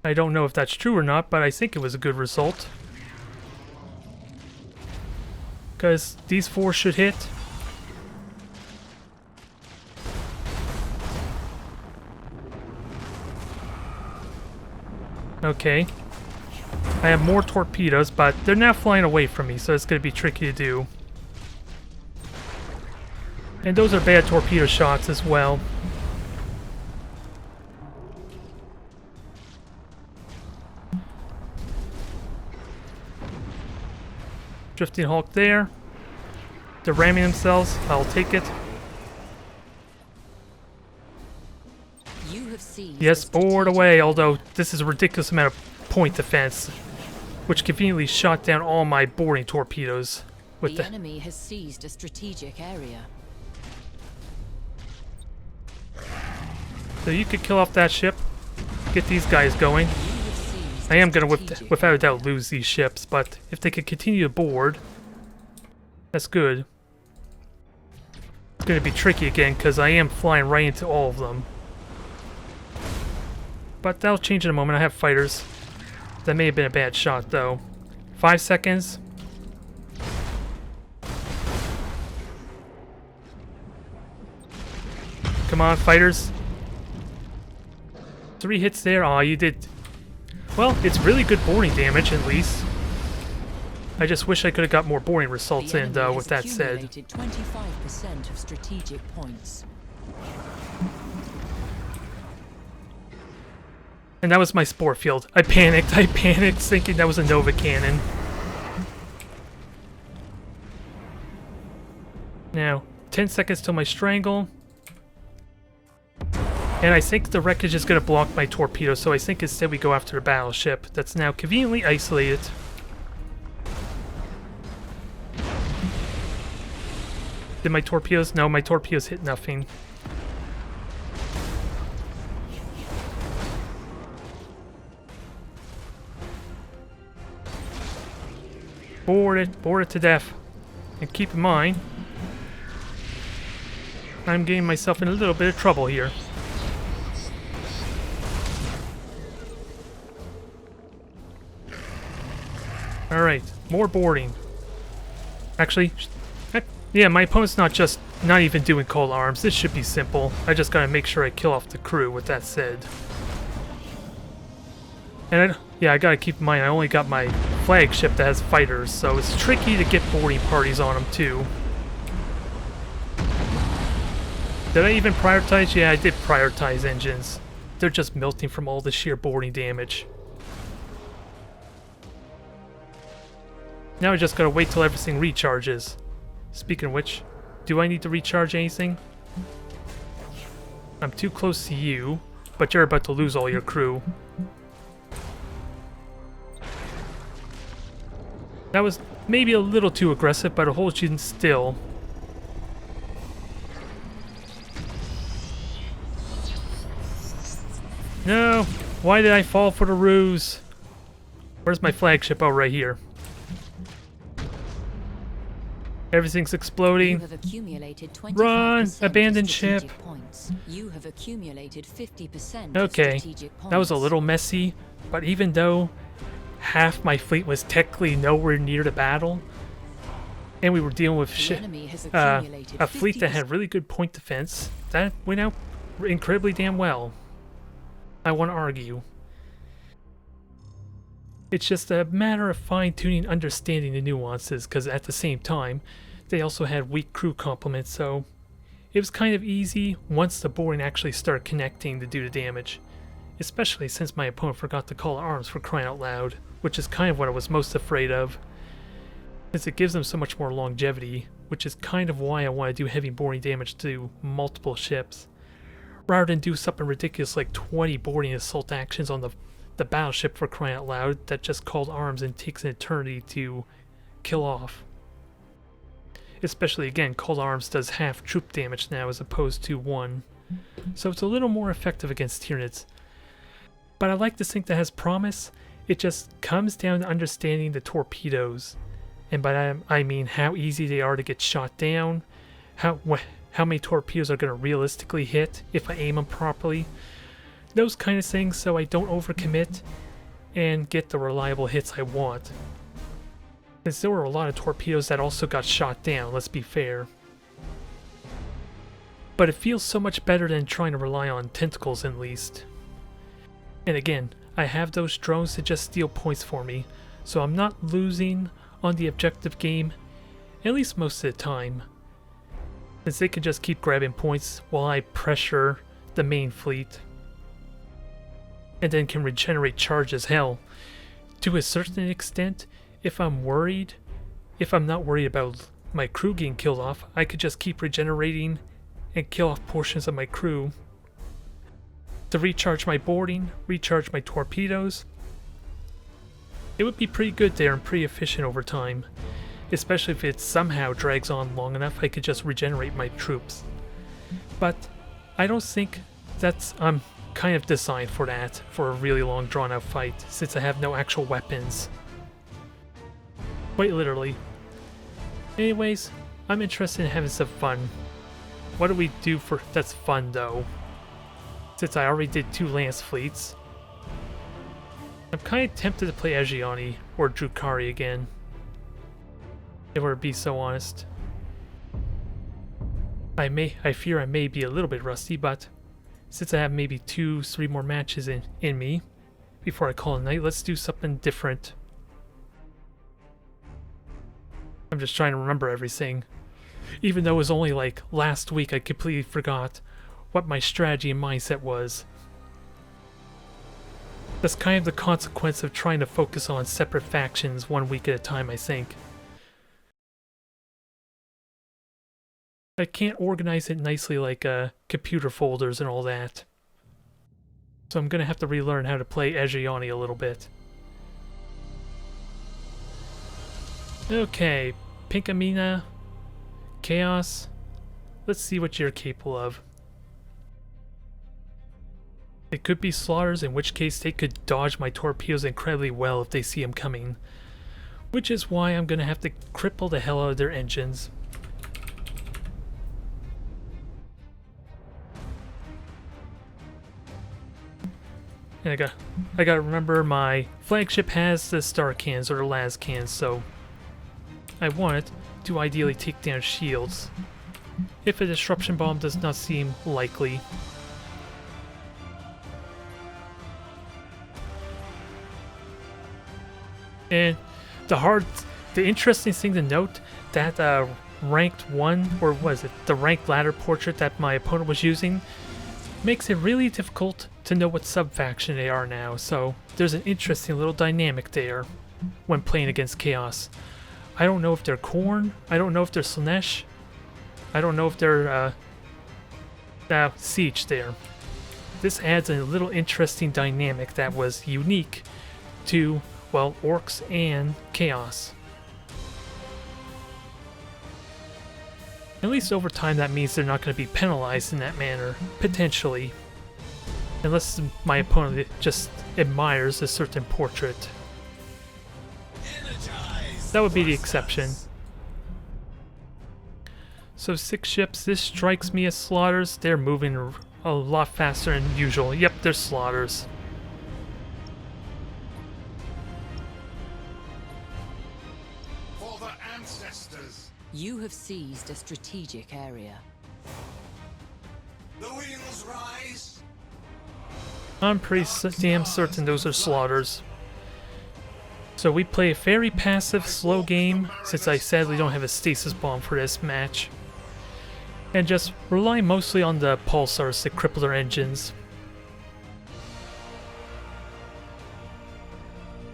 I don't know if that's true or not, but I think it was a good result. Because these 4 should hit. Okay. I have more torpedoes, but they're now flying away from me, so it's going to be tricky to do. And those are bad torpedo shots as well. Drifting Hulk there. They're ramming themselves. I'll take it. You have seized Yes, a board strategic away, area. although this is a ridiculous amount of point defense, which conveniently shot down all my boarding torpedoes. With The enemy has seized a strategic area. So you could kill off that ship, get these guys going. You have seized I am going a to, strategic without a doubt, lose these ships, but if they could continue to board, that's good. It's going to be tricky again, because I am flying right into all of them. But that'll change in a moment. I have fighters. That may have been a bad shot, though. 5 seconds. Come on, fighters. 3 hits there. Aw, you did... Well, it's really good boarding damage, at least. I just wish I could have got more boarding results in, though, with that said. 25% of strategic points. And that was my spore field. I panicked thinking that was a Nova cannon. Now, 10 seconds till my strangle. And I think the wreckage is going to block my torpedo, so I think instead we go after the battleship that's now conveniently isolated. Did my torpedoes? No, my torpedoes hit nothing. Board it to death. And keep in mind, I'm getting myself in a little bit of trouble here. Alright, more boarding. Actually, yeah, my opponent's not even doing cold arms. This should be simple. I just gotta make sure I kill off the crew, with that said. And I gotta keep in mind I only got my flagship that has fighters, so it's tricky to get boarding parties on them too. Did I even prioritize? Yeah, I did prioritize engines. They're just melting from all the sheer boarding damage. Now I just gotta wait till everything recharges. Speaking of which, do I need to recharge anything? I'm too close to you, but you're about to lose all your crew. That was maybe a little too aggressive, but it holds you still. No! Why did I fall for the ruse? Where's my flagship? Oh, right here. Everything's You exploding. have accumulated 25% Run! of Abandoned strategic ship. Points. You have accumulated 50% of Okay, strategic points. that was a little messy, but even though half my fleet was technically nowhere near the battle, and we were dealing with The enemy has a accumulated fleet that 50%. had really good point defense, that went out incredibly damn well. I want to argue. It's just a matter of fine-tuning, understanding the nuances, because at the same time, they also had weak crew complements, so It was kind of easy once the boarding actually started connecting to do the damage, especially since my opponent forgot to call arms for crying out loud, which is kind of what I was most afraid of, since it gives them so much more longevity, which is kind of why I want to do heavy boarding damage to multiple ships, rather than do something ridiculous like 20 boarding assault actions on the battleship for crying out loud that just called arms and takes an eternity to kill off. Especially again, called arms does half troop damage now as opposed to 1, so it's a little more effective against Tyranids. But I like this thing that has promise. It just comes down to understanding the torpedoes, and by that I mean how easy they are to get shot down, how many torpedoes are going to realistically hit if I aim them properly, those kind of things, so I don't overcommit and get the reliable hits I want. Since there were a lot of torpedoes that also got shot down, let's be fair. But it feels so much better than trying to rely on tentacles at least. And again, I have those drones to just steal points for me, so I'm not losing on the objective game, at least most of the time. Since they can just keep grabbing points while I pressure the main fleet. And then can regenerate charge as hell. To a certain extent, if I'm not worried about my crew getting killed off, I could just keep regenerating and kill off portions of my crew to recharge my boarding, recharge my torpedoes. It would be pretty good there and pretty efficient over time, especially if it somehow drags on long enough I could just regenerate my troops. But I don't think I'm kind of designed for that, for a really long drawn out fight, since I have no actual weapons. Quite literally. Anyways, I'm interested in having some fun. What do we do that's fun though? Since I already did 2 Lance fleets. I'm kind of tempted to play Agiani or Drukari again. If we're to be so honest. I fear I may be a little bit rusty, but since I have maybe 2-3 more matches in me before I call it a night, let's do something different. I'm just trying to remember everything. Even though it was only like last week, I completely forgot what my strategy and mindset was. That's kind of the consequence of trying to focus on separate factions 1 week at a time, I think. I can't organize it nicely like computer folders and all that. So I'm gonna have to relearn how to play Agiani a little bit. Okay, Pinkamena, Chaos, let's see what you're capable of. It could be slaughters, in which case they could dodge my torpedoes incredibly well if they see them coming. Which is why I'm gonna have to cripple the hell out of their engines. And I gotta remember my flagship has the star cans or the las cans, so I want it to ideally take down shields, if a disruption bomb does not seem likely. And the interesting thing to note, that ranked 1, or was it the ranked ladder portrait that my opponent was using, makes it really difficult to know what sub-faction they are now, so there's an interesting little dynamic there when playing against Chaos. I don't know if they're Khorne, I don't know if they're Slaanesh, I don't know if they're Siege there. This adds a little interesting dynamic that was unique to, well, Orcs and Chaos. At least over time that means they're not going to be penalized in that manner, potentially. Unless my opponent just admires a certain portrait. That would be the exception. So 6 ships, this strikes me as slaughters. They're moving a lot faster than usual. Yep, they're slaughters. For the ancestors. You have seized a strategic area. The wheels rise. I'm pretty damn certain those are slaughters. So we play a very passive, slow game, since I sadly don't have a stasis bomb for this match. and just rely mostly on the pulsars to cripple their engines.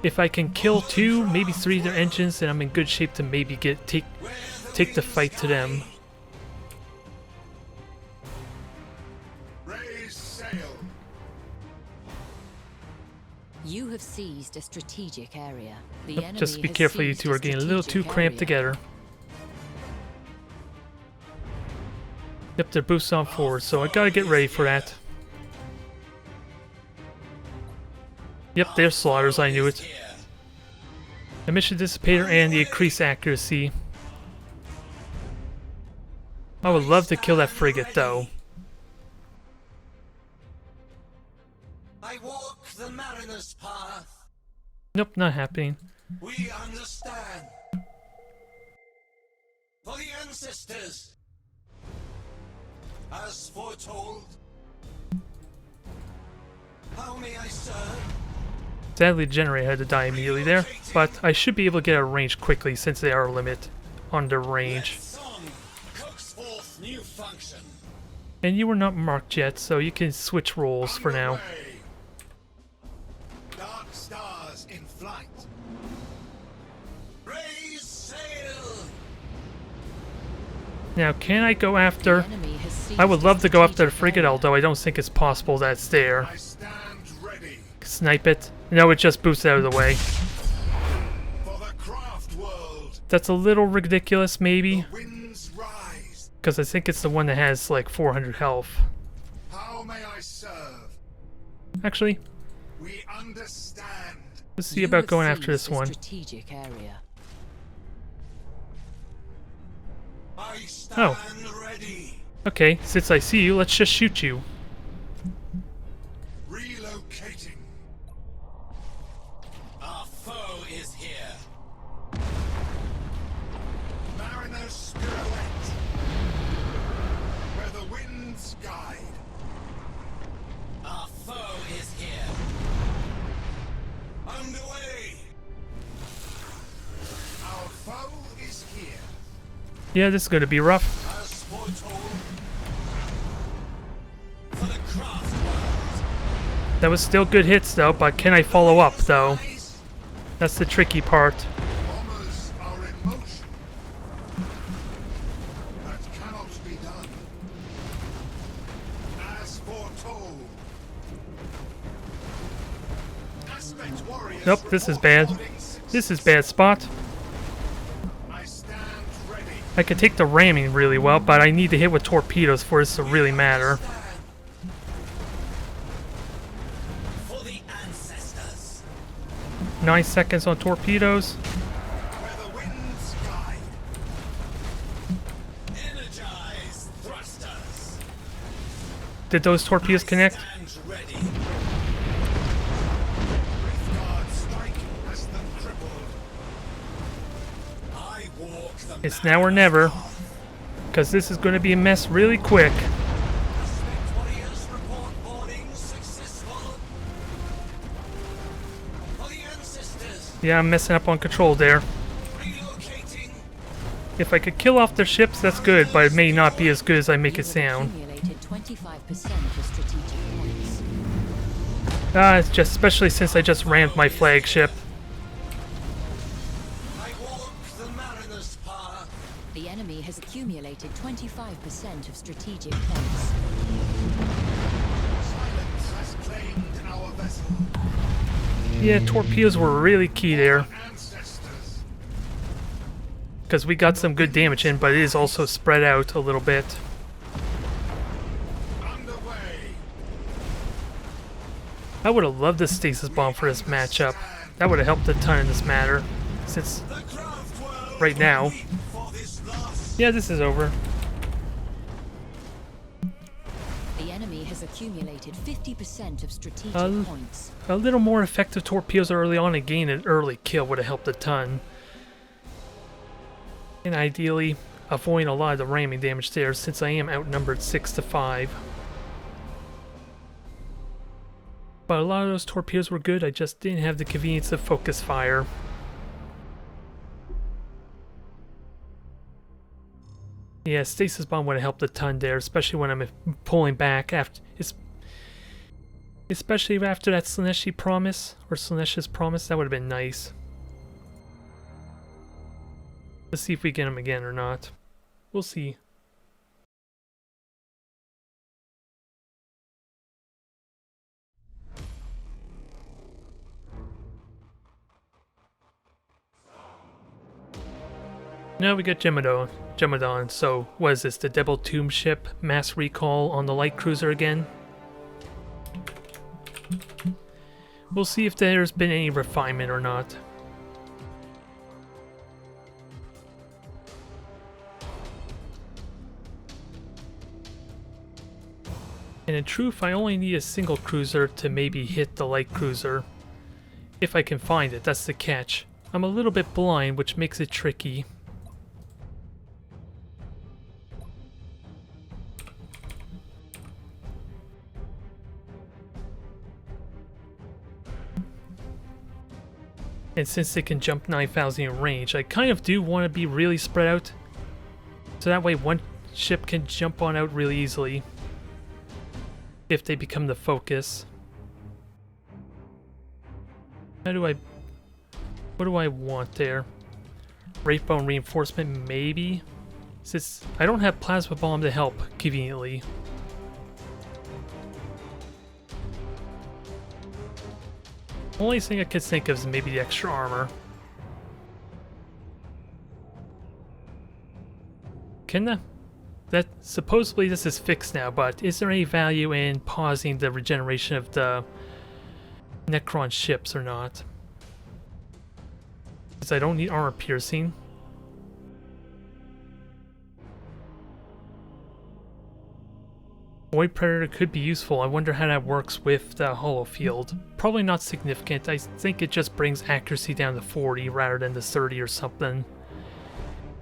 If I can kill 2, maybe 3 of their engines, then I'm in good shape to maybe take the fight to them. Raise sail. You have seized a strategic area. The enemy Just be has careful, you seized two are getting a little too strategic cramped area. together. Yep, they're boosted on forward, so I gotta get ready for that. Yep, they're slaughters, I knew it. Emission dissipator and the increased accuracy. I would love to kill that frigate, though. I walk the mariner's path. Nope, not happening. We understand. For the ancestors. As foretold. How may I serve? Sadly, the generator had to die immediately there, but I should be able to get out of range quickly since they are a limit on their range. Song cooks forth new function. And you were not marked yet, so you can switch roles for now. Underway. Dark stars in flight. Raise sail. Now, can I go after... The enemy has seized I would love to go after the strategic frigate, area. although I don't think it's possible that it's there. I stand ready Snipe it. No, it just boosts out of the way. for the craft world. That's a little ridiculous, maybe, The winds rise. because I think it's the one that has like 400 health. How may I serve? Actually, We understand. let's see You about have going after this seized a one. strategic area. I stand Oh. ready. Okay, since I see you, let's just shoot you. Relocating. Our foe is here. Mariner's pirouette. Where the winds guide. Our foe is here. Underway. Our foe is here. Yeah, this is going to be rough. As foretold. For the craft world. That was still good hits though, but can I follow up though? Rise. That's the tricky part. Bombers are in motion. That cannot be done. As foretold. Aspect warriors. Nope, this is bad. reporting success. This is bad spot. I stand ready. I could take the ramming really well, but I need to hit with torpedoes for this to really matter. For the ancestors. 9 seconds on torpedoes. Where the winds guide. Energize thrusters. Did those torpedoes connect? Stand ready. Guard strike has them crippled. I walk the It's now or never, because this is going to be a mess really quick. Aspect warriors report boarding successful. For the ancestors. Yeah, I'm messing up on control there. Relocating. If I could kill off their ships, that's good, but it may not be as good as I make You it have sound. accumulated 25% of strategic points. It's just especially since I just rammed my flagship. I walk the mariner's path. The enemy has accumulated 25% of strategic points. Silence has claimed our vessel. Yeah, torpedoes were really key there, Ancestors. because we got some good damage in, but it is also spread out a little bit. Underway. I would have loved the stasis bomb for this matchup. That would have helped a ton in this matter, since The craft world. right now... For this loss. Yeah, this is over. The enemy has accumulated 50% of strategic points. A little more effective torpedoes early on and gain an early kill would have helped a ton. And ideally, avoiding a lot of the ramming damage there since I am outnumbered 6-5. But a lot of those torpedoes were good, I just didn't have the convenience of focus fire. Yeah, stasis bomb would have helped a ton there, especially when I'm pulling back after, especially after that Slaneshi promise, or Slaneshi's promise. That would have been nice. Let's see if we get him again or not. We'll see. Now we got Gemodon. So, what is this? The Devil Tomb ship mass recall on the light cruiser again? We'll see if there's been any refinement or not. And in truth, I only need a single cruiser to maybe hit the light cruiser. If I can find it, that's the catch. I'm a little bit blind, which makes it tricky. And since they can jump 9,000 in range, I kind of do want to be really spread out. So that way one ship can jump on out really easily. If they become the focus. What do I want there? Wraithbone reinforcement, maybe? Since I don't have plasma bomb to help, conveniently. Only thing I could think of is maybe the extra armor. That supposedly this is fixed now, but is there any value in pausing the regeneration of the Necron ships or not? Because I don't need armor piercing. Void Predator could be useful. I wonder how that works with the hollow field. Probably not significant. I think it just brings accuracy down to 40 rather than the 30 or something.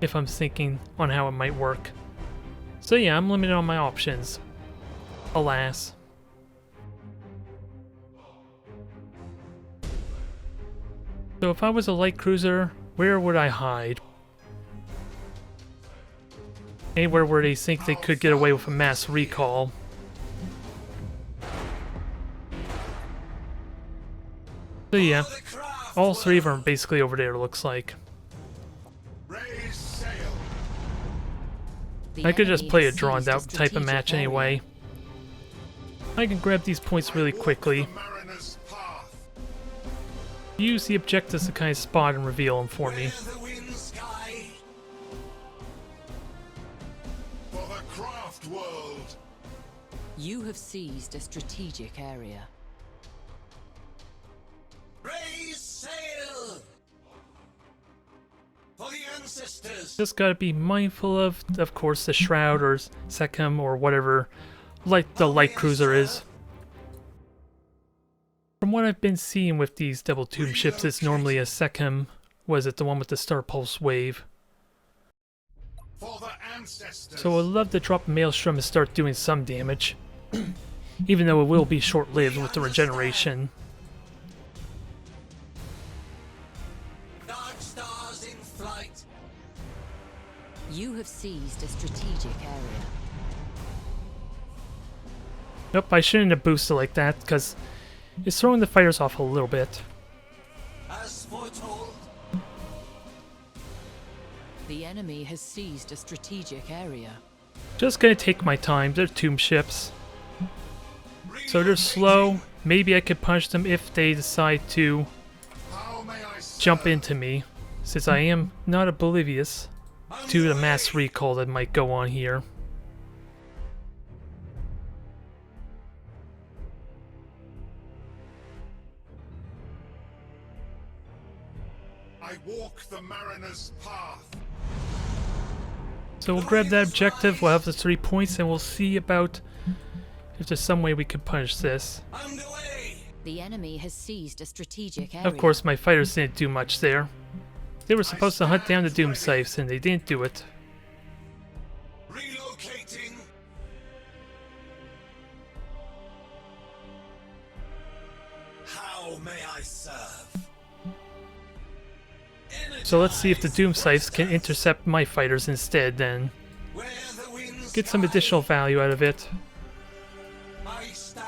If I'm thinking on how it might work. So yeah, I'm limited on my options. Alas. So if I was a light cruiser, where would I hide? Anywhere where they think they could get away with a mass recall. So yeah, all three of them are basically over there, looks like. Raise sail. The I could just enemy play a has drawn seized out type of strategic match area. anyway. I can grab these points really quickly. The mariner's path. Use the objectives to kind of spot and reveal them for me. Where the winds guide. For the craft world. You have seized a strategic area. Raise sail. For the ancestors. Just gotta be mindful of course, the Shroud or Sechem or whatever the light cruiser is. From what I've been seeing with these Devil Tomb ships, it's normally a Sechem. Was it the one with the Star Pulse wave? For the ancestors. So I'd love to drop Maelstrom and start doing some damage. Even though it will be short-lived with the regeneration. Dark stars in flight. You have seized a strategic area. Nope, I shouldn't have boosted like that, because it's throwing the fighters off a little bit. As foretold. The enemy has seized a strategic area. Just gonna take my time, they're tomb ships. So they're slow, maybe I could punch them if they decide to How may I jump into me, since I am not oblivious to the mass recall that might go on here. I walk the mariner's path. So we'll grab that objective, we'll have the 3 points, and we'll see about if there's some way we can punch this. Underway. The enemy has seized a strategic area. Of course, my fighters didn't do much there. They were supposed to hunt down the Doom Scythes, and they didn't do it. Relocating. How may I serve? So let's see if the Doom Scythes can intercept my fighters instead then. Where get some additional value out of it. I stand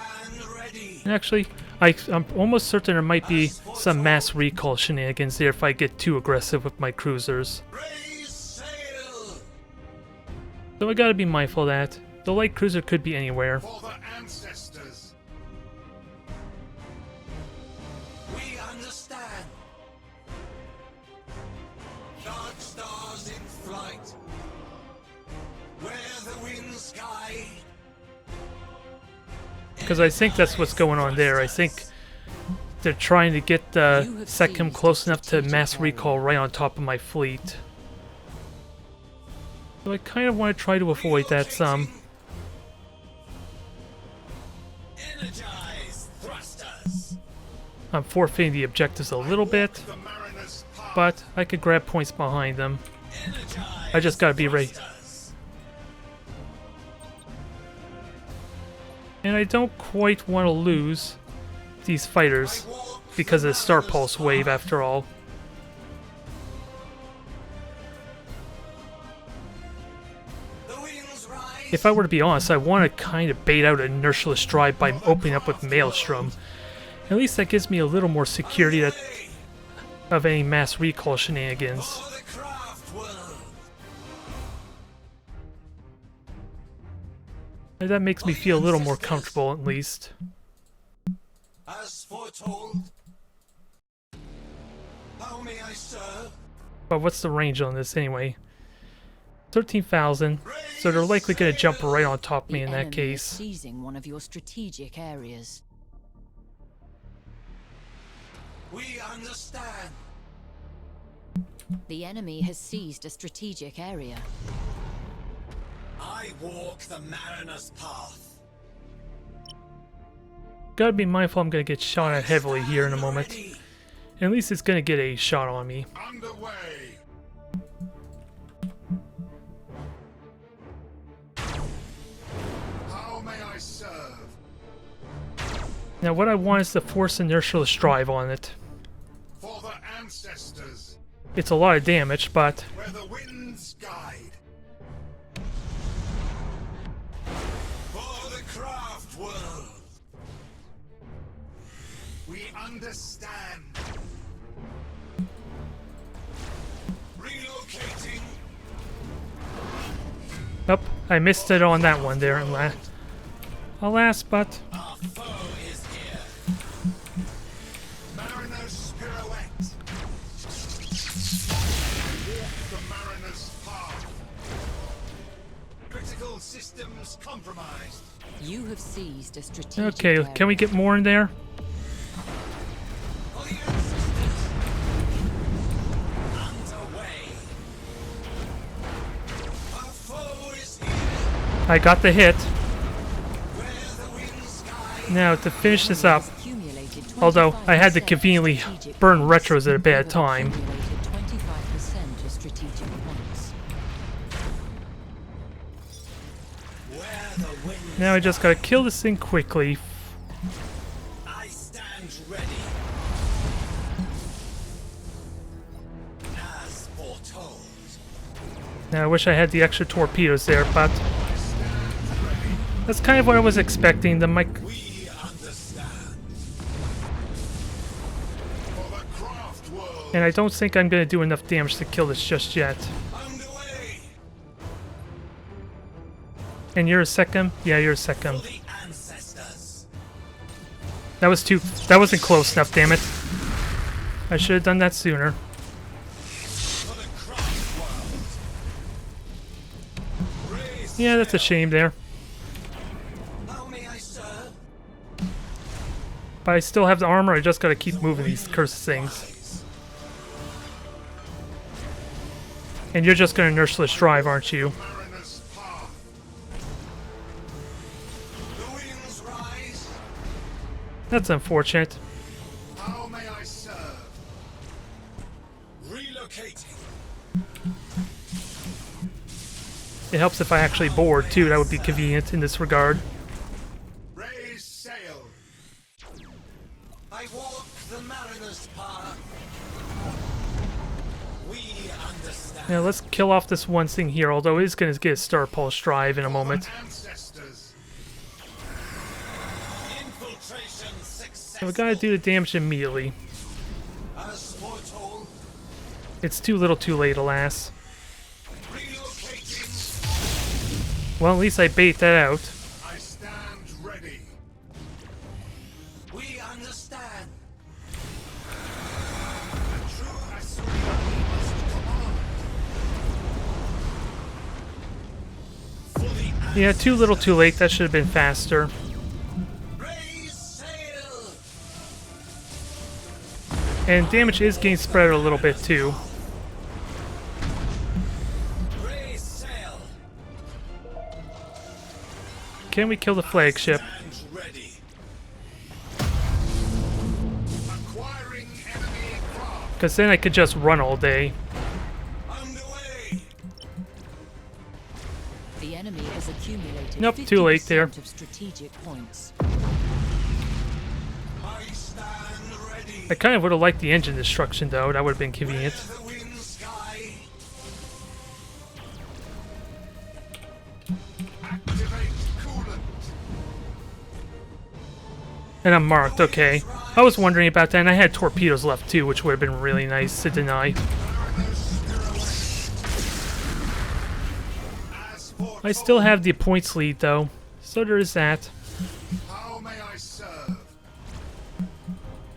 ready. And actually, I'm almost certain there might be some mass recall shenanigans there if I get too aggressive with my cruisers. Raise sail So I gotta be mindful of that. The light cruiser could be anywhere. for the ancestors. We understand. Dark stars in flight. Where the winds guide. Because I think that's what's going on there. I think they're trying to get Second close enough to mass recall right on top of my fleet. So I kind of want to try to avoid that some. Energize thrusters. I'm forfeiting the objectives a little bit, The mariner's path. but I could grab points behind them. Energize I just gotta be ready. thrusters. And I don't quite want to lose these fighters because of the Star Pulse wave after all. The winds rise. If I were to be honest, I want to kind of bait out an inertialist drive by opening up with Maelstrom. At least that gives me a little more security of any mass recall shenanigans. For the craft world. And that makes me feel a little more comfortable at least. As foretold. How may I serve? But what's the range on this anyway? 13,000, so they're likely going to jump right on top of me in that enemy is case. seizing one of your strategic areas. We understand. The enemy has seized a strategic area. I walk the mariner's path. Gotta be mindful I'm going to get shot at heavily here in a moment. Ready. At least it's going to get a shot on me. Underway. How may I serve? Now what I want is to force inertialist drive on it. For the ancestors, It's a lot of damage, but where the winds guide. For the craft world. We understand. Relocating. nope, I missed it on that one there. Alas, but Our foe is here. Mariner's pirouette. Walk the mariner's path. Critical systems compromised. You have seized a strategic okay, area. can we get more in there? For the ancestors. Underway. Our foe is here. I got the hit. Where the winds guide. Now to finish this up, Accumulated although I had to 25% conveniently strategic burn points. retros at a bad You have time. accumulated 25% of strategic points. Where the winds Now I just gotta kill this thing quickly. I stand ready. As foretold. Now I wish I had the extra torpedoes there, but that's kind of what I was expecting. The mic. We understand. For the craft world. And I don't think I'm gonna do enough damage to kill this just yet. Underway. And you're a second? Yeah, you're a second. For the ancestors. That wasn't close enough, damn it. I should have done that sooner. For the craft world. Raise Yeah, that's a shame there. How may I serve? But I still have the armor, I just gotta keep moving these cursed things. Rise. And you're just gonna inertialist drive, aren't you? Mariner's path. The winds rise. That's unfortunate. How may I serve? Relocating. It helps if I actually board too, that would be convenient in this regard. Raise sail. I walk the mariner's path. We understand. Now let's kill off this one thing here, although it's going to get a Star Pulse Drive in a moment. Ancestors. Infiltration success. So we gotta do the damage immediately. As foretold. It's too little too late, alas. Relocating. Well, at least I bait that out. I stand ready. We understand. A true Assyrian must command. Fully Yeah, too little too late. That should have been faster. raise sail. And damage is getting spread a little bit too. Raise sail. Can we kill the flagship? Stand ready. Acquiring enemy craft. Because then I could just run all day. Underway. The enemy has accumulated Nope, too late there. 50% of strategic points. I stand ready. I kind of would have liked the engine destruction though. That would have been convenient. The wind sky. Activate coolant. And I'm marked, okay. I was wondering about that, and I had torpedoes left too, which would have been really nice to deny. As for I still have the points lead though, so there is that. how may I serve?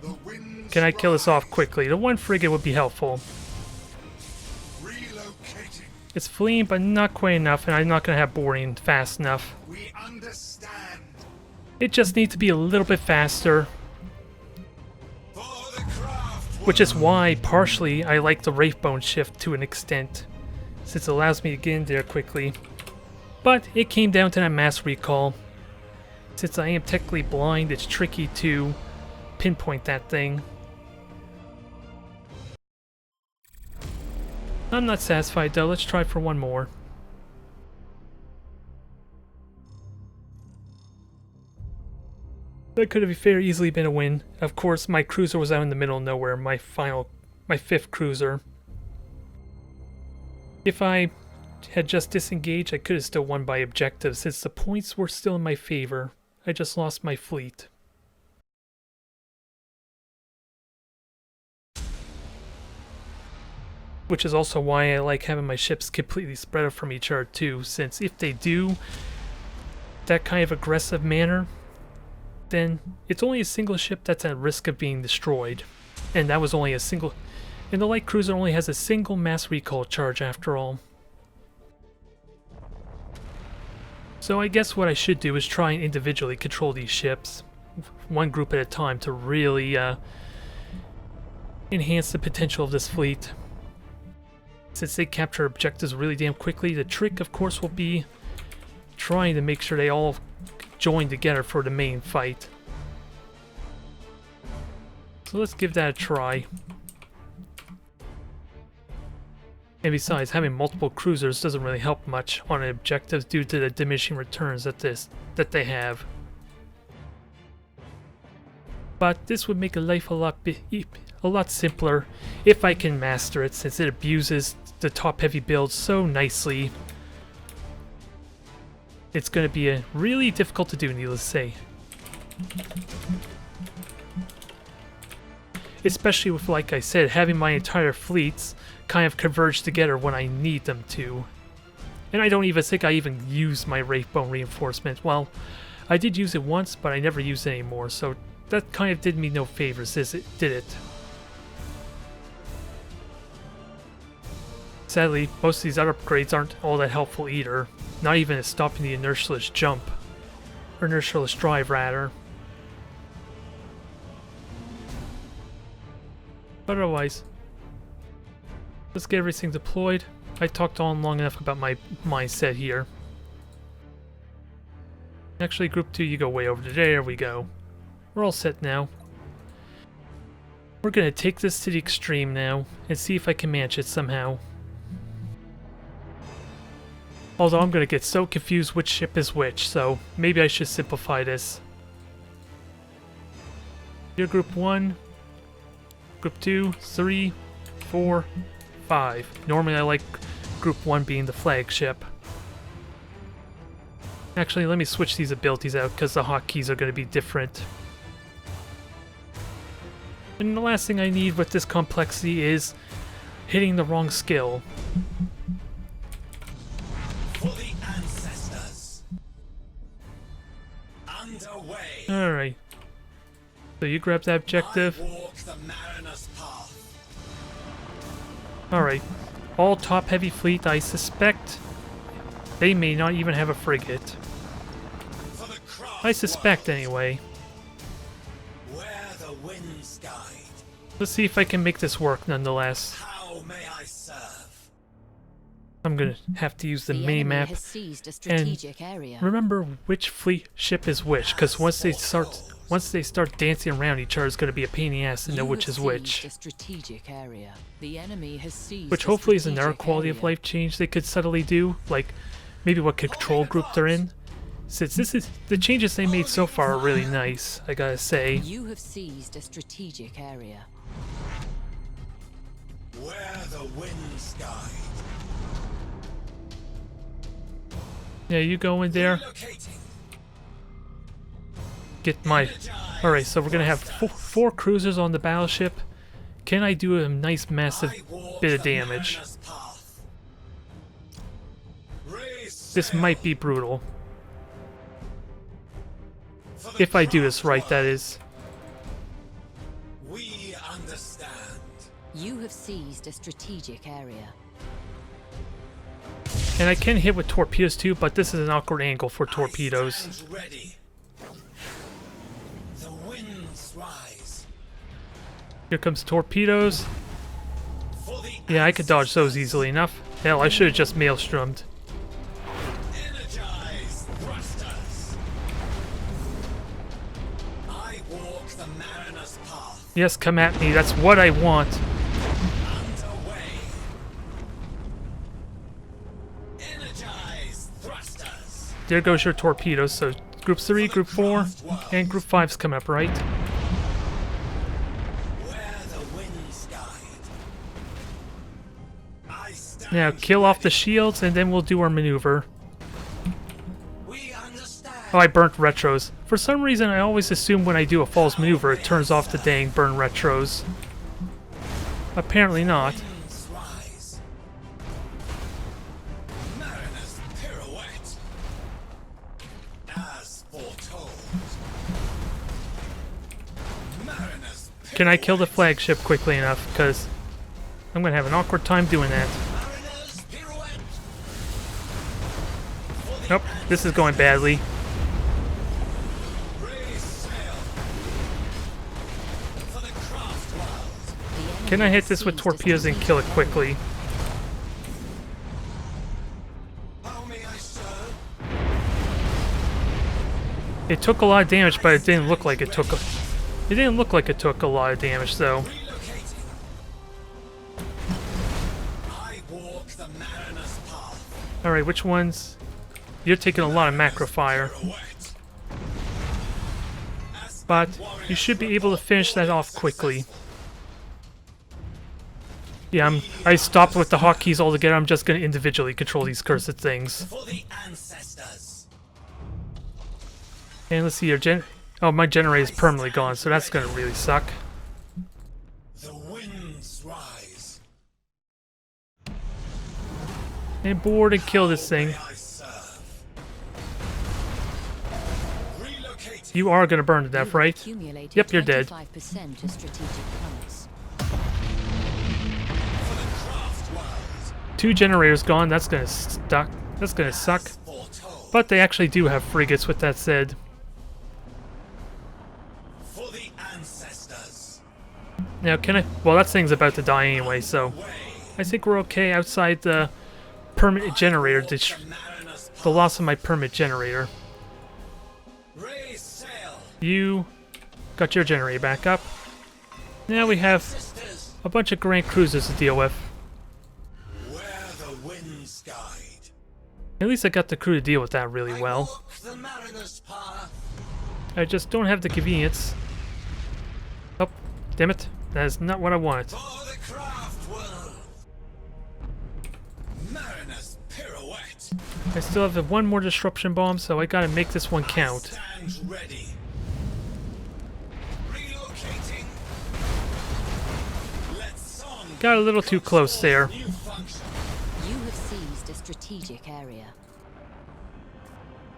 The winds Can I kill this off rise. quickly? The one frigate would be helpful. Relocating. It's fleeing, but not quite enough, and I'm not going to have boarding fast enough. We understand. It just needs to be a little bit faster, For the craft. which is why, partially, I like the Wraithbone shift to an extent, since it allows me to get in there quickly. But it came down to that mass recall. Since I am technically blind, it's tricky to pinpoint that thing. I'm not satisfied though, let's try for one more. That could have very easily been a win. Of course, my cruiser was out in the middle of nowhere, my fifth cruiser. If I had just disengaged, I could have still won by objective, since the points were still in my favor. I just lost my fleet. Which is also why I like having my ships completely spread out from each other too, since if they do that kind of aggressive manner, then it's only a single ship that's at risk of being destroyed. And that was only a single... And the light cruiser only has a single mass recall charge after all. So I guess what I should do is try and individually control these ships, one group at a time, to really enhance the potential of this fleet. Since they capture objectives really damn quickly, the trick of course will be trying to make sure they all join together for the main fight. So let's give that a try. And besides, having multiple cruisers doesn't really help much on objectives due to the diminishing returns that they have. But this would make life a lot simpler if I can master it, since it abuses the top-heavy build so nicely. It's going to be really difficult to do, needless to say. Especially with, like I said, having my entire fleets kind of converge together when I need them to. And I don't even think I even used my Wraithbone reinforcement. Well, I did use it once, but I never used it anymore, so that kind of did me no favors, did it? Sadly, most of these other upgrades aren't all that helpful either. Not even at stopping the inertialess jump. Or inertialess drive, rather. But otherwise, let's get everything deployed. I talked on long enough about my mindset here. Actually, Group 2, you go way over there. There we go. We're all set now. We're gonna take this to the extreme now, and see if I can manage it somehow. Although I'm gonna get so confused which ship is which, so maybe I should simplify this. Here, Group 1, Group 2, 3, 4, 5. Normally I like Group 1 being the flagship. Actually, let me switch these abilities out because the hotkeys are going to be different. And the last thing I need with this complexity is hitting the wrong skill. For the ancestors. Underway. Alright. So you grab that objective. I walk the mariner's path. Alright. All top-heavy fleet, I suspect they may not even have a frigate. For the craft I suspect, world, anyway. where the winds guide. Let's see if I can make this work nonetheless. How may I serve? I'm gonna have to use the The mini enemy map. has seized a strategic area. Remember which fleet ship is which, because once they start dancing around each other, it's gonna be a pain in the ass to know You which have is which. seized a strategic area. The enemy has seized Which a hopefully is another strategic quality of area. life change they could subtly do, like maybe what control group they're in. Since this is the changes they made so far are really nice, I gotta say. You have seized a strategic area. Where the winds guide. Yeah, you go in there, Relocating. get my... Alright, so we're gonna have four cruisers on the battleship. Can I do a nice massive I walk bit of the damage? mariner's path. Raise This sail might be brutal. for the If I do this craft right, that world. is. We understand. You have seized a strategic area. And I can hit with torpedoes too, but this is an awkward angle for I torpedoes. stand ready. The winds rise. Here comes torpedoes. For the Yeah, I could dodge those easily enough. Hell, I should have just maelstrommed. energize thrusters. I walk the mariner's path. Yes, come at me. That's what I want. Underway. Energize thrusters. There goes your torpedoes. So group 3, group 4, and group 5's coming up, right? Where the winds guide. I stand Now kill off the ready. shields and then we'll do our maneuver. We understand. Oh, I burnt retros. For some reason, I always assume when I do a false maneuver, it turns off the dang burn retros. Apparently not. Winds rise. Mariner's pirouette. As foretold. Mariners Can I kill the flagship quickly enough? Because I'm going to have an awkward time doing that. Mariners pirouette. Nope, this is going badly. Raise sail. For the craft world. The enemy Can I hit has this with seized a torpedoes and kill it strategic area. quickly? How may I serve? It took a lot of damage, but it didn't look like it took a lot of damage though. Relocating. I walk the mariner's path. Alright, which ones? You're taking a lot of macro fire. Pirouette. As But you should be able to finish that off quickly. Yeah, I stopped with the hotkeys altogether. I'm just going to individually control these cursed things. for the ancestors. And let's see your oh, my generator is permanently gone, so that's going to really suck. The winds rise. And board and kill this thing. May I serve? Relocating. You are going to burn to You death, have right? accumulated Yep, you're dead. 25% of strategic points. For the craft world. 2 generators gone. That's going to suck. That's going to suck. As foretold. But they actually do have frigates, with that said. For the ancestors. Now, can I... Well, that thing's about to die anyway, so... Way. I think we're okay outside the permanent generator. The mariner's The loss of my permanent generator. raise sail. You got your generator back up. Now we have Sisters. a bunch of Grand Cruisers to deal with. Where the winds guide. At least I got the crew to deal with that really well. Walk the mariner's path. I just don't have the convenience. Oh, damn it. That is not what I wanted. For the craft world. Mariner's pirouette. I still have one more disruption bomb, so I gotta make this one count. Stands ready. Relocating. Let's song. Got a little too close there. New function. You have seized a strategic area.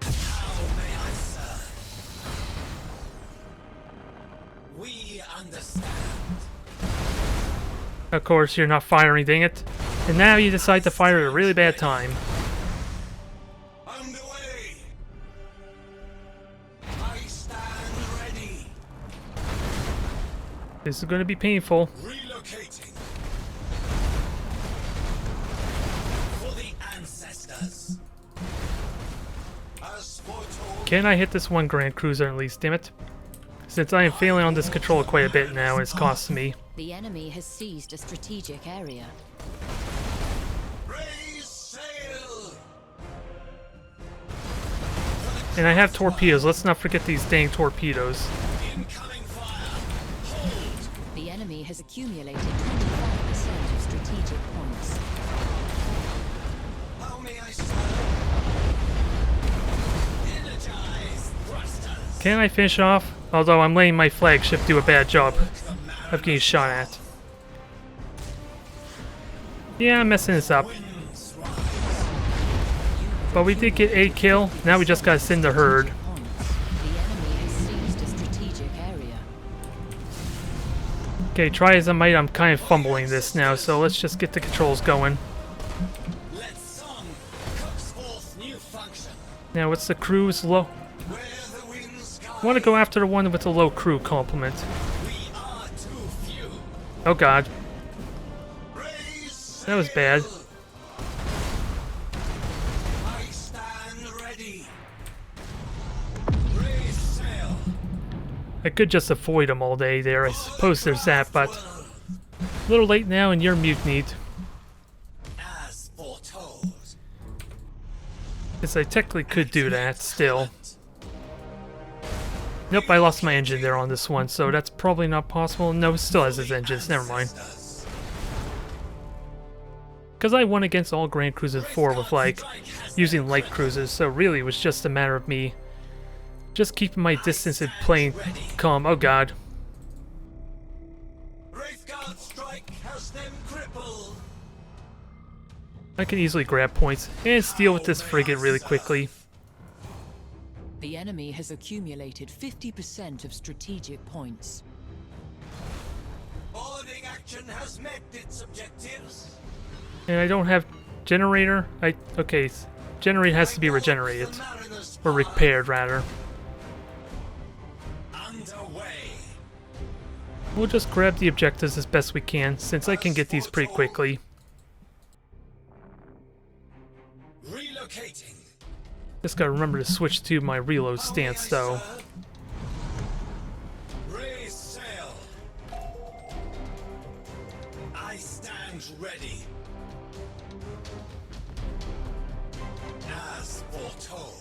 How may I serve? We understand. Of course, you're not firing, dang it. And now you decide to fire at a really bad time. Underway. I stand ready. This is going to be painful. Relocating. For the ancestors. As foretold. Can I hit this one Grand Cruiser at least, damn it? Since I am failing on this controller quite a bit now, it's costing me. The enemy has seized a strategic area. Raise sail. And I have torpedoes, let's not forget these dang torpedoes. Incoming fire. Hold. The enemy has accumulated 25% of strategic points. How may I serve? Energize thrusters. Can I finish off? Although I'm letting my flagship do a bad job The of getting shot at. Yeah, I'm messing this up. winds rise. But we did get a kill, now we just gotta send the herd. Points. The enemy has seized a strategic area. Okay, try as I might, I'm kind of fumbling this now, so let's just get the controls going. Let song cooks forth new function. Now, what's the crew's low? Where the winds guide. I want to go after the one with the low crew complement. We are too few. Oh god, Raise that was bad. sail. I stand ready. Raise sail. I could just avoid them all day there, I suppose there's that, but a little late now and you're mutinied. As foretold. Yes, I technically could do that still. Nope, I lost my engine there on this one, so that's probably not possible. No, it still has its engines, never mind. Because I won against all Grand Cruisers before with, like, using light cruisers, so really it was just a matter of me just keeping my distance and playing calm. Oh god. Wraithguard strike has them crippled. I can easily grab points and steal with this frigate really quickly. The enemy has accumulated 50% of strategic points. Boarding action has met its objectives. And I don't have generator. Okay, generator has to be regenerated. The mariner's Or repaired, rather. underway. We'll just grab the objectives as best we can, since I can get these pretty quickly. Relocating. Just gotta remember to switch to my reload stance, though. Raise sail. I stand ready. As foretold.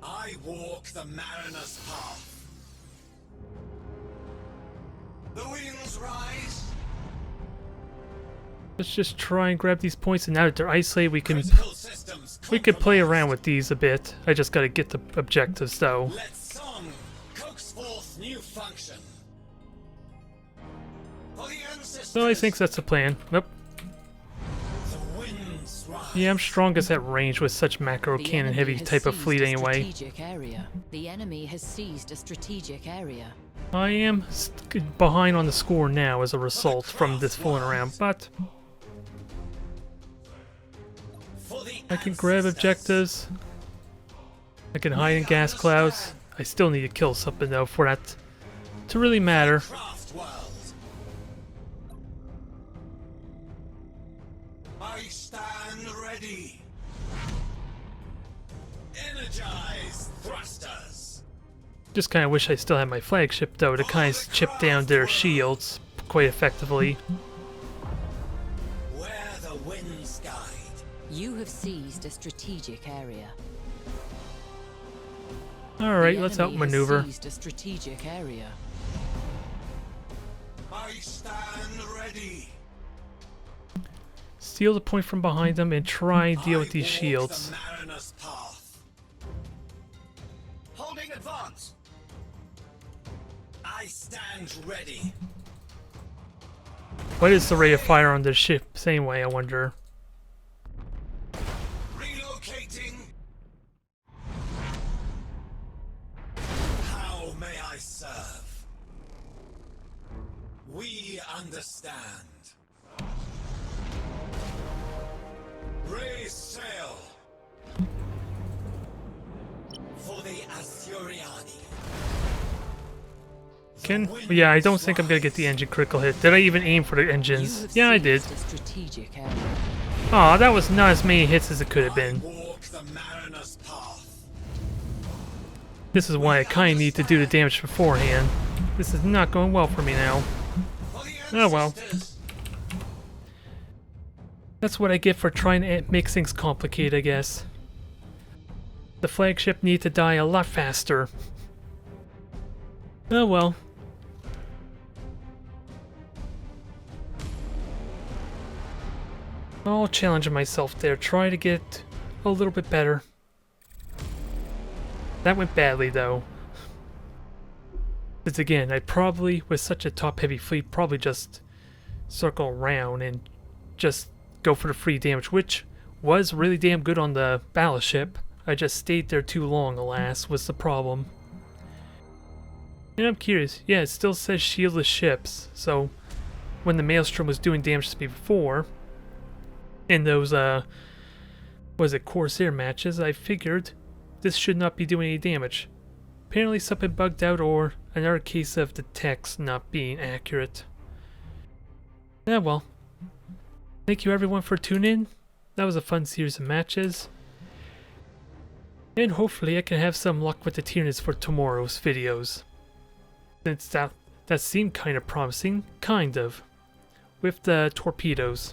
I walk the mariner's path. The winds rise. Let's just try and grab these points, and now that they're isolated, we can Systems play around with these a bit. I just gotta get the objectives, though. Let song coax forth new function. For the ancestors, So I think that's the plan. Nope. the winds rise. Yeah, I'm strongest at range with such macro The cannon enemy heavy has type of seized fleet a anyway. strategic area. The enemy has seized a strategic area. I am behind on the score now as a result from this fooling around, but For the I can grab ancestors, objectives. I can hide in gas clouds. I still need to kill something though for that to really matter. Craft world. I stand ready. Energize thrusters. Just kind of wish I still had my flagship though to kind of chip down their shields quite effectively. Where the winds guide. You have seized a strategic area. Alright, The let's enemy has outmaneuver. seized a strategic area. I stand ready. steal the point from behind them and try and deal with these I walk shields. the mariner's path. Holding advance. I stand ready. What is the rate of fire on this ship? Same way, I wonder. Relocating. How may I serve? We understand. Raise sail. For the Asturiani. Yeah, I don't think I'm gonna get the engine critical hit. Did I even aim for the You engines? have Yeah, I did. seized a strategic area. Aw, that was not as many hits as it could have been. Walk the mariner's path. This is why I kinda need to do the damage beforehand. This is not going well for me now. For the Oh well. ancestors. That's what I get for trying to make things complicated, I guess. The flagship needed to die a lot faster. Oh well. I'll challenge myself there, try to get a little bit better. That went badly though. Because again, I probably, with such a top-heavy fleet, probably just circle around and just go for the free damage, which was really damn good on the battleship. I just stayed there too long, alas, was the problem. And I'm curious, yeah, it still says shieldless ships, so when the Maelstrom was doing damage to me before, in those, was it Corsair matches, I figured this should not be doing any damage. Apparently something bugged out or another case of the text not being accurate. Ah well. Thank you everyone for tuning in. That was a fun series of matches. And hopefully I can have some luck with the tierness for tomorrow's videos. Since that seemed kind of promising, kind of, with the torpedoes.